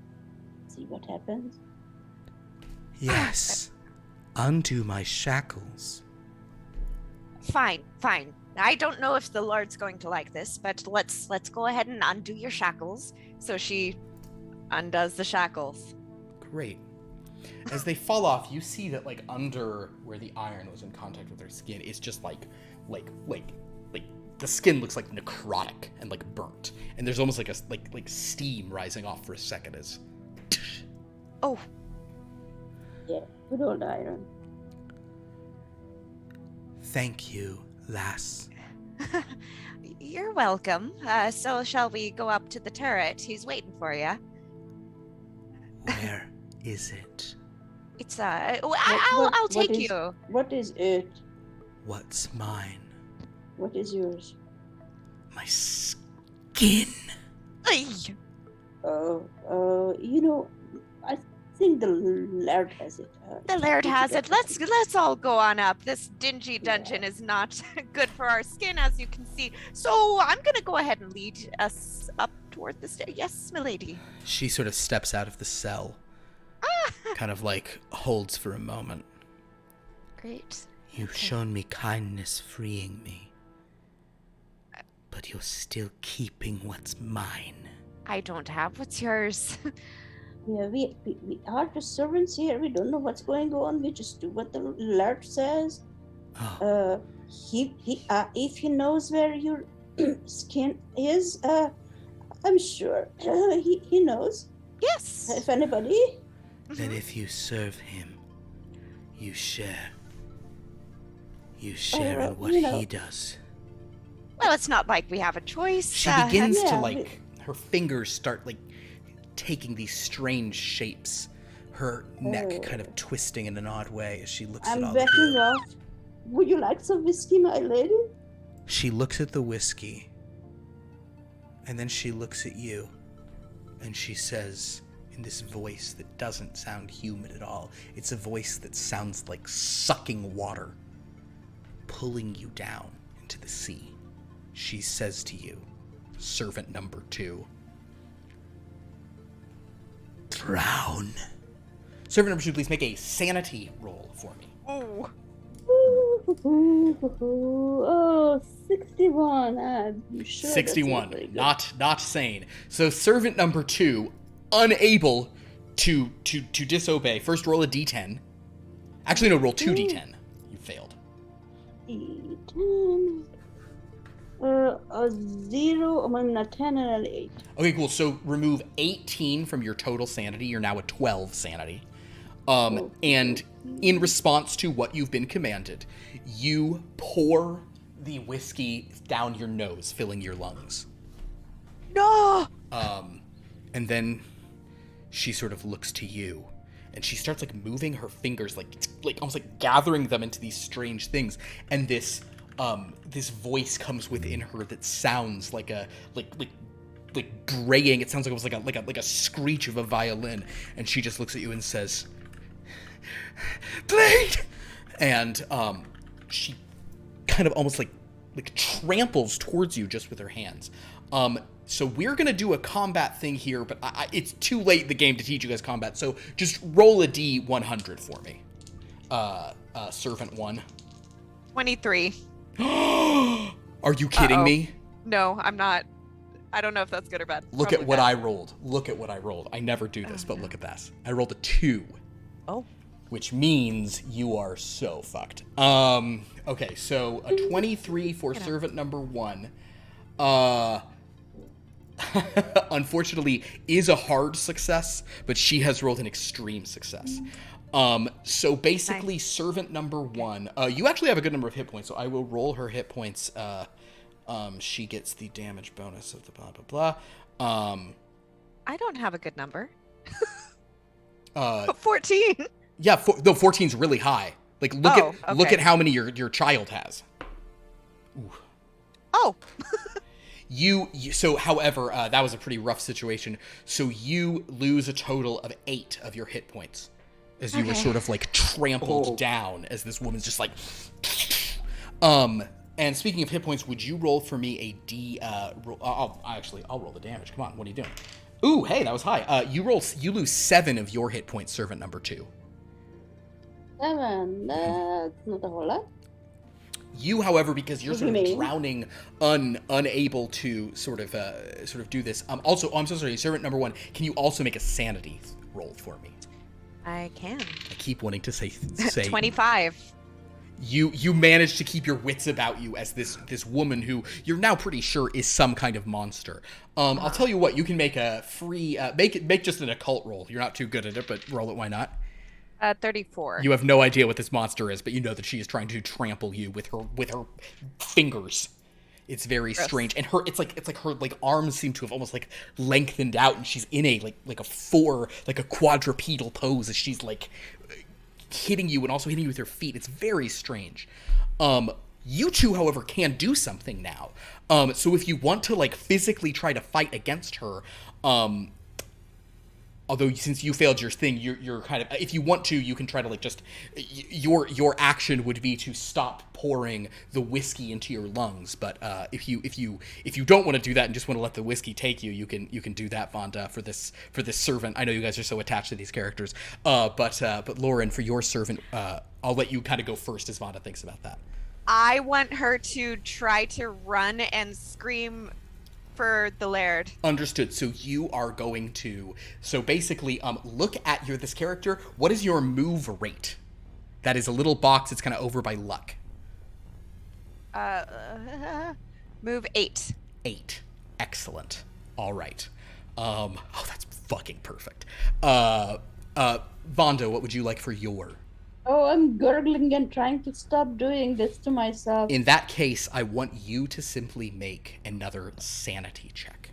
see what happens. Yes. Undo my shackles. Fine. I don't know if the Lord's going to like this, but let's go ahead and undo your shackles. So she undoes the shackles. Great. As they fall off, you see that like under where the iron was in contact with her skin, it's just like the skin looks like necrotic and like burnt, and there's almost like a like steam rising off for a second as. Oh, Yeah, good old iron. Thank you, lass. you're welcome. So shall we go up to the turret? He's waiting for you. Where is it? It's I'll take you. What is it? What's mine? What is yours? My skin. Ay. I think the laird has it. The laird has it. Let's all go on up. This dingy dungeon is not good for our skin, as you can see. So I'm gonna go ahead and lead us up toward the stair. Yes, milady. She sort of steps out of the cell, kind of like holds for a moment. Great. You've shown me kindness freeing me, but you're still keeping what's mine. I don't have what's yours. Yeah, we are the servants here. We don't know what's going on. We just do what the laird says. Oh, He if he knows where your skin is, I'm sure he knows. Yes. If anybody. then if you serve him, you share. You share in what he does. Well, it's not like we have a choice. She begins to yeah, like her fingers start like taking these strange shapes. Her neck kind of twisting in an odd way as she looks at all I'm of backing you. off. Would you like some whiskey, my lady? She looks at the whiskey, and then she looks at you, and she says in this voice that doesn't sound human at all. It's a voice that sounds like sucking water, pulling you down into the sea. She says to you, servant number 2, drown. Servant number 2, please make a sanity roll for me. Oh. Oh, 61. I'm sure 61. That's good. Not sane. So servant number 2, unable to disobey. First roll a d10. Actually, no, roll 2d10. You failed. D10. A 0, I'm a 10 and an 8. Okay, cool. So remove 18 from your total sanity. You're now at 12 sanity. And in response to what you've been commanded, you pour the whiskey down your nose, filling your lungs. No! And then she sort of looks to you, and she starts like moving her fingers, like almost like gathering them into these strange things. And this voice comes within her that sounds like a like braying. It sounds like it was like a screech of a violin. And she just looks at you and says, "Blade!" And she kind of almost like tramples towards you just with her hands. So we're gonna do a combat thing here, but it's too late in the game to teach you guys combat. So just roll a D100 for me. Servant 1. 23. Are you kidding me? No, I'm not. I don't know if that's good or bad. Look Probably at what bad. I rolled. Look at what I rolled. I never do this, but look at this. I rolled a 2. Oh. Which means you are so fucked. Okay, so a 23 for servant number 1. Unfortunately is a hard success, but she has rolled an extreme success. So basically servant number 1, you actually have a good number of hit points, so I will roll her hit points. She gets the damage bonus of the blah, blah, blah. I don't have a good number. 14. 14. Yeah, 14's really high. Like look at how many your child has. Ooh. Oh. You so however, that was a pretty rough situation. So you lose a total of 8 of your hit points as you were sort of like trampled down as this woman's just like and speaking of hit points, would you roll for me a D I'll roll the damage. Come on, what are you doing? Ooh, hey, that was high. You lose 7 of your hit points, servant number 2. 7. That's not a whole lot. You, however, because you're sort of drowning, unable to sort of do this. Also, I'm so sorry, servant number 1. Can you also make a sanity roll for me? I can. I keep wanting to say 25. You manage to keep your wits about you as this woman who you're now pretty sure is some kind of monster. I'll tell you what, you can make a free make just an occult roll. You're not too good at it, but roll it. Why not? 34. You have no idea what this monster is, but you know that she is trying to trample you with her fingers. It's very strange, and it's like her like arms seem to have almost like lengthened out, and she's in a like a quadrupedal pose as she's like hitting you and also hitting you with her feet. It's very strange. You two, however, can do something now. So if you want to like physically try to fight against her, although since you failed your thing, you're kind of, if you want to, you can try to like just, your action would be to stop pouring the whiskey into your lungs. But if you don't want to do that and just want to let the whiskey take you, you can do that, Vonda, for this servant. I know you guys are so attached to these characters, but Lauren, for your servant, I'll let you kind of go first as Vonda thinks about that. I want her to try to run and scream for the Laird. Understood. So you are going to, so basically, look at this character. What is your move rate? That is a little box. It's kind of over by luck. Move 8. 8. Excellent. All right. Oh, that's fucking perfect. Vonda, what would you like for your? Oh, I'm gurgling and trying to stop doing this to myself. In that case, I want you to simply make another sanity check.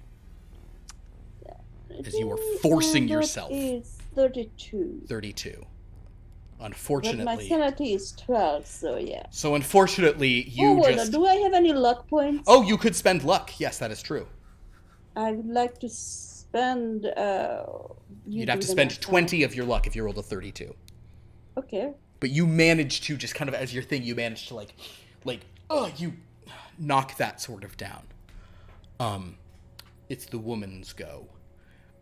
as you are forcing That yourself. is 32. 32. But Unfortunately. my sanity is 12, so yeah. So unfortunately, you hold just... on. Do I have any luck points? Oh, you could spend luck. Yes, that is true. I would like to spend... You'd have to spend 20 of your luck if you rolled a 32. Okay. But you managed to, just kind of as your thing, you managed to you knock that sort of down. It's the woman's go.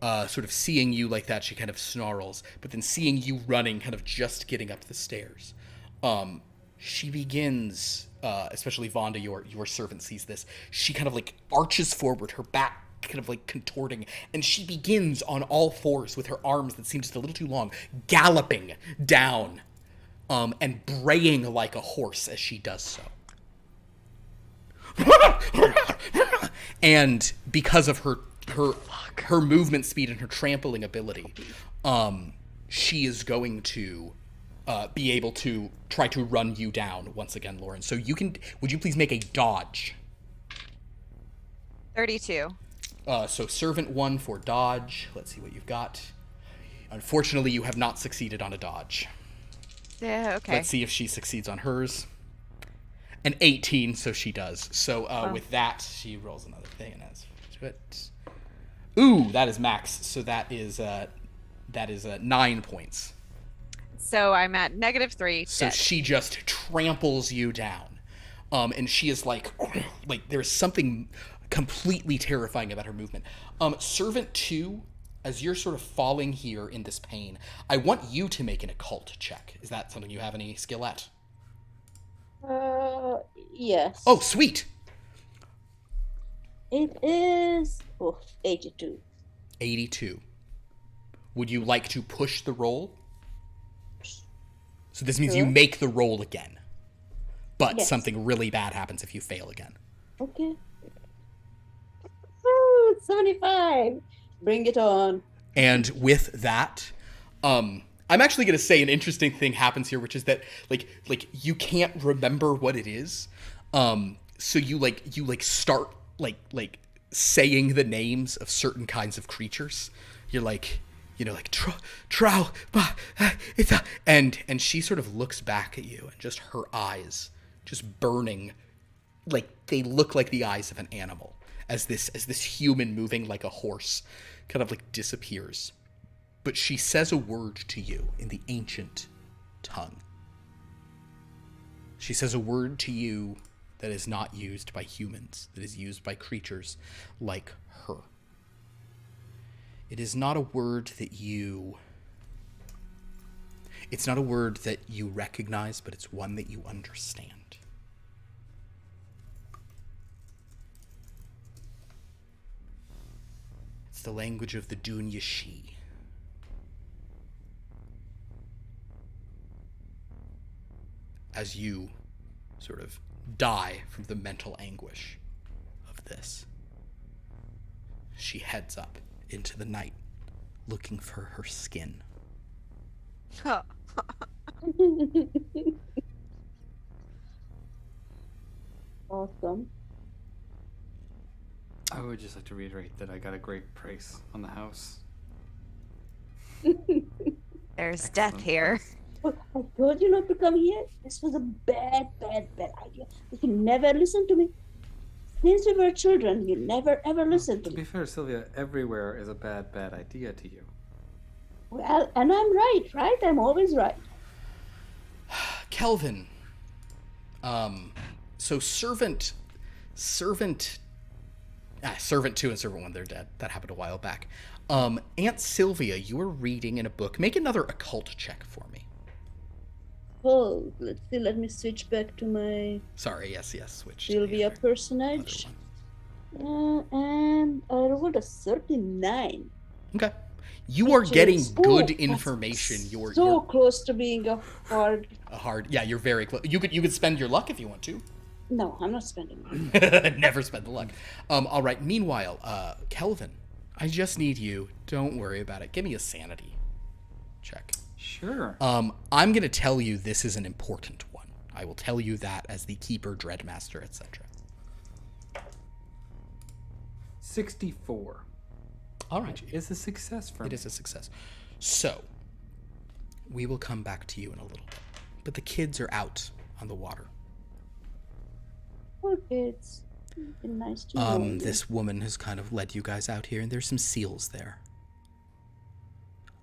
Sort of seeing you like that, she kind of snarls, but then seeing you running, kind of just getting up the stairs, she begins, especially Vonda, your servant, sees this. She kind of like arches forward, her back kind of like contorting, and she begins on all fours with her arms that seem just a little too long, galloping down, and braying like a horse as she does so. And because of her movement speed and her trampling ability, she is going to be able to try to run you down once again, Lauren. So would you please make a dodge? 32. So servant 1 for dodge. Let's see what you've got. Unfortunately, you have not succeeded on a dodge. Yeah, okay. Let's see if she succeeds on hers. An 18, so she does. So with that, she rolls another thing and adds to it. Ooh, that is max. So that is 9 points. So I'm at -3. So dead. she just tramples you down, and she is like there's something completely terrifying about her movement. Servant 2, as you're sort of falling here in this pain, I want you to make an occult check. Is that something you have any skill at? Yes. Oh, sweet. It is 82. 82. Would you like to push the roll? So this means you make the roll again. But something really bad happens if you fail again. Okay. Ooh, 75. Bring it on. And with that, I'm actually going to say an interesting thing happens here, which is that like you can't remember what it is. So you start like saying the names of certain kinds of creatures. You're like, Trow, it's a, and she sort of looks back at you, and just her eyes just burning, like they look like the eyes of an animal, as this human moving like a horse kind of like disappears. But she says a word to you in the ancient tongue. She says a word to you that is not used by humans, that is used by creatures like her. It is not a word that it's not a word that you recognize, but it's one that you understand. It's the language of the Dunya Shi. As you sort of die from the mental anguish of this, she heads up into the night, looking for her skin. Awesome. I would just like to reiterate that I got a great price on the house. There's death here. Look, I told you not to come here. This was a bad idea. You can never listen to me. Since we were children, you never ever listened to To me. be fair, Sylvia, everywhere is a bad idea to you. Well, and I'm right? I'm always right. Kelvin. So Servant 2 and Servant 1, they're dead. That happened a while back. Aunt Sylvia, you were reading in a book. Make another occult check for me. Oh, let's see. Let me switch back to my Sorry, yes, switch. to Sylvia the other personage. one. And I rolled a 39. Okay. You are getting Jeez. good That's information. You're close to being a hard. Yeah, you're very close. You could spend your luck if you want to. No, I'm not spending money. Never spend the luck. All right. Meanwhile, Kelvin, I just need you. Don't worry about it. Give me a sanity check. Sure. I'm going to tell you this is an important one. I will tell you that as the Keeper, Dreadmaster, etc. 64. All right. Which is a success for me. It is a success. So, we will come back to you in a little bit. But the kids are out on the water. Poor kids. Been nice to know you. This woman has kind of led you guys out here, and there's some seals there.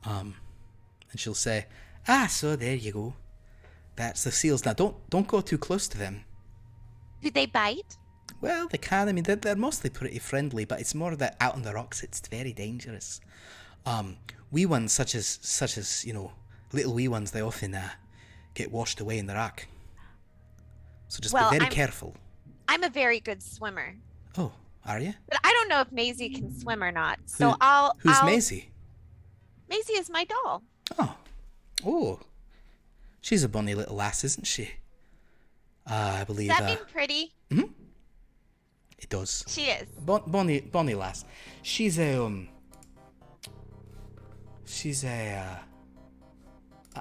And she'll say, so there you go. That's the seals. Now, don't go too close to them. Do they bite? Well, they can. I mean, they're mostly pretty friendly, but it's more that out on the rocks, it's very dangerous. Wee ones, such as little wee ones, they often get washed away in the rock. So just be very careful. I'm a very good swimmer. Oh, are you? But I don't know if Maisie can swim or not. Who's Maisie? Maisie is my doll. Oh. She's a bonny little lass, isn't she? I believe. Does that mean pretty? Mm-hmm. It does. She is. Bonny lass. She's a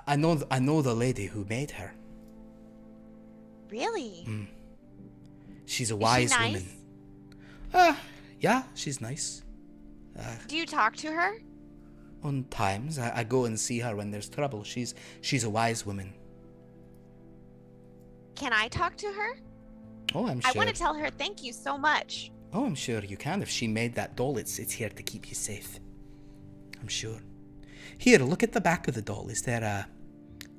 I know the lady who made her. Really? She's a wise is she nice? woman. Yeah, she's nice. Do you talk to her? On times, I go and see her when there's trouble. She's a wise woman. Can I talk to her? Oh, I'm sure. I want to tell her thank you so much. Oh, I'm sure you can. If she made that doll, it's here to keep you safe. I'm sure. Here, look at the back of the doll. Are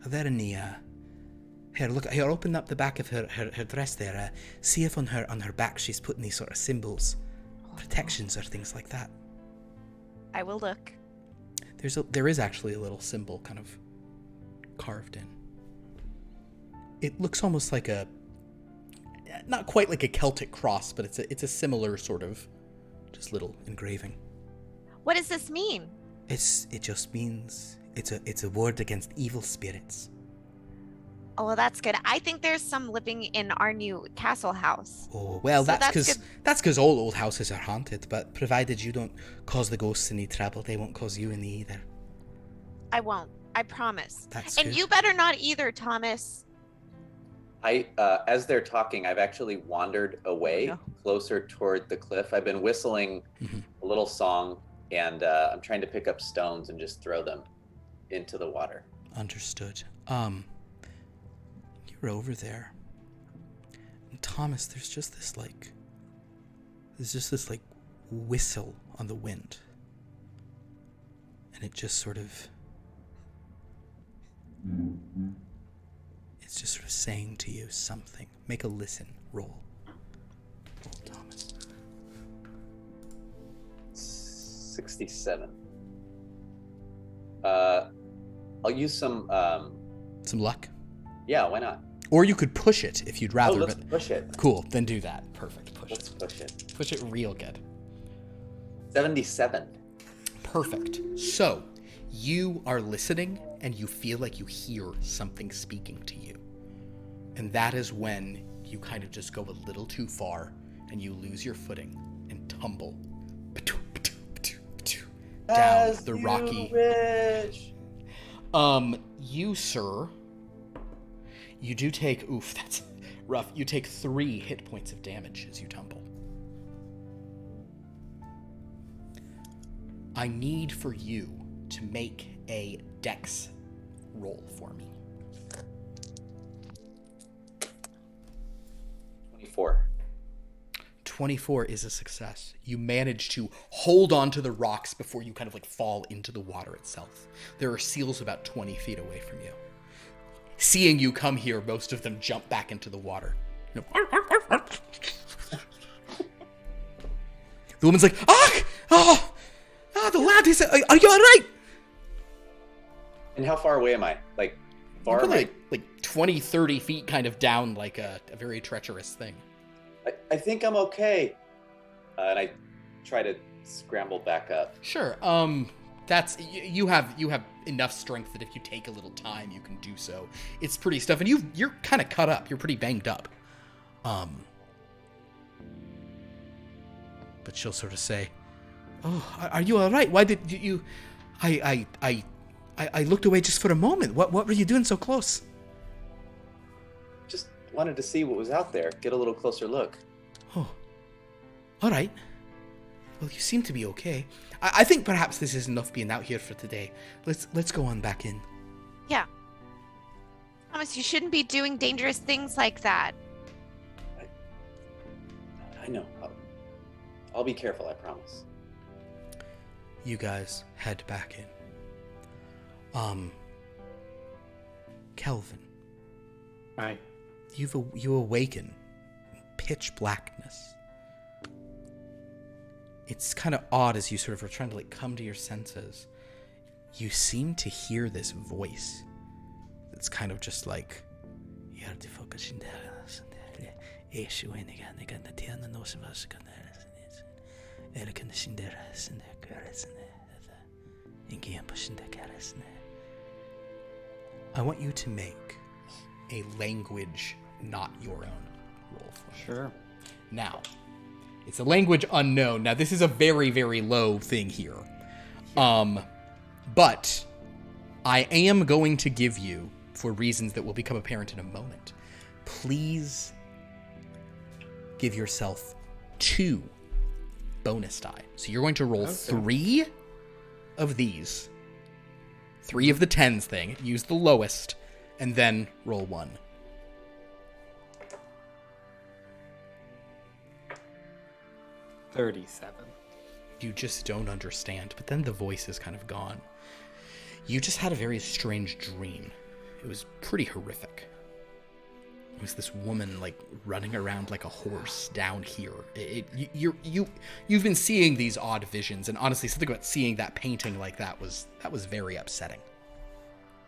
there any Here, open up the back of her dress there. See if on her back she's put any sort of symbols, protections or things like that. I will look. There is actually a little symbol kind of carved in. It looks almost like not quite like a Celtic cross, but it's a similar sort of just little engraving. What does this mean? It just means it's a ward against evil spirits. Oh, well, that's good. I think there's some living in our new castle house. Oh, well, So that's because all old houses are haunted, but provided you don't cause the ghosts any trouble, they won't cause you any either. I won't. I promise. That's and good. you better not either, Thomas. As they're talking, I've actually wandered away closer toward the cliff. I've been whistling a little song, and I'm trying to pick up stones and just throw them into the water. Understood. You're over there. And Thomas, there's just this whistle on the wind. And it just sort of it's just sort of saying to you something. Make a listen roll. Roll, Thomas. 67. I'll use some luck. Yeah, why not? Or you could push it if you'd rather. Let's push it. Cool, then do that. Perfect. Let's push it. Push it real good. 77. Perfect. So, you are listening and you feel like you hear something speaking to you. And that is when you kind of just go a little too far and you lose your footing and tumble down the rocky. Wish. You, sir, you do take, that's rough. You take 3 hit points of damage as you tumble. I need for you to make a dex roll for me. 24. 24 is a success. You manage to hold onto the rocks before you kind of fall into the water itself. There are seals about 20 feet away from you. Seeing you come here, most of them jump back into the water. The woman's like, the lad is, are you all right? And how far away am I? Far You're away? like 20, 30 feet kind of down like a very treacherous thing. I think I'm okay. And I try to scramble back up. Sure. That's you have enough strength that if you take a little time, you can do so. It's pretty stuff, and you're kind of cut up. You're pretty banged up. But she'll sort of say, "Oh, are you all right? Why did you? I looked away just for a moment. What were you doing so close?" Just wanted to see what was out there. Get a little closer look. Oh, all right. Well, you seem to be okay. I think perhaps this is enough being out here for today. Let's go on back in. Yeah. Thomas, you shouldn't be doing dangerous things like that. I know. I'll be careful, I promise. You guys head back in. Kelvin. Aye. You awaken in pitch blackness. It's kind of odd as you sort of are trying to come to your senses. You seem to hear this voice that's kind of just like, I want you to make a language not your own roll for me. Sure. Now, it's a language unknown. Now, this is a very, very low thing here. But I am going to give you, for reasons that will become apparent in a moment, please give yourself 2 bonus die. So you're going to roll 3 of these. 3 of the 10s thing. Use the lowest, and then roll 1. $37. You just don't understand, but then the voice is kind of gone. You just had a very strange dream. It was pretty horrific. It was this woman running around like a horse down here. You've been seeing these odd visions, and honestly, something about seeing that painting like that was very upsetting.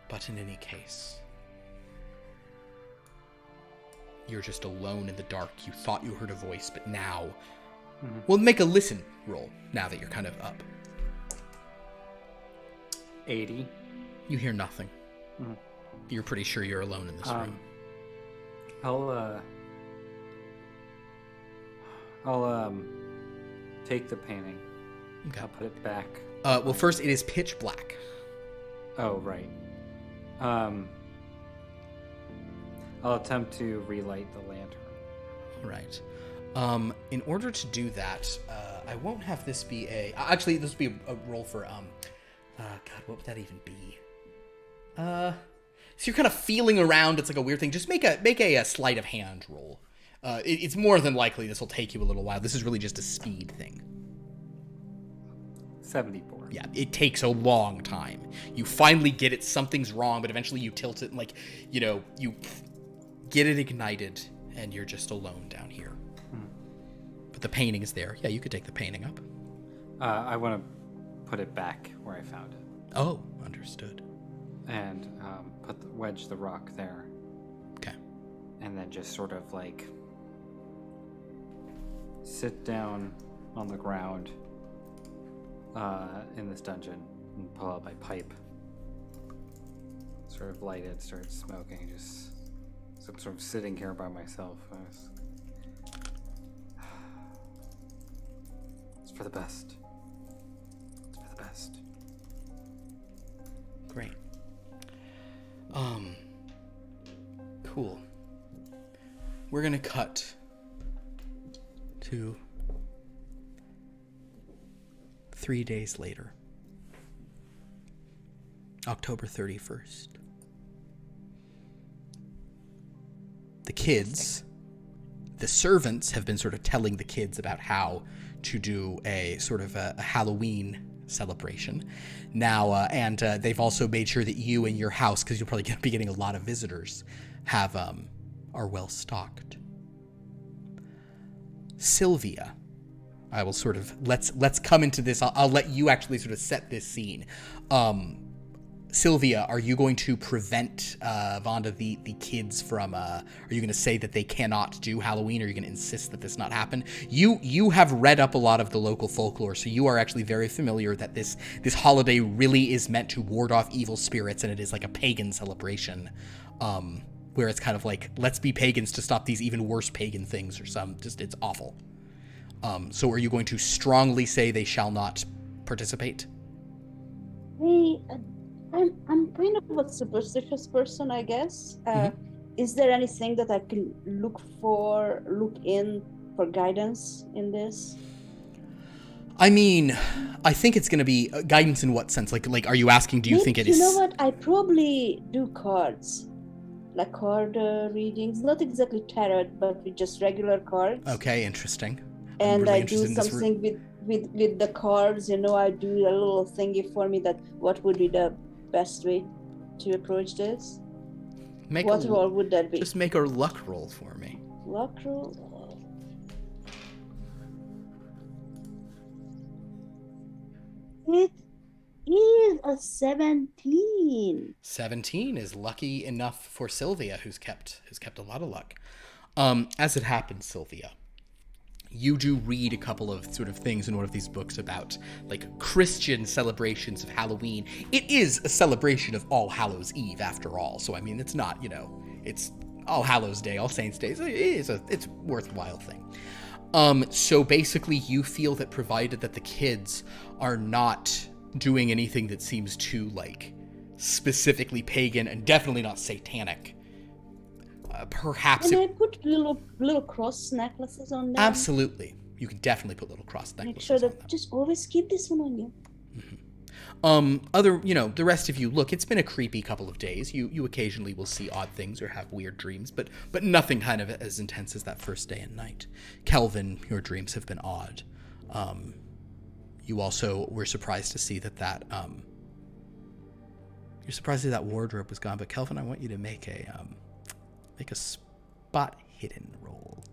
But in any case, you're just alone in the dark. You thought you heard a voice, but now, well, make a listen roll now that you're kind of up. 80. You hear nothing. You're pretty sure you're alone in this room. I'll take the painting. Okay. I'll put it back. Well, first, it is pitch black. Oh, right. I'll attempt to relight the lantern. Right. In order to do that, I won't have this be a... Actually, this will be a roll for... God, what would that even be? So you're kind of feeling around. It's like a weird thing. Just make a sleight of hand roll. It's more than likely this will take you a little while. This is really just a speed thing. 74. Yeah, it takes a long time. You finally get it. Something's wrong, but eventually you tilt it and you get it ignited, and you're just alone down here. But the painting is there. Yeah, you could take the painting up. I want to put it back where I found it. Oh, understood. And wedge the rock there. Okay. And then just sort of sit down on the ground in this dungeon and pull out my pipe. Sort of light it, start smoking, just sort of sitting here by myself. It's for the best. It's for the best. Great. Cool. We're gonna cut to 3 days later. October 31st. The kids, the servants have been sort of telling the kids about how to do a sort of a Halloween celebration now, and they've also made sure that you and your house, because you'll probably be getting a lot of visitors, are well stocked. Sylvia, I will sort of let's come into this. I'll let you actually sort of set this scene. Sylvia, are you going to prevent Vonda, the kids from? Are you going to say that they cannot do Halloween? Or are you going to insist that this not happen? You have read up a lot of the local folklore, so you are actually very familiar that this holiday really is meant to ward off evil spirits, and it is like a pagan celebration, where it's kind of like, let's be pagans to stop these even worse pagan things, or it's awful. So are you going to strongly say they shall not participate? Hey, I'm kind of a superstitious person, I guess. Is there anything that I can look in for guidance in this? I mean, I think it's going to be guidance in what sense? Like, are you asking, do you think it is... You know what? I probably do cards. Like card readings. Not exactly tarot, but with just regular cards. Okay, interesting. And really I do something with the cards, I do a little thingy for me that what would be the best way to approach this. What role would that be? Just make a luck roll for me. Luck roll? It is a 17. 17 is lucky enough for Sylvia, who's kept a lot of luck. As it happens, Sylvia, you do read a couple of sort of things in one of these books about like Christian celebrations of Halloween. It is a celebration of All Hallows Eve, after all. So I mean, it's not, it's All Hallows Day, All Saints Day. It's a worthwhile thing. So basically, you feel that provided that the kids are not doing anything that seems too like specifically pagan and definitely not satanic. Perhaps. Can I put little cross necklaces on them? Absolutely, you can definitely put little cross necklaces. Make sure that just always keep this one on you. Mm-hmm. The rest of you, look, it's been a creepy couple of days. You occasionally will see odd things or have weird dreams, but nothing kind of as intense as that first day and night. Kelvin, your dreams have been odd. You also were surprised to see that you're surprised that wardrobe was gone. But Kelvin, I want you to make a spot hidden roll.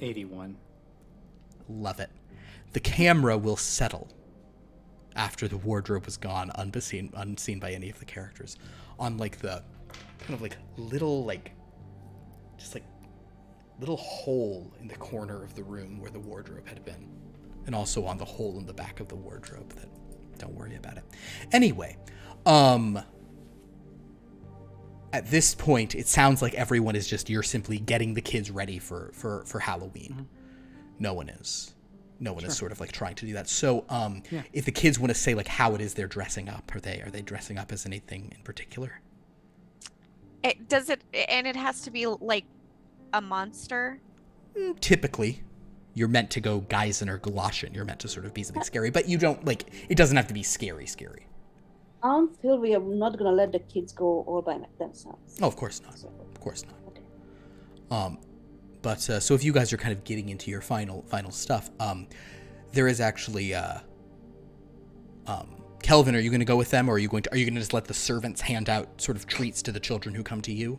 81. Love it. The camera will settle after the wardrobe was gone, unseen by any of the characters, on like the kind of like little like just like little hole in the corner of the room where the wardrobe had been, and also on the hole in the back of the wardrobe. That, don't worry about it. Anyway, at this point, it sounds like everyone is just, you're simply getting the kids ready for Halloween. Mm-hmm. No one is sort of like trying to do that. So, if the kids want to say like how it is they're dressing up, are they dressing up as anything in particular? And it has to be like a monster? Typically, you're meant to go Geisen or Galoshin. You're meant to sort of be something scary, but you don't like, it doesn't have to be scary. I don't feel we are not going to let the kids go all by themselves. Oh, of course not. Of course not. Okay. But so if you guys are kind of getting into your final stuff, there is actually Kelvin, are you going to go with them, or are you going to just let the servants hand out sort of treats to the children who come to you?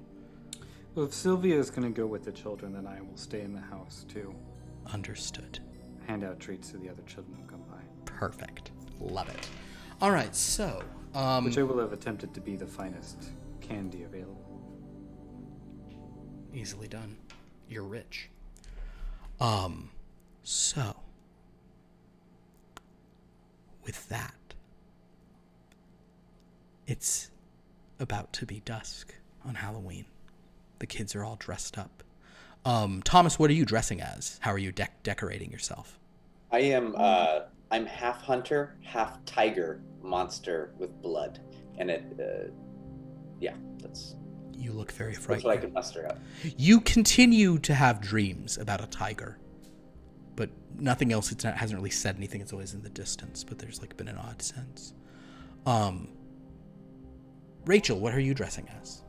Well, if Sylvia is going to go with the children, then I will stay in the house too. Understood. Hand out treats to the other children who come by. Perfect. Love it. All right, so which I will have attempted to be the finest candy available. Easily done. You're rich. So with that, it's about to be dusk on Halloween. The kids are all dressed up. Thomas, what are you dressing as? How are you decorating yourself? I am I'm half hunter, half tiger monster with blood. And that's... You look very frightened. That's what I can muster up. You continue to have dreams about a tiger, but nothing else. It hasn't really said anything. It's always in the distance, but there's like been an odd sense. Rachel, what are you dressing as?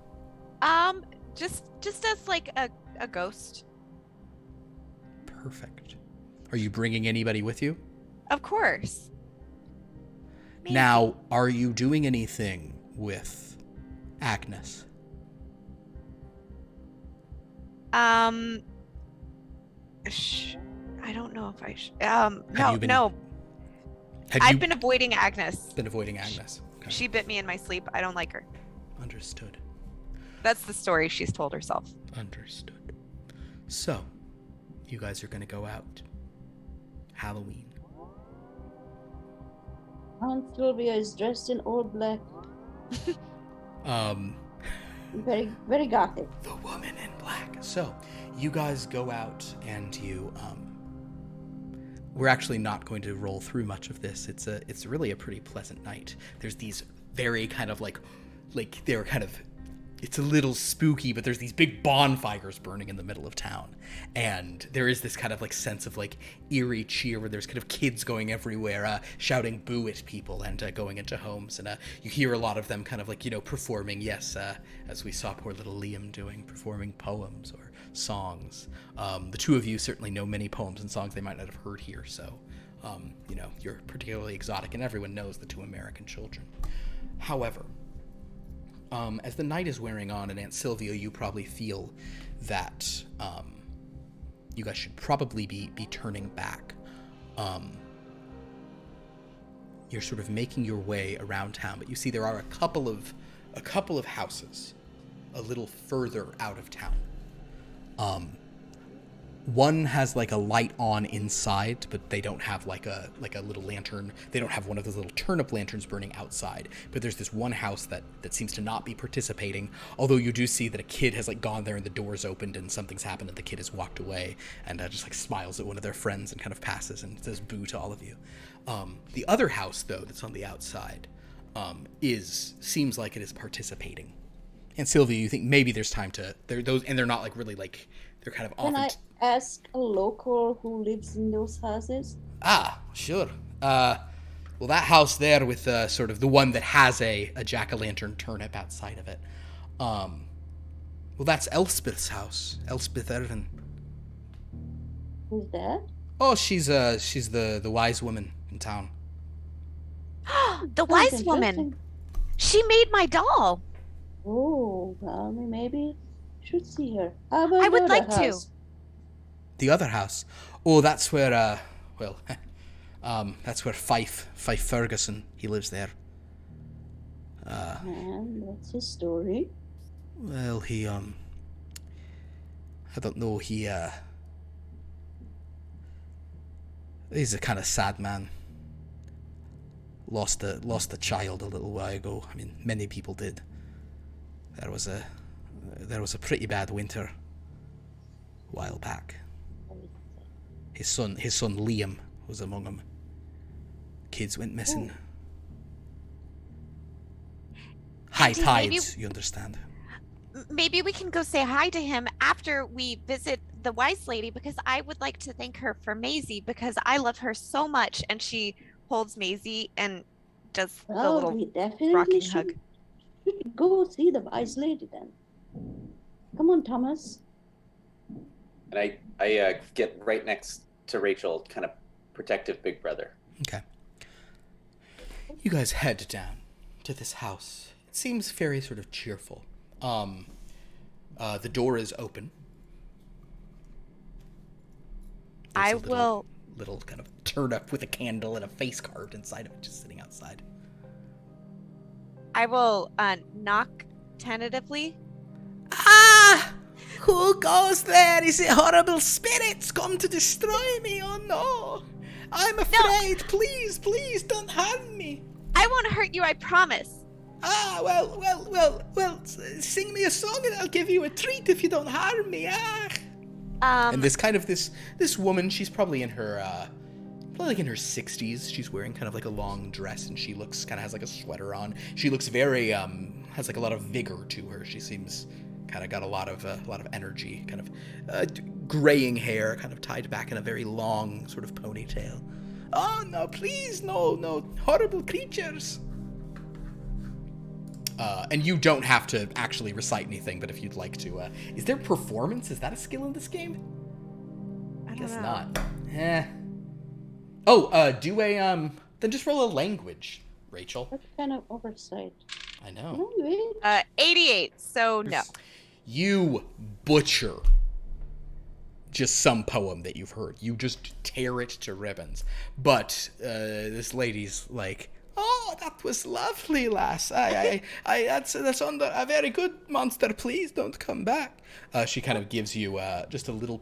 Just as like a ghost. Perfect. Are you bringing anybody with you? Of course. Maybe. Now, are you doing anything with Agnes? I don't know if I should. No. I've been avoiding Agnes. Been avoiding Agnes. Okay. She bit me in my sleep. I don't like her. Understood. That's the story she's told herself. Understood. So, you guys are going to go out. Halloween. Aunt Sylvia is dressed in all black. Very, very gothic. The woman in black. So, you guys go out and you, we're actually not going to roll through much of this. It's really a pretty pleasant night. There's these very kind of like they're kind of it's a little spooky, but there's these big bonfires burning in the middle of town. And there is this kind of like sense of like eerie cheer where there's kind of kids going everywhere, shouting boo at people and going into homes. And you hear a lot of them kind of like, performing, as we saw poor little Liam doing, performing poems or songs. The two of you certainly know many poems and songs they might not have heard here. So, you're particularly exotic and everyone knows the two American children. However, as the night is wearing on, and Aunt Sylvia, you probably feel that you guys should probably be turning back. You're sort of making your way around town, but you see there are a couple of houses a little further out of town. One has like a light on inside, but they don't have like a little lantern. They don't have one of those little turnip lanterns burning outside. But there's this one house that seems to not be participating. Although you do see that a kid has like gone there and the door's opened and something's happened and the kid has walked away and just like smiles at one of their friends and kind of passes and says boo to all of you. The other house though that's on the outside seems like it is participating. And Sylvia, you think maybe there's time to they're not like really like they're kind of Can often. I ask a local who lives in those houses? Sure. Well, that house there with sort of the one that has a jack-o'-lantern turnip outside of it. Well, that's Elspeth's house. Elspeth Irvin. Who's that? Oh, she's the wise woman in town. The wise woman. Interesting. She made my doll. Oh, well, we maybe should see her. How about I would the like other to. house? The other house. Oh, that's where that's where Fife Ferguson, he lives there. And what's his story? Well, he I don't know, he's a kind of sad man. Lost a child a little while ago. I mean, many people did. There was a pretty bad winter a while back. His son Liam was among them. Kids went missing. High Auntie, tides, you understand. Maybe we can go say hi to him after we visit the wise lady, because I would like to thank her for Maisie, because I love her so much, and she holds Maisie and does the Well, little we definitely rocking should hug. go see the wise lady then. Come on, Thomas. And I get right next to Rachel, kind of protective big brother. Okay. You guys head down to this house. It seems very sort of cheerful. The door is open. There's a little kind of turnip with a candle and a face carved inside of it, just sitting outside. I will knock tentatively. Ah! Who goes there? Is it horrible spirits come to destroy me? Oh no! I'm afraid. No. Please don't harm me. I won't hurt you, I promise. Well, sing me a song and I'll give you a treat if you don't harm me. And this woman, she's probably in her 60s. She's wearing kind of like a long dress and she looks kind of has like a sweater on. She looks very has like a lot of vigor to her. She seems kind of got a lot of energy, kind of graying hair, kind of tied back in a very long sort of ponytail. Oh no, please, no horrible creatures. And you don't have to actually recite anything, but if you'd like to, is there performance? Is that a skill in this game? I guess not. Do a then just roll a language, Rachel. What kind of oversight? I know. 88. So no. You butcher just some poem that you've heard. You just tear it to ribbons. But this lady's like, "Oh, that was lovely, lass. That's under a very good monster. Please don't come back." She kind of gives you just a little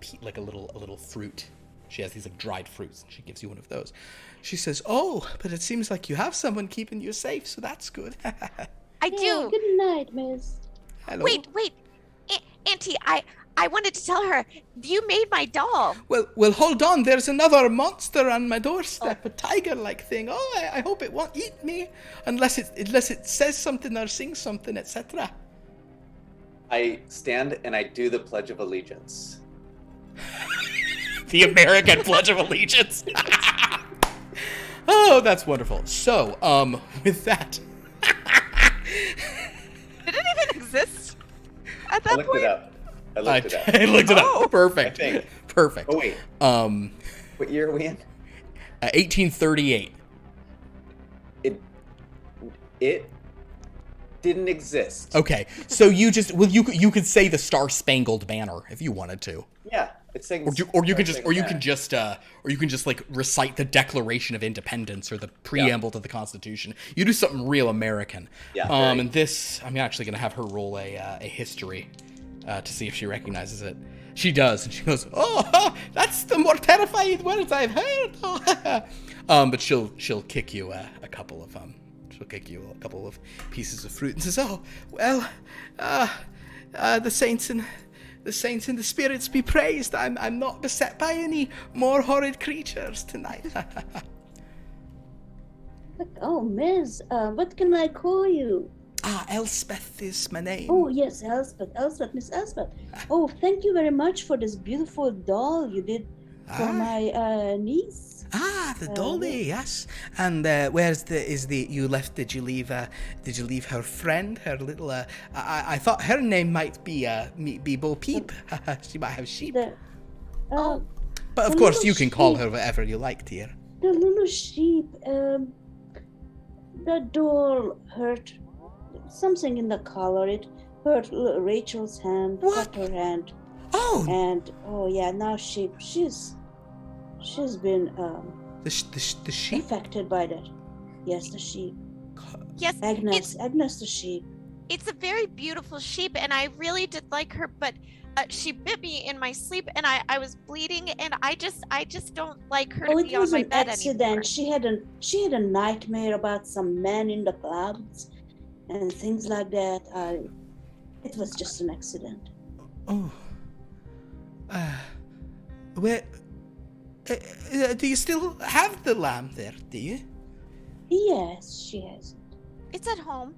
fruit. She has these like dried fruits, and she gives you one of those. She says, "Oh, but it seems like you have someone keeping you safe, so that's good." I do. Good night, miss. Hello. Wait, Auntie, I wanted to tell her you made my doll. Well, hold on. There's another monster on my doorstep, a tiger-like thing. Oh, I hope it won't eat me, unless it says something or sings something, etc. I stand and I do the Pledge of Allegiance. The American Pledge of Allegiance. Oh, that's wonderful. So, with that. Did it even exist at I that looked point? it up. I looked it up. I looked it Oh. up. Perfect. I think. Perfect. Oh, wait. What year are we in? 1838. It didn't exist. Okay, so you could say the Star Spangled Banner if you wanted to, Yeah, it's saying. or you can just like recite the Declaration of Independence or the preamble to the Constitution. You do something real American. Yeah. And this, I'm actually gonna have her roll a history to see if she recognizes it. She does, and she goes, "Oh, that's the more terrifying words I've heard." But she'll kick you a couple of She'll kick you a couple of pieces of fruit and says, "Oh, well, the saints and the spirits be praised. I'm not beset by any more horrid creatures tonight." Oh, Miss, what can I call you? Elspeth is my name. Oh, yes, Elspeth, Miss Elspeth. Oh, thank you very much for this beautiful doll you did for my niece. The dolly, yes. And did you leave her friend, her little, I thought her name might be Bo Peep. She might have sheep. But of the course little you can call sheep. her whatever you like, dear. The little sheep, the doll hurt something in the collar. It hurt Rachel's hand, What? cut her hand. Oh, And, oh yeah, now she's been, the sheep? affected by that. Yes, the sheep. Yes, Agnes the sheep. it's a very beautiful sheep, and I really did like her, but she bit me in my sleep, and I was bleeding, and I just don't like her Oh, to it be on was my an bed accident. anymore. She had a nightmare about some man in the clouds and things like that. It was just an accident. Oh. Where... do you still have the lamb there, do you? Yes, she has. It's at home.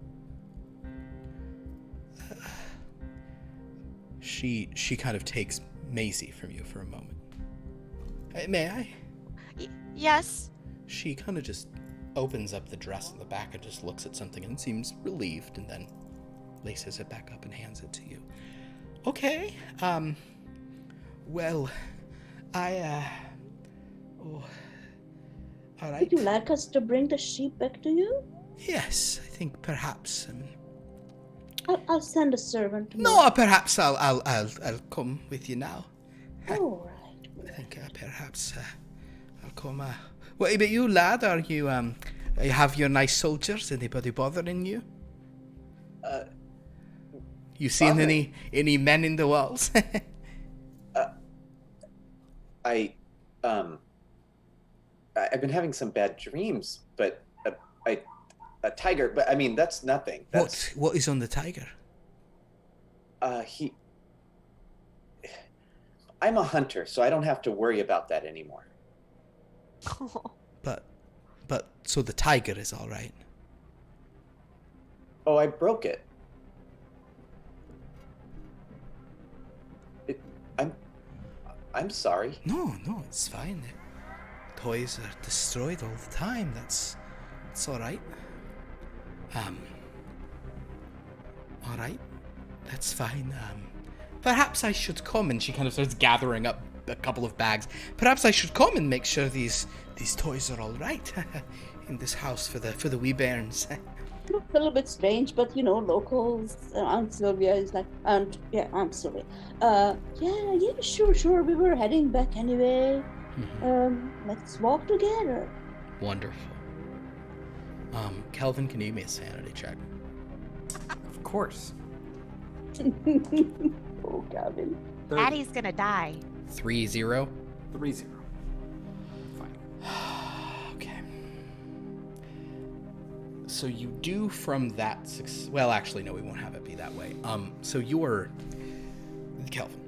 She kind of takes Maisie from you for a moment. May I? Yes. She kind of just opens up the dress in the back and just looks at something and seems relieved, and then laces it back up and hands it to you. Okay, well, oh, all right. Would you like us to bring the sheep back to you? Yes, I think perhaps, I'll send a servant. to no, perhaps I'll come with you now. All right. I think perhaps I'll come. What about you, lad? Are you have your nice soldiers? Anybody bothering you? You seen bothering? any men in the walls? I've been having some bad dreams, but a tiger. But I mean, that's nothing. That's What is on the tiger? I'm a hunter, so I don't have to worry about that anymore. But so the tiger is all right. Oh, I broke it. I'm sorry. No, it's fine. Toys are destroyed all the time. It's all right. All right. That's fine. Perhaps I should come. And she kind of starts gathering up a couple of bags. Perhaps I should come and make sure these toys are all right in this house for the wee bairns. Looks a little bit strange, but locals. Aunt Sylvia is like, Aunt Sylvia. Yeah, sure. We were heading back anyway. Let's walk together. Wonderful. Kelvin, can you give me a sanity check? Of course. Oh, Calvin. Addie's gonna die. 3-0. 3-0. Fine. Okay. So you do from that well, actually, no, we won't have it be that way. So you're Kelvin.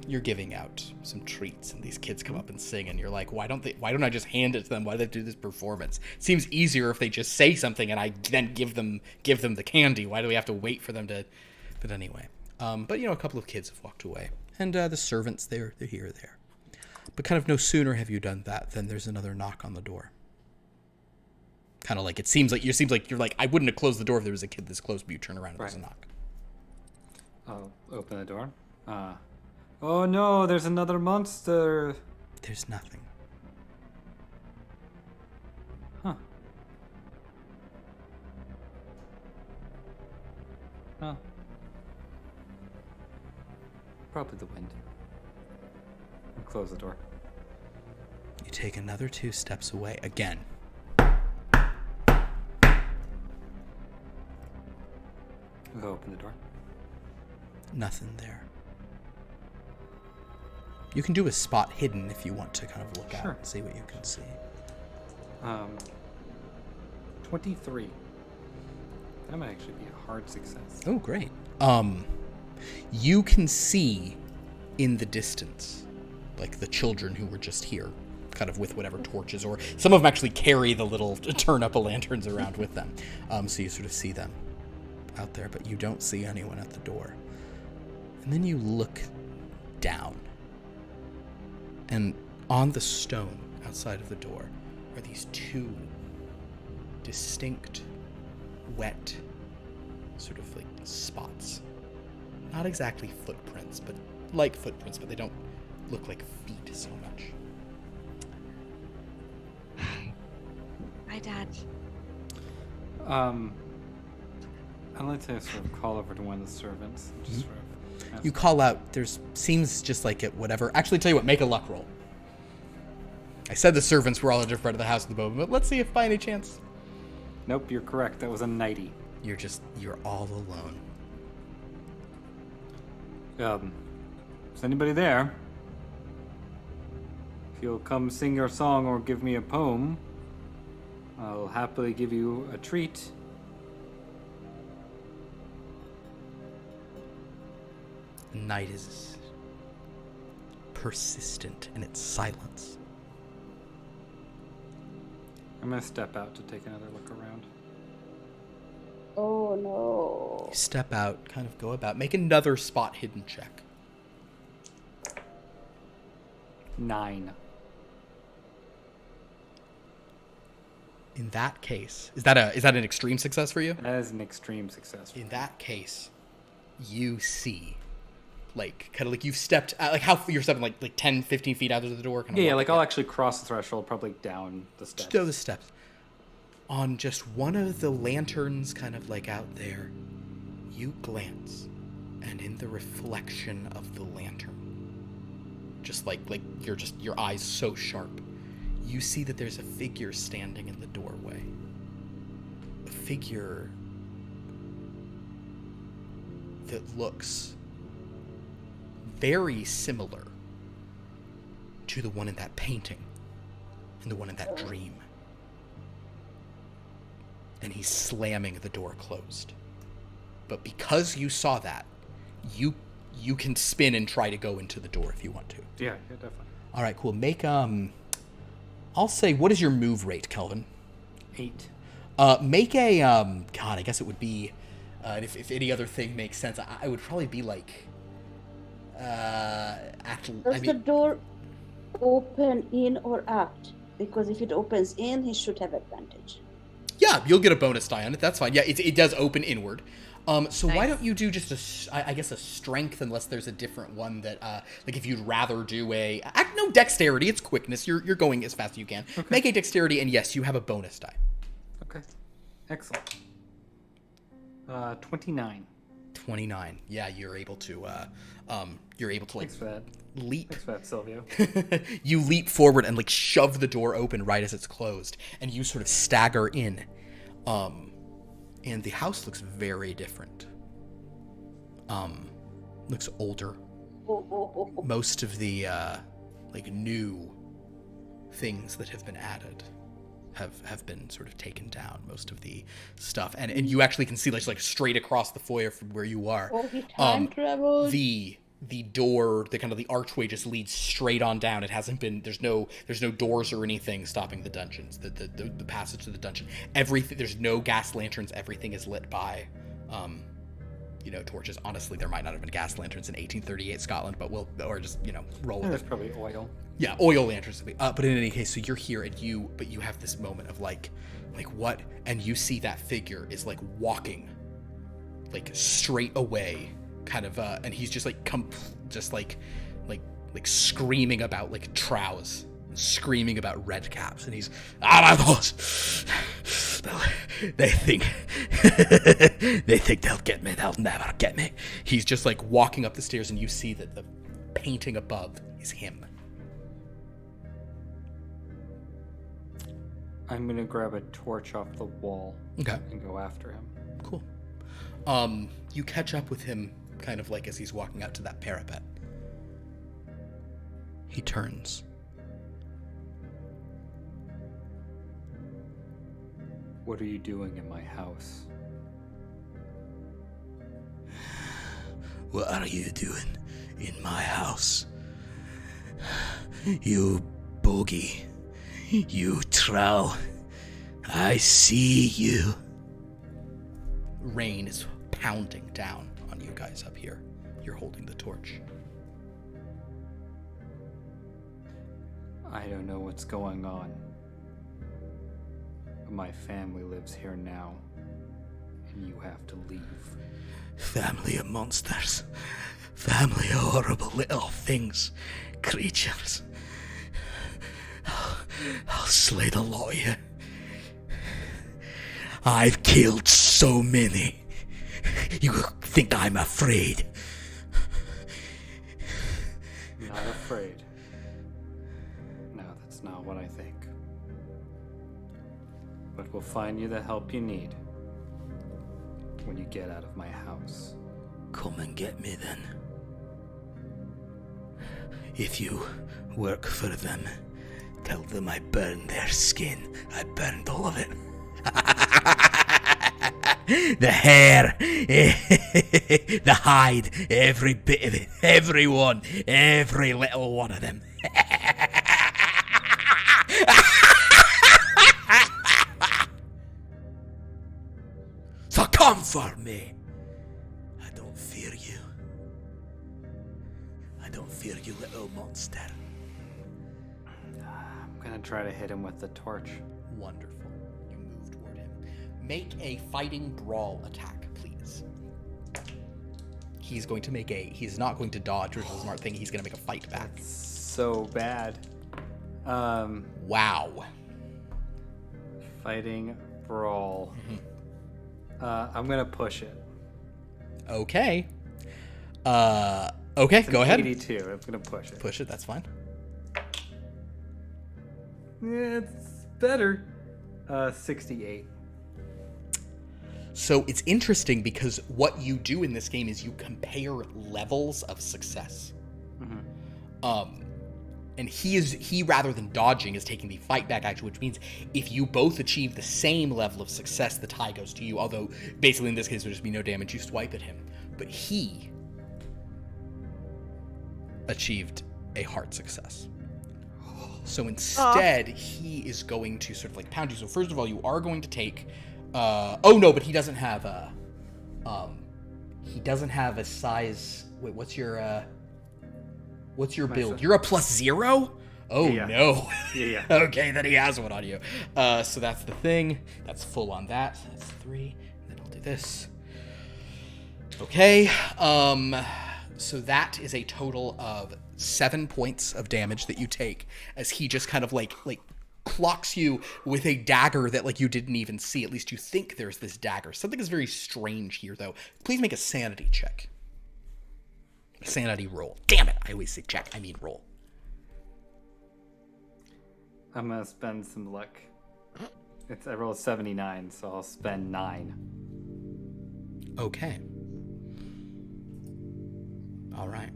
You're giving out some treats, and these kids come up and sing, and you're like, why don't I just hand it to them? Why do they do this performance? It seems easier if they just say something and I then give them the candy. Why do we have to wait for them to? But anyway, But, a couple of kids have walked away. And the servants, they're here or there. But kind of no sooner have you done that than there's another knock on the door. Kind of like, it seems like you're like, I wouldn't have closed the door if there was a kid this close, but you turn around and there's a knock. I'll open the door. Oh no, there's another monster. There's nothing. Huh. Oh. Probably the wind. I'll close the door. You take another 2 steps away again. I'll open the door. Nothing there. You can do a spot hidden if you want to kind of look out and see what you can see. 23. That might actually be a hard success. Oh, great. You can see in the distance, like the children who were just here, kind of with whatever torches, or some of them actually carry the little turn-up-a-lanterns around with them. So you sort of see them out there, but you don't see anyone at the door. And then you look down, and on the stone outside of the door are these 2 distinct, wet, sort of like spots. Not exactly footprints, but like footprints, but they don't look like feet so much. Hi, Dad. I'd like to sort of call over to one of the servants. Just sort of You call out, seems just like it, whatever. Actually, tell you what, make a luck roll. I said the servants were all in different part of the house at the moment, but let's see if by any chance. Nope, you're correct. That was a 90. You're all alone. Is anybody there? If you'll come sing your song or give me a poem, I'll happily give you a treat. Night is persistent in its silence. I'm gonna step out to take another look around. Oh no. You step out, kind of go about, make another spot hidden check. 9. In that case, is that an extreme success for you? That is an extreme success. In that case, you see, like, kind of like you've stepped, like how you're stepping like 10, 15 feet out of the door. Kind of Yeah, like I'll actually cross the threshold, probably down the steps. Go the steps. On just one of the lanterns, kind of like out there, you glance, and in the reflection of the lantern, just like your eyes so sharp, you see that there's a figure standing in the doorway. A figure that looks very similar to the one in that painting and the one in that dream. And he's slamming the door closed. But because you saw that, you can spin and try to go into the door if you want to. Yeah, definitely. All right, cool. Make I'll say, what is your move rate, Kelvin? 8. Make a God, I guess it would be if any other thing makes sense, I would probably be like Does the door open in or out? Because if it opens in, he should have advantage. Yeah, you'll get a bonus die on it. That's fine. Yeah, it does open inward. So Nice. why don't you do just I guess a strength, unless there's a different one that like if you'd rather do no dexterity, it's quickness. You're going as fast as you can. Okay. Make a dexterity, and yes, you have a bonus die. Okay. Excellent. 29. 29. Yeah, you're able to like Thanks for that. leap. Thanks for that, Silvio. You leap forward and like shove the door open right as it's closed, and you sort of stagger in. And the house looks very different. Looks older. Most of the like new things that have been added have been sort of taken down. Most of the stuff, and you actually can see like straight across the foyer from where you are. Oh, he time traveled. The door, the kind of the archway just leads straight on down. It hasn't been, there's no doors or anything stopping the dungeons, the passage to the dungeon. Everything, there's no gas lanterns. Everything is lit by torches. Honestly, there might not have been gas lanterns in 1838 Scotland, but or just, roll with There's it. probably oil. Yeah, oil lanterns. But in any case, so you're here and you have this moment of like what? And you see that figure is like walking like straight away, kind of, and he's just like like screaming about like Trows, screaming about red caps, and he's my boss. They think they'll get me. They'll never get me. He's just like walking up the stairs, and you see that the painting above is him. I'm gonna grab a torch off the wall. Okay. And go after him. Cool. You catch up with him kind of like as he's walking out to that parapet. He turns. What are you doing in my house? What are you doing in my house? You bogey. You Trow. I see you. Rain is pounding down on you guys up here. You're holding the torch. I don't know what's going on. My family lives here now, and you have to leave. Family of monsters. Family of horrible little things. Creatures. I'll slay the lot of you. I've killed so many. You think I'm afraid? Not afraid. No, that's not what I think. But we'll find you the help you need when you get out of my house. Come and get me then. If you work for them, tell them I burned their skin. I burned all of it. The hair, the hide, every bit of it, everyone, every little one of them. So come for me. I don't fear you. I don't fear you, little monster. I'm gonna try to hit him with the torch. Wonderful. You move toward him. Make a fighting brawl attack, please. He's going to make he's not going to dodge, which is a smart thing. He's going to make a fight back. So bad. Wow. Fighting brawl. I'm gonna push it. Okay. Okay, It's go an ahead. 82. I'm gonna push it. Push it, that's fine. It's better. 68. So it's interesting because what you do in this game is you compare levels of success. And he rather than dodging is taking the fight back action, which means if you both achieve the same level of success, the tie goes to you. Although basically in this case there would just be no damage. You swipe at him, but he achieved a hard success. So instead, he is going to sort of like pound you. So first of all, you are going to take. Oh no, but he doesn't have a. He doesn't have a size. Wait, what's your build? You're a +0? Oh Yeah. no. Yeah. Okay, then he has one on you. So that's the thing. That's full on that. That's 3. And then I'll do this. Okay. So that is a total of 7 points of damage that you take as he just kind of like clocks you with a dagger that like you didn't even see. At least you think there's this dagger. Something is very strange here though. Please make a sanity check. Sanity roll. Damn it! I always say check. I mean roll. I'm gonna spend some luck. I rolled 79, so I'll spend 9. Okay. All right.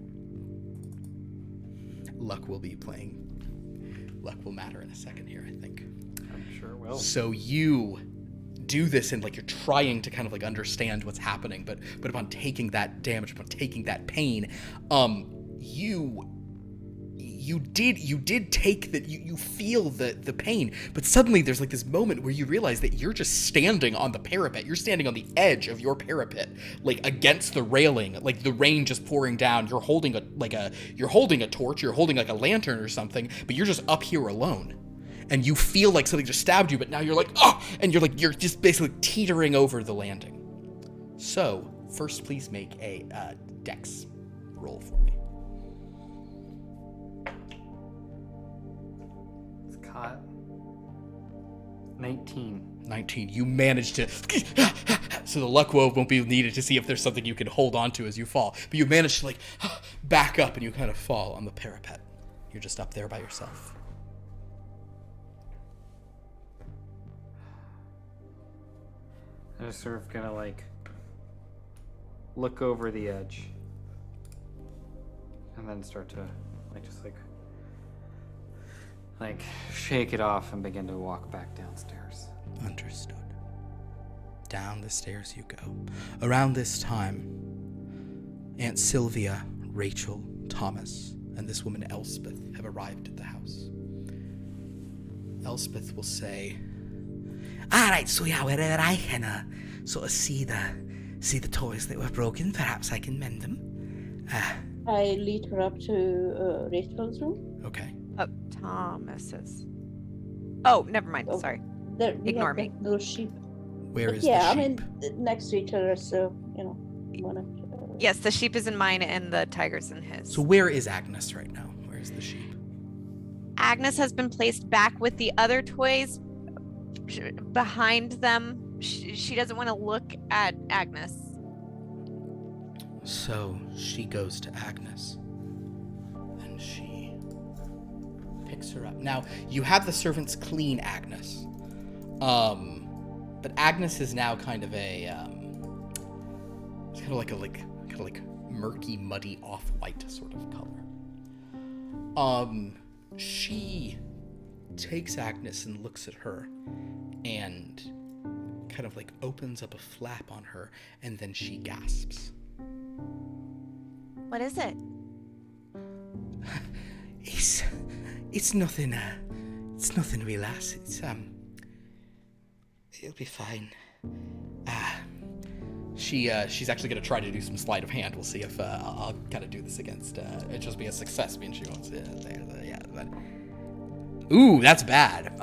Luck will matter in a second here, I think. I'm sure it will. So you do this and like you're trying to kind of like understand what's happening, but upon taking that damage, upon taking that pain, you you did take that. You feel the pain, but suddenly there's like this moment where you realize that you're just standing on the parapet. You're standing on the edge of your parapet, like against the railing, like the rain just pouring down. You're holding a torch, you're holding like a lantern or something, but you're just up here alone. And you feel like something just stabbed you, but now you're like, oh, and you're just basically teetering over the landing. So, first please make a dex roll for me. Scott. 19. You manage to... So the luck woe won't be needed to see if there's something you can hold on to as you fall. But you manage to, like, back up and you kind of fall on the parapet. You're just up there by yourself. I'm just sort of gonna, like, look over the edge. And then start to, like, just, like, shake it off and begin to walk back downstairs. Understood. Down the stairs you go. Around this time, Aunt Sylvia, Rachel, Thomas, and this woman Elspeth have arrived at the house. Elspeth will say, "Alright, so yeah, wherever I can sort of see the toys that were broken, perhaps I can mend them." I lead her up to Rachel's room. Okay. Thomas's. Oh, never mind. Oh. Sorry. There, we Ignore have me. that little sheep. Where is Yeah, the I sheep? mean, next to each other, so, Yes, the sheep is in mine and the tiger's in his. So where is Agnes right now? Where is the sheep? Agnes has been placed back with the other toys behind them. She doesn't want to look at Agnes. So she goes to Agnes. And she picks her up. Now, you have the servants clean Agnes. But Agnes is now kind of a it's kind of like murky, muddy, off-white sort of color. She takes Agnes and looks at her and kind of like opens up a flap on her, and then she gasps. What is it? It's nothing. It's nothing, real lass. It's it'll be fine. She's actually gonna try to do some sleight of hand. We'll see if I'll kind of do this against. It'll just be a success. Means she wants. Ooh, that's bad.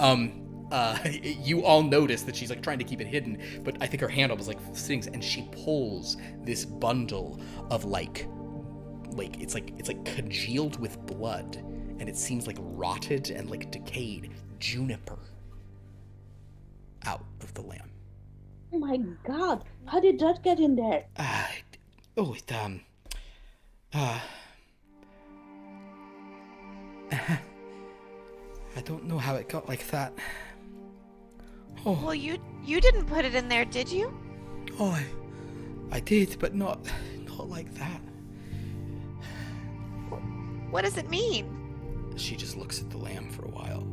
You all notice that she's like trying to keep it hidden, but I think her handle was like sitting, and she pulls this bundle of like it's like congealed with blood, and it seems like rotted and like decayed juniper out of the lamp. Oh my God! How did that get in there? I don't know how it got like that. Oh, Well, you didn't put it in there, did you? oh, I did, but not like that. What does it mean? She just looks at the lamb for a while.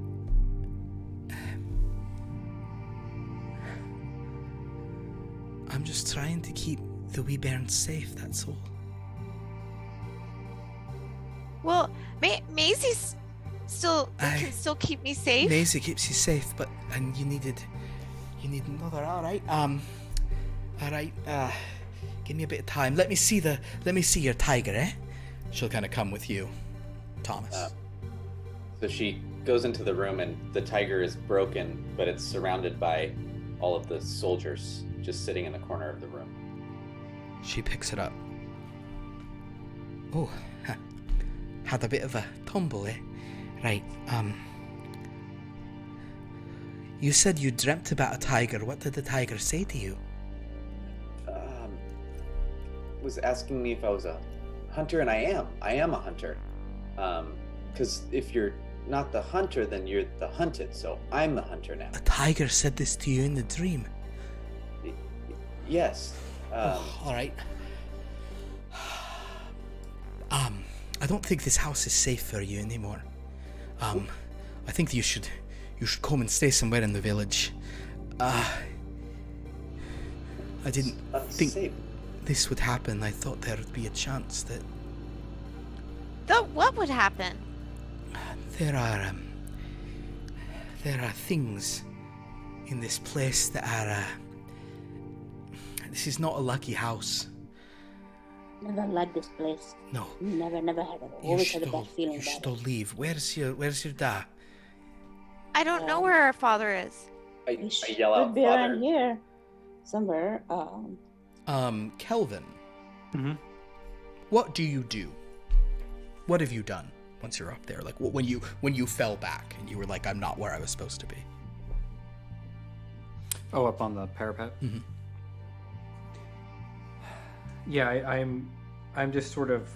I'm just trying to keep the wee bairns safe, that's all. Well, Maisie's can still keep me safe. Maisie keeps you safe, but you need another. All right. Give me a bit of time. Let me see your tiger, eh? She'll kind of come with you, Thomas. So she goes into the room, and the tiger is broken, but it's surrounded by all of the soldiers just sitting in the corner of the room. She picks it up. Oh, had a bit of a tumble, eh? Right, you said you dreamt about a tiger. What did the tiger say to you? Was asking me if I was a hunter, and I am a hunter. Because if you're not the hunter, then you're the hunted, so I'm the hunter now. A tiger said this to you in the dream? Yes. All right. I don't think this house is safe for you anymore. I think you should come and stay somewhere in the village. I didn't think Safe. this would happen. I thought there would be a chance that... What would happen? There are things in this place that are. This is not a lucky house. Never liked this place. No. Never had it. Always had a bad feeling You about should all it. leave. Where's your dad? I don't know where our father is. I He yell out, should be around "Father!" here somewhere. Kelvin. Mm-hmm. What do you do? What have you done once you're up there? Like when you fell back and you were like, I'm not where I was supposed to be. Oh, up on the parapet. Mm-hmm. Yeah, I'm just sort of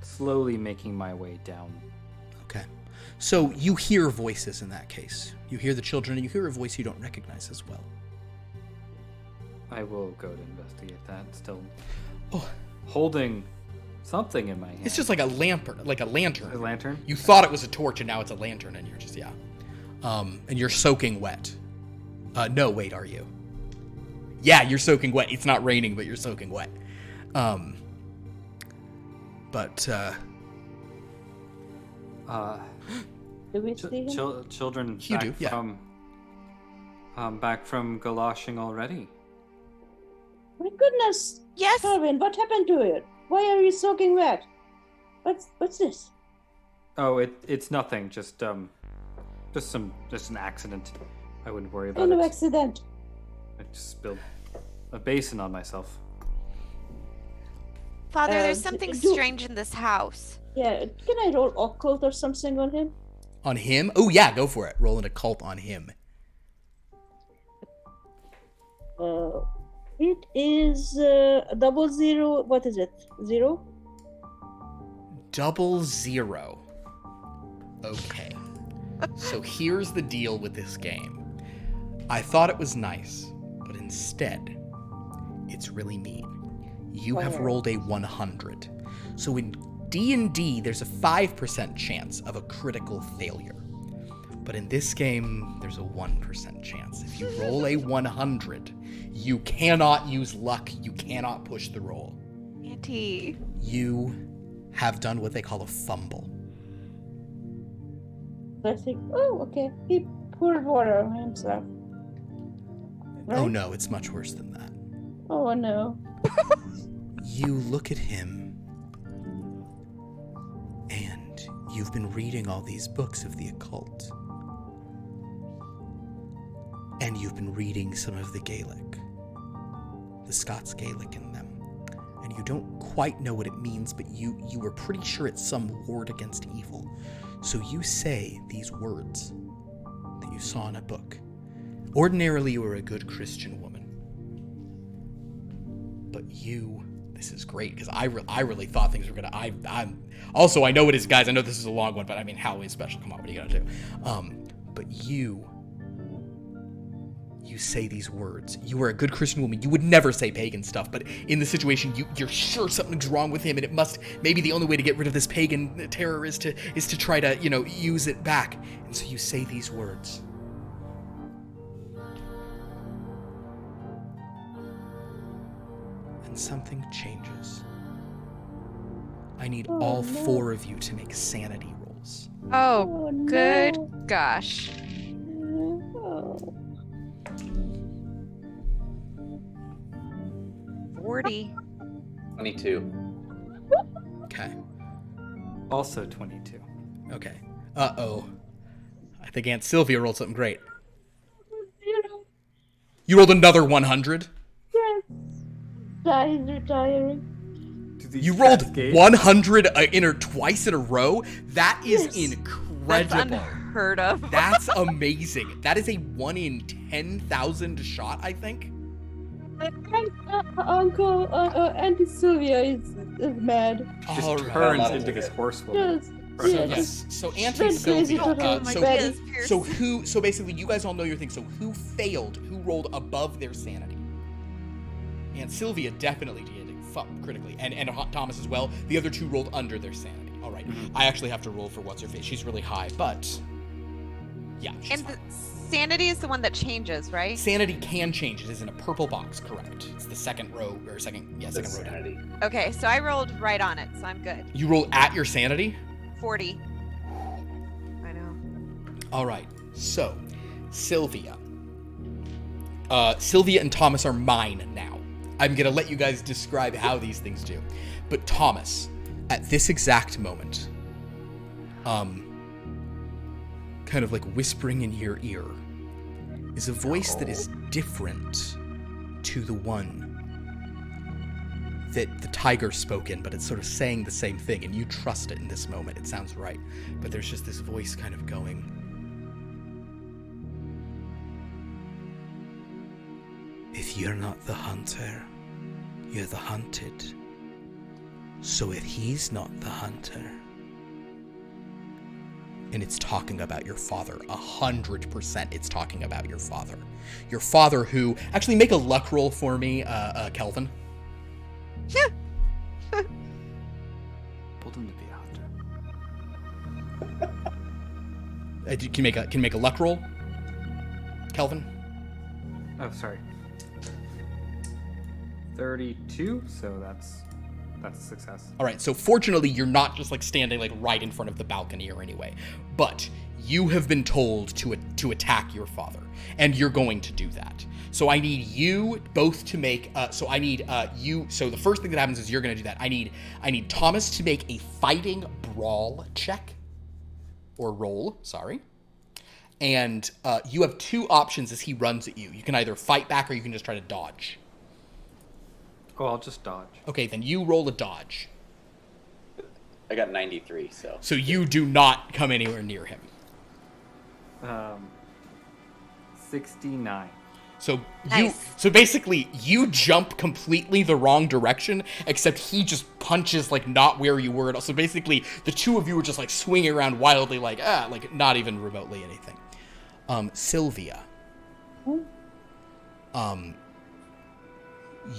slowly making my way down. Okay. So you hear voices in that case. You hear the children and you hear a voice you don't recognize as well. I will go to investigate that. Still Oh, holding something in my hand. it's just like a lantern, a lantern. You thought it was a torch and now it's a lantern and you're just, yeah. And you're soaking wet. No, wait, are you? Yeah, you're soaking wet. It's not raining, but you're soaking wet. Do we see him? Children You back do, yeah. back from galashing already. My goodness, Yes. Calvin, what happened to it? Why are you soaking wet? What's this? Oh, it's nothing. Just an accident. I wouldn't worry about Kind of it. accident. I just spilled a basin on myself. Father, there's do- something do- strange in this house. Yeah, can I roll occult or something on him? On him? Oh, yeah, go for it. Roll an occult on him. It is 00. What is it? 0? 00. Okay. So here's the deal with this game. I thought it was nice, but instead, it's really mean. You have rolled a 100. So in D&D, there's a 5% chance of a critical failure. But in this game, there's a 1% chance. If you roll a 100, you cannot use luck. You cannot push the roll. Auntie. You have done what they call a fumble. I think, oh, okay. He poured water on himself. Oh Right? no, it's much worse than that. Oh no. You look at him, and you've been reading all these books of the occult. And you've been reading some of the Gaelic, the Scots Gaelic in them. And you don't quite know what it means, but you were pretty sure it's some ward against evil. So you say these words that you saw in a book. Ordinarily, you are a good Christian woman. But this is great, because I really thought things were gonna, I'm also, I know it is, guys, I know this is a long one, but I mean, Halloween special, come on, what are you gonna do? But you say these words. You are a good Christian woman. You would never say pagan stuff, but in the situation, you're sure something's wrong with him, and it must, maybe the only way to get rid of this pagan terror is to try to, use it back. And so you say these words. And something changes. I need all 4 of you to make sanity rolls. Oh, Oh, good no. gosh. Oh. 40. 22. Okay. Also 22. Okay. Uh-oh. I think Aunt Sylvia rolled something great. You rolled another 100? Yes. Dad is retiring. Do these You rolled cascade? 100 twice in a row? That is Yes. That's incredible. unheard of. That's amazing. That is a 1 in 10,000 shot, I think. Uncle, Auntie Sylvia is mad. Just All turns right. into this horsewoman. Yes. So, Yeah, yes. So Auntie That's crazy Sylvia. to my So goodness, Pierce. so basically, you guys all know your thing. So who failed? Who rolled above their sanity? Aunt Sylvia definitely did critically, and Thomas as well. The other 2 rolled under their sanity. All right. I actually have to roll for what's her face. She's really high, but yeah. She's And fine. sanity is the one that changes, right? Sanity can change. It is in a purple box, correct? It's the second row or second row down. Sanity. Okay, so I rolled right on it, so I'm good. You roll at your sanity. 40. All right. So, Sylvia. Sylvia and Thomas are mine now. I'm going to let you guys describe how these things do. But Thomas, at this exact moment, kind of like whispering in your ear, is a voice that is different to the one that the tiger spoke in, but it's sort of saying the same thing, and you trust it in this moment. It sounds right. But there's just this voice kind of going, if you're not the hunter, you're the hunted. So if he's not the hunter... And it's talking about your father. 100% it's talking about your father. Your father who... Actually, make a luck roll for me, Kelvin. Pulled him to be a hunter. Can you make a luck roll, Kelvin? Oh, sorry. 32, so that's a success. All right, so fortunately, you're not just like standing like right in front of the balcony or anyway, but you have been told to attack your father, and you're going to do that. So I need you both to make. So the first thing that happens is you're going to do that. I need Thomas to make a fighting brawl check, or roll. Sorry. And you have two options as he runs at you. You can either fight back or you can just try to dodge. Oh, I'll just dodge. Okay, then you roll a dodge. I got 93, so. So you do not come anywhere near him. 69. So Nice. so basically you jump completely the wrong direction, except he just punches like not where you were at all. So basically the two of you were just like swinging around wildly, like not even remotely anything. Sylvia.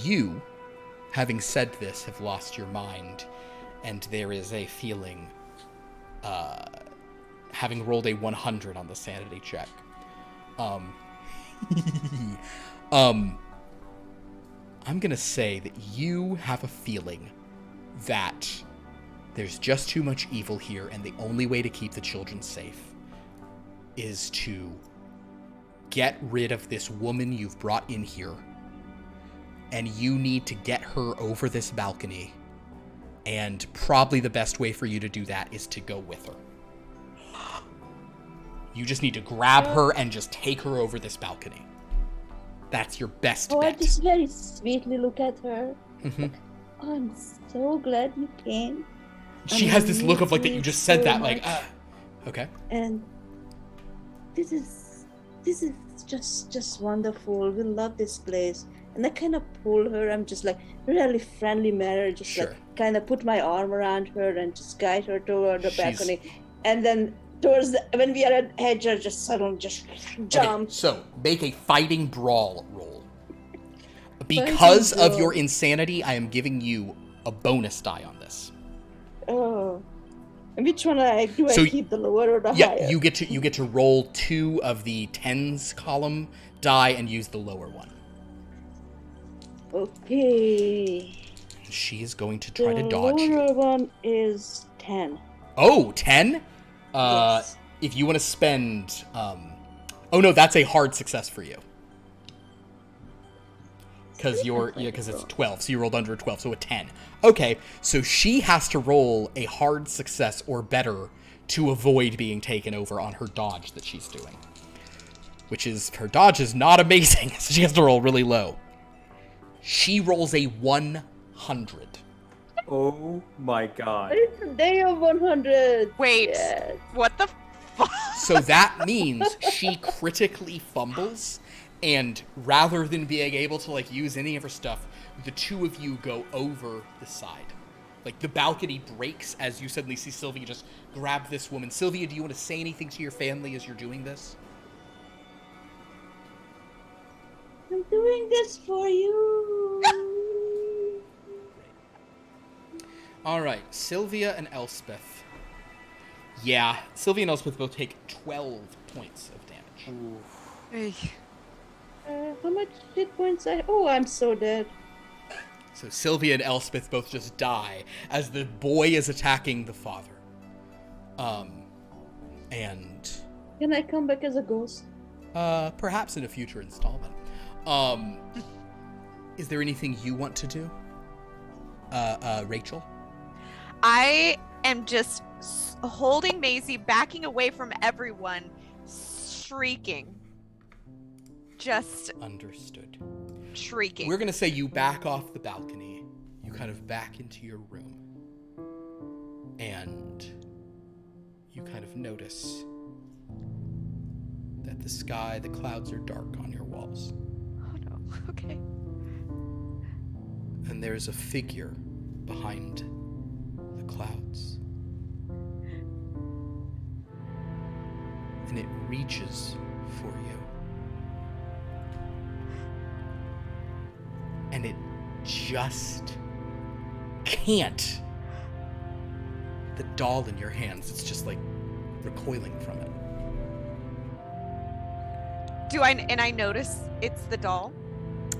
You, having said this, have lost your mind, and there is a feeling, having rolled a 100 on the sanity check. I'm gonna say that you have a feeling that there's just too much evil here, and the only way to keep the children safe is to get rid of this woman you've brought in here, and you need to get her over this balcony, and probably the best way for you to do that is to go with her. You just need to grab her and just take her over this balcony. That's your best bet. I just very sweetly look at her. Mm-hmm. Oh, I'm so glad you came. She has this look of like that you just said that, like, okay. And this is just wonderful. We love this place. And I kind of pull her. I'm just like really friendly manner, just like kind of put my arm around her and just guide her toward the balcony. And then when we are at edge, I just suddenly just jump. Okay, so make a fighting brawl roll. Because of your insanity, I am giving you a bonus die on this. Oh, and which one I keep, the lower or the higher? Yeah, you get to roll 2 of the tens column die and use the lower one. Okay. She is going to try to dodge you. The lower one is 10. Oh, 10? Yes. If you want to spend... oh, no, that's a hard success for you. Because it's 12, so you rolled under a 12, so a 10. Okay, so she has to roll a hard success or better to avoid being taken over on her dodge that she's doing. Her dodge is not amazing, so she has to roll really low. She rolls a 100. Oh my god. It's a day of 100. Wait, Yes. what the fuck? So that means she critically fumbles, and rather than being able to like use any of her stuff, the two of you go over the side. Like the balcony breaks as you suddenly see Sylvia just grab this woman. Sylvia, do you want to say anything to your family as you're doing this? I'm doing this for you. All right, Sylvia and Elspeth. Yeah, Sylvia and Elspeth both take 12 points of damage. How much hit points I'm so dead. So Sylvia and Elspeth both just die as the boy is attacking the father. And Can I come back as a ghost? Perhaps in a future installment. Is there anything you want to do? Rachel? I am just holding Maisie, backing away from everyone, shrieking. Just Understood. shrieking. We're gonna say you back off the balcony. You kind of back into your room. And you kind of notice that the clouds are dark on your walls. Oh no, okay. And there's a figure behind the clouds. And it reaches for you. And it just can't. The doll in your hands, it's just like recoiling from it. I notice it's the doll?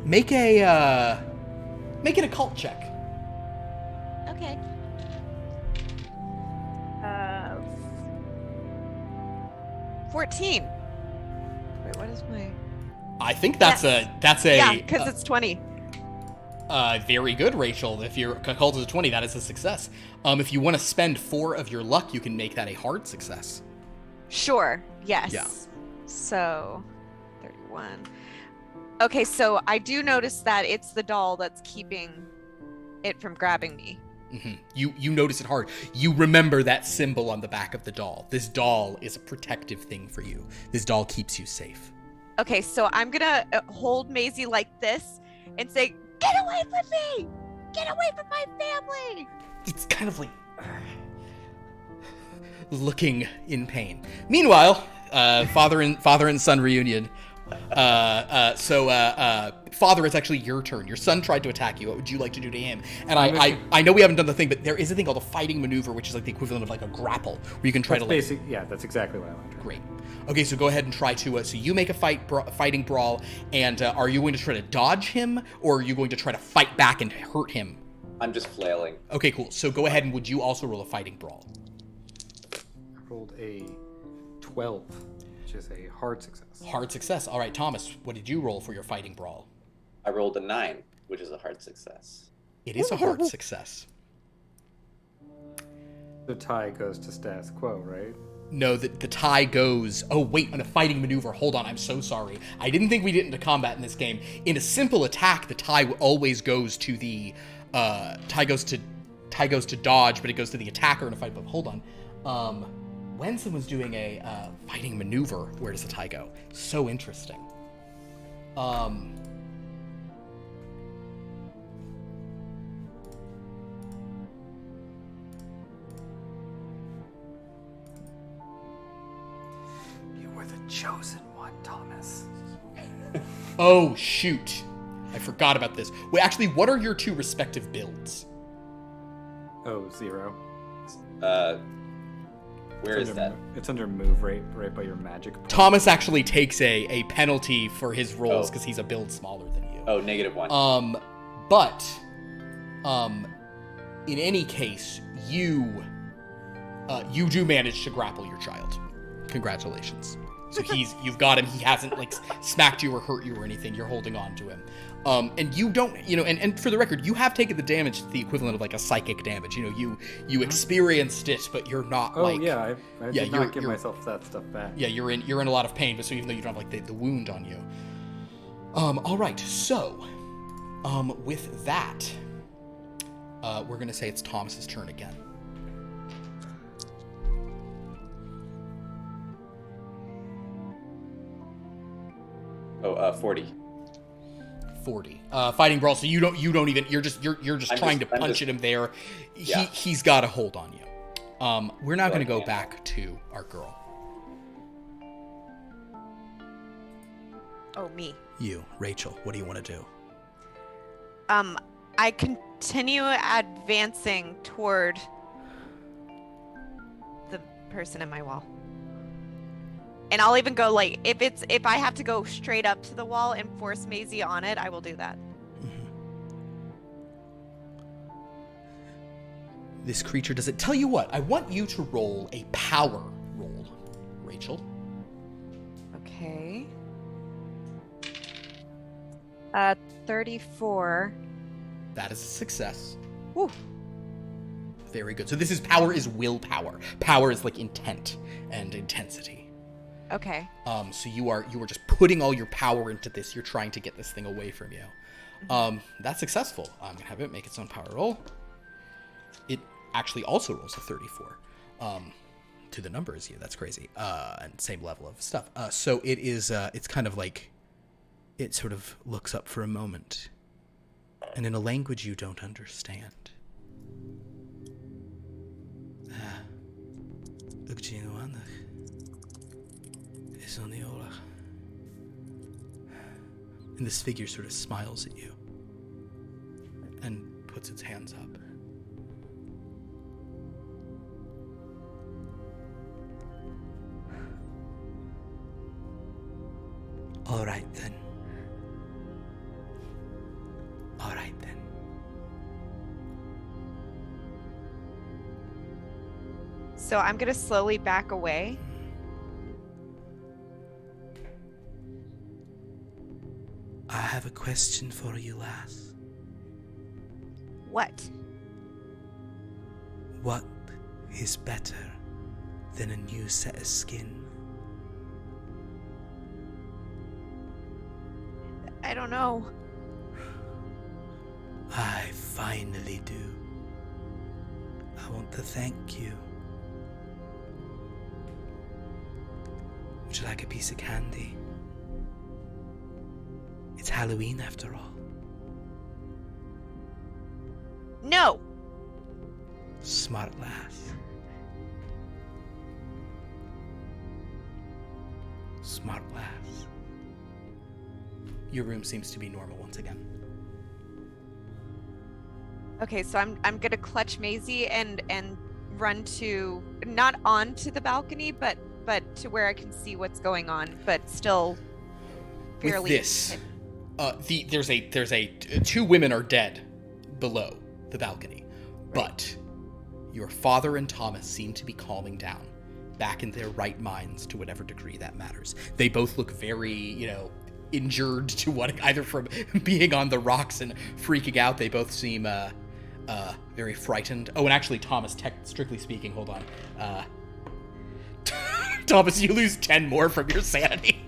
Make an occult check. Okay. 14. Wait, what is my... I think that's a Yeah, because it's 20. Very good, Rachel. If your occult is a 20, that is a success. If you want to spend 4 of your luck, you can make that a hard success. Sure, yes. Yeah. So, 31. Okay, so I do notice that it's the doll that's keeping it from grabbing me. Mm-hmm. You notice it hard. You remember that symbol on the back of the doll. This doll is a protective thing for you. This doll keeps you safe. Okay, so I'm gonna hold Maisie like this and say, "Get away from me! Get away from my family!" It's kind of like looking in pain. Meanwhile, father and son reunion. Father, it's actually your turn. Your son tried to attack you. What would you like to do to him? And I know we haven't done the thing, but there is a thing called a fighting maneuver, which is like the equivalent of like a grapple, where you can try Yeah, that's exactly what I want to do. Great. Okay, so go ahead and try to. So you make a fighting brawl, and are you going to try to dodge him, or are you going to try to fight back and hurt him? I'm just flailing. Okay, cool. So go ahead and would you also roll a fighting brawl? I rolled a 12, which is a hard success. Hard success. All right, Thomas, what did you roll for your fighting brawl? I rolled a 9, which is a hard success. It is a hard success. The tie goes to status quo, right? No, the tie goes... Oh, wait, on a fighting maneuver. Hold on, I'm so sorry. I didn't think we'd get into combat in this game. In a simple attack, the tie always goes to the... Tie goes to dodge, but it goes to the attacker in a fight. But hold on. When someone's doing a fighting maneuver, where does the tie go? So interesting. You were the chosen one, Thomas. Oh, shoot. I forgot about this. Wait, actually, what are your 2 respective builds? Oh, 0. Where is that? It's under move, right by your magic point. Thomas actually takes a penalty for his rolls because he's a build smaller than you. Oh, -1. But in any case, you do manage to grapple your child. Congratulations. So you've got him. He hasn't like smacked you or hurt you or anything. You're holding on to him. And you don't, and for the record, you have taken the damage, the equivalent of like a psychic damage. You experienced it, but you're not I did not give you're, myself that stuff back. Yeah, you're in a lot of pain, but so even though you don't have like the wound on you. All right, so, with that, we're gonna say it's Thomas's turn again. Oh, 40. 40. Fighting brawl. So you don't even. You're just trying to punch at him there. Yeah. He's got a hold on you. We're now going to go back to our girl. Oh, me. You, Rachel. What do you want to do? I continue advancing toward the person in my wall. And I'll even go like if I have to go straight up to the wall and force Maisie on it, I will do that. Mm-hmm. This creature does it. Tell you what, I want you to roll a power roll, Rachel. Okay. 34. That is a success. Woo. Very good. So this is power is willpower. Power is like intent and intensity. Okay. So you are just putting all your power into this. You're trying to get this thing away from you. That's successful. I'm gonna have it make its own power roll. It actually also rolls a 34. To the number as you. That's crazy. And same level of stuff. So it is. It's kind of like. It sort of looks up for a moment, and in a language you don't understand. And this figure sort of smiles at you and puts its hands up. All right then. All right then. So I'm gonna slowly back away. I have a question for you, lass. What? What is better than a new set of skin? I don't know. I finally do. I want to thank you. Would you like a piece of candy? It's Halloween after all. No. Smart lass. Smart lass. Your room seems to be normal once again. Okay, so I'm gonna clutch Maisie and run to not onto the balcony, but to where I can see what's going on, but still fairly. With this, there's a two women are dead below the balcony, but your father and Thomas seem to be calming down, back in their right minds to whatever degree that matters. They both look very, injured to what, either from being on the rocks and freaking out. They both seem very frightened. Oh, and actually, Thomas, strictly speaking, hold on. Thomas, you lose 10 more from your sanity.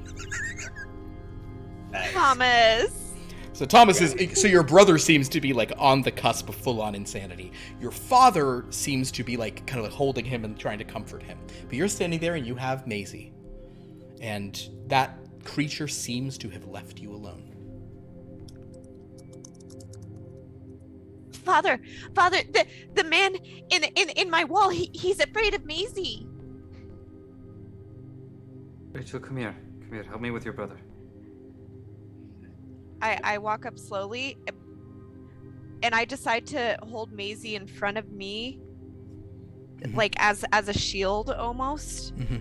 Nice. Thomas. So Thomas so your brother seems to be like on the cusp of full-on insanity. Your father seems to be like kind of like holding him and trying to comfort him. But you're standing there and you have Maisie. And that creature seems to have left you alone. Father, the man in my wall, he's afraid of Maisie. Rachel, come here. Help me with your brother. I walk up slowly, and I decide to hold Maisie in front of me, Mm-hmm. like as a shield almost. Mm-hmm.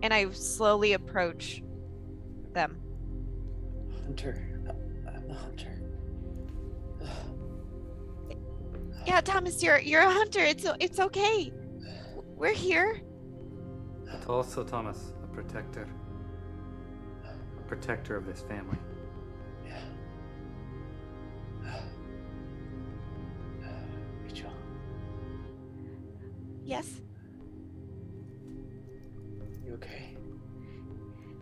And I slowly approach them. Hunter. I'm a hunter. Yeah, Thomas, you're a hunter. It's okay. We're here. But also, Thomas, a protector. A protector of this family. Yeah. Rachel. Yes, You okay?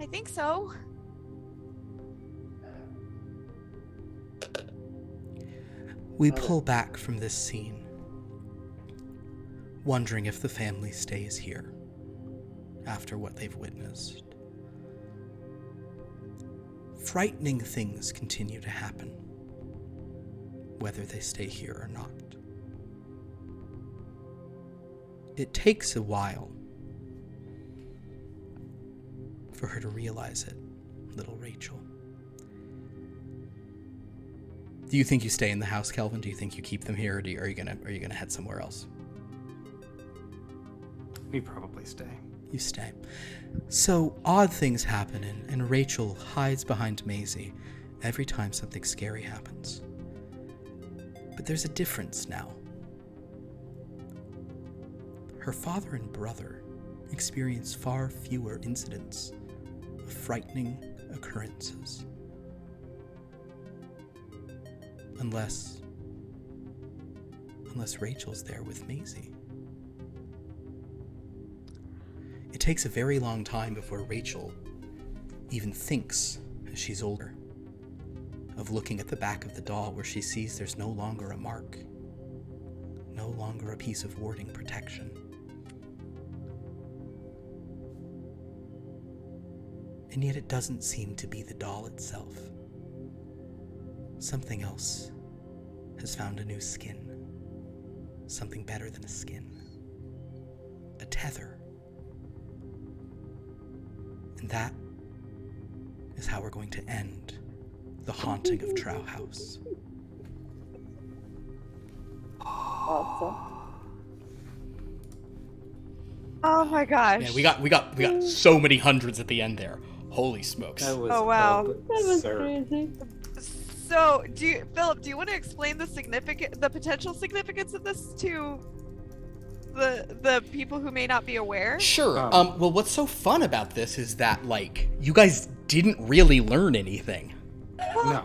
I think so. We pull back from this scene, wondering if the family stays here after what they've witnessed. Frightening things continue to happen, whether they stay here or not. It takes a while for her to realize it, little Rachel. Do you think you stay in the house, Kelvin? Do you think you keep them here, or are you gonna head somewhere else? We probably stay. You stay. So odd things happen, and Rachel hides behind Maisie every time something scary happens. But there's a difference now. Her father and brother experience far fewer incidents of frightening occurrences. Unless Rachel's there with Maisie. It takes a very long time before Rachel even thinks, as she's older, of looking at the back of the doll where she sees there's no longer a mark, no longer a piece of warding protection. And yet it doesn't seem to be the doll itself. Something else has found a new skin. Something better than a skin. A tether. And that is how we're going to end the haunting of Trow House. Awesome. Oh my gosh. Man, we got so many hundreds at the end there. Holy smokes. That was Oh, wow. That was absurd. crazy. So, Philip, do you want to explain the potential significance of this to the people who may not be aware? Sure. Well, what's so fun about this is that, like, you guys didn't really learn anything. Well,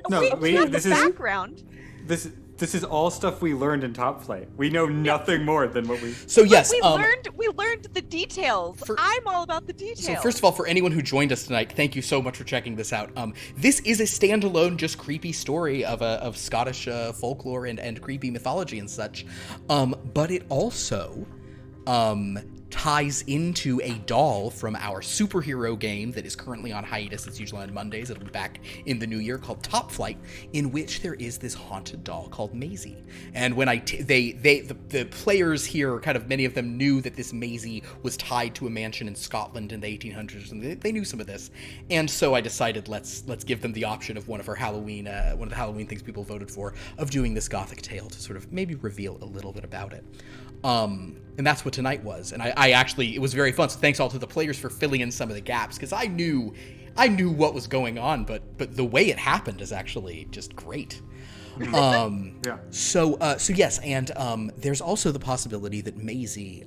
No. we have the background. This is all stuff we learned in Top Flight. We know nothing more than what we. So yes, We learned the details. I'm all about the details. So first of all, for anyone who joined us tonight, thank you so much for checking this out. This is a standalone, just creepy story of Scottish folklore and creepy mythology and such. But it also ties into a doll from our superhero game that is currently on hiatus. It's usually on Mondays. It'll be back in the new year, called Top Flight, in which there is this haunted doll called Maisie. And when the players here, kind of many of them knew that this Maisie was tied to a mansion in Scotland in the 1800s, and they knew some of this. And so I decided let's give them the option of one of the Halloween things people voted for, of doing this gothic tale to sort of maybe reveal a little bit about it. And that's what tonight was. And I actually, it was very fun. So thanks all to the players for filling in some of the gaps, because I knew what was going on, but the way it happened is actually just great. Yeah. So yes, and there's also the possibility that Maisie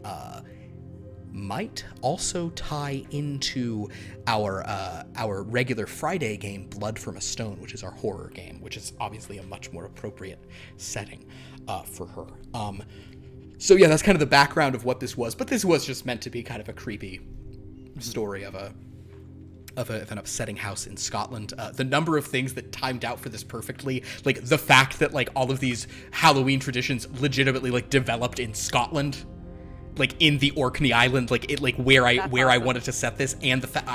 might also tie into our regular Friday game, Blood from a Stone, which is our horror game, which is obviously a much more appropriate setting for her. So yeah, that's kind of the background of what this was, but this was just meant to be kind of a creepy story of an upsetting house in Scotland. The number of things that timed out for this perfectly, like the fact that like all of these Halloween traditions legitimately like developed in Scotland, like in the Orkney Island, like it, like where I wanted to set this, and the fact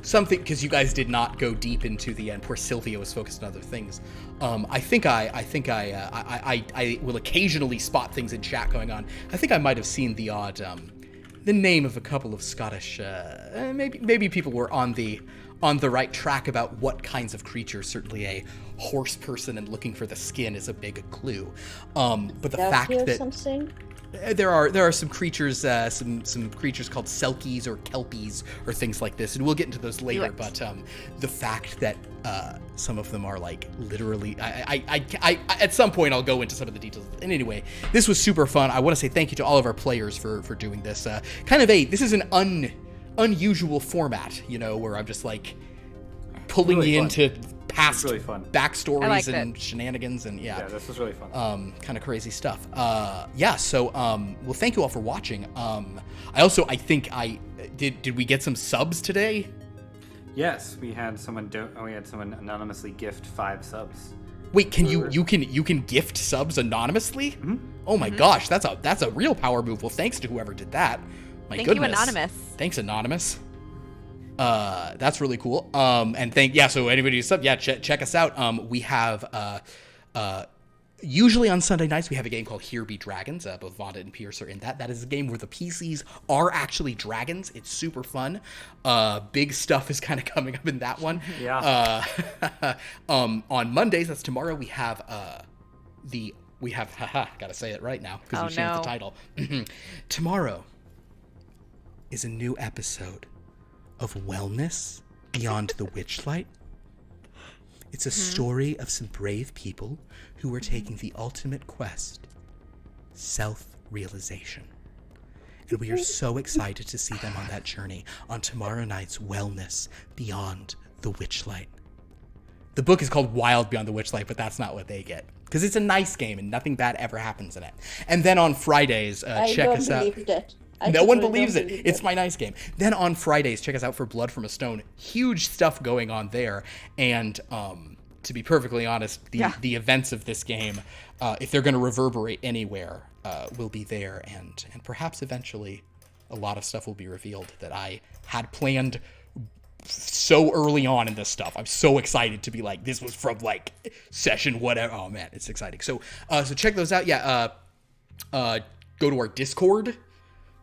something, because you guys did not go deep into the end. Poor Sylvia was focused on other things. I think I will occasionally spot things in chat going on. I think I might have seen the odd the name of a couple of Scottish maybe people were on the right track about what kinds of creatures. Certainly a horse person and looking for the skin is a big clue. But the fact that something? there are some creatures, some creatures called selkies or kelpies or things like this, and we'll get into those later. Right. But the fact that some of them are like literally, I at some point I'll go into some of the details. And anyway, this was super fun. I want to say thank you to all of our players for doing this. This is an unusual format, you know, where I'm just like pulling Really you fun. into past really fun. backstories liked and it. shenanigans, and Yeah, this was really fun. kind of crazy stuff. Well, thank you all for watching. I think did we get some subs today? Yes, we had someone anonymously gift 5 subs. Wait, can you can gift subs anonymously? Mm-hmm. Oh my gosh, that's a real power move. Well, thanks to whoever did that. My Thank goodness. you, Anonymous. Thanks, Anonymous. That's really cool. So anybody who's sub, check us out. We have usually on Sunday nights we have a game called Here Be Dragons. Both Vonda and Pierce are in that. That is a game where the PCs are actually dragons. It's super fun. Big stuff is kind of coming up in that one. Yeah. On Mondays, that's tomorrow, we have gotta say it right now because you changed the title. Tomorrow is a new episode of Wellness Beyond the Witchlight. It's a story of some brave people who are taking the ultimate quest, self-realization. And we are so excited to see them on that journey on tomorrow night's Wellness Beyond the Witchlight. The book is called Wild Beyond the Witchlight, but that's not what they get. Because it's a nice game and nothing bad ever happens in it. And then on Fridays, check us out. No one believes it. It's my nice game. Then on Fridays, check us out for Blood from a Stone. Huge stuff going on there. And to be perfectly honest, the events of this game, if they're going to reverberate anywhere, will be there. And perhaps eventually a lot of stuff will be revealed that I had planned so early on in this stuff. I'm so excited to be like, this was from like session whatever. Oh man, it's exciting. So check those out. Yeah. Go to our Discord.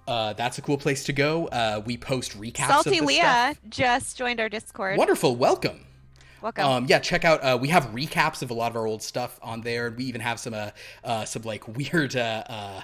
That's a cool place to go. We post recaps Salty of the Leah stuff. just joined our Discord. Wonderful. Welcome. Welcome. Check out, we have recaps of a lot of our old stuff on there. We even have some like weird, like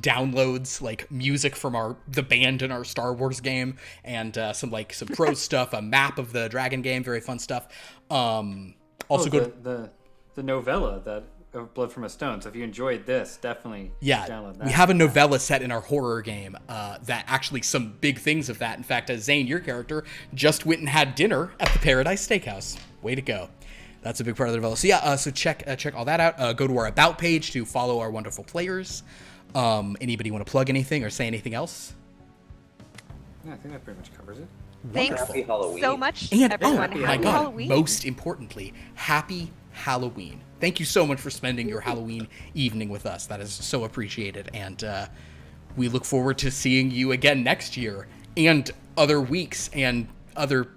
downloads, like music from the band in our Star Wars game, and some pro stuff, a map of the Dragon game, very fun stuff. Also the novella that of Blood from a Stone. So if you enjoyed this, definitely download that. We have a novella set in our horror game that actually some big things of that. In fact, Zane, your character, just went and had dinner at the Paradise Steakhouse. Way to go. That's a big part of the novella. So so check all that out. Go to our About page to follow our wonderful players. Anybody want to plug anything or say anything else? Yeah, I think that pretty much covers it. Thanks Happy Halloween. so much, And everyone. oh my Happy God, Halloween. most importantly, happy Halloween. Thank you so much for spending your Halloween evening with us. That is so appreciated. And we look forward to seeing you again next year and other weeks and other,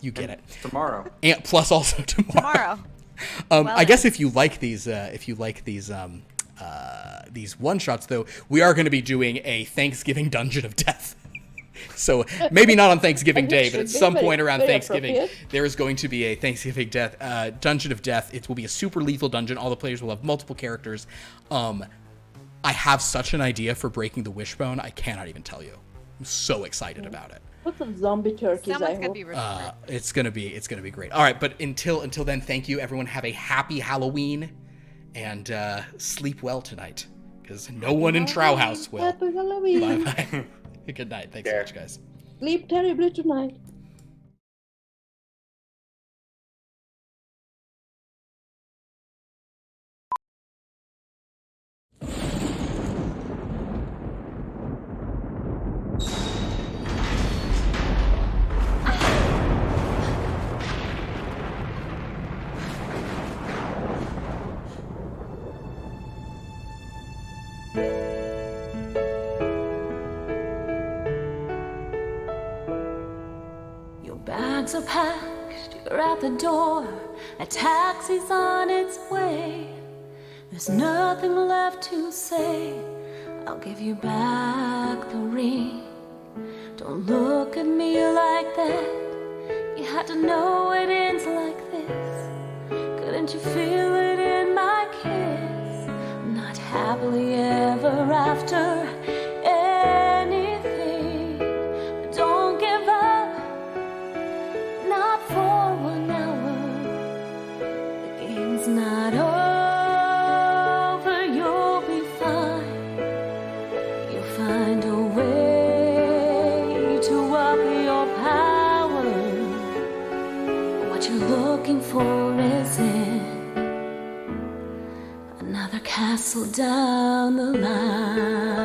you get it. Tomorrow. And plus also tomorrow. I guess if you like these one shots though, we are going to be doing a Thanksgiving Dungeon of Death. So maybe not on Thanksgiving Day, but at some point around Thanksgiving, there is going to be a Thanksgiving Dungeon of Death. It will be a super lethal dungeon. All the players will have multiple characters. I have such an idea for breaking the wishbone. I cannot even tell you. I'm so excited about it. Put some zombie turkeys. Someone's gonna be remembered. It's gonna be great. All right, but until then, thank you, everyone. Have a happy Halloween, and sleep well tonight, because no one in Trow House will. Happy Halloween. Bye bye. Good night. Thanks so much, guys. Sleep terribly tonight. Bags are packed, you're at the door, a taxi's on its way. There's nothing left to say, I'll give you back the ring. Don't look at me like that, you had to know it ends like this. Couldn't you feel it in my kiss? Not happily ever after anything, but don't give up. Not for 1 hour. The game's not over. You'll be fine. You'll find a way to up your power. What you're looking for is in another castle down the line.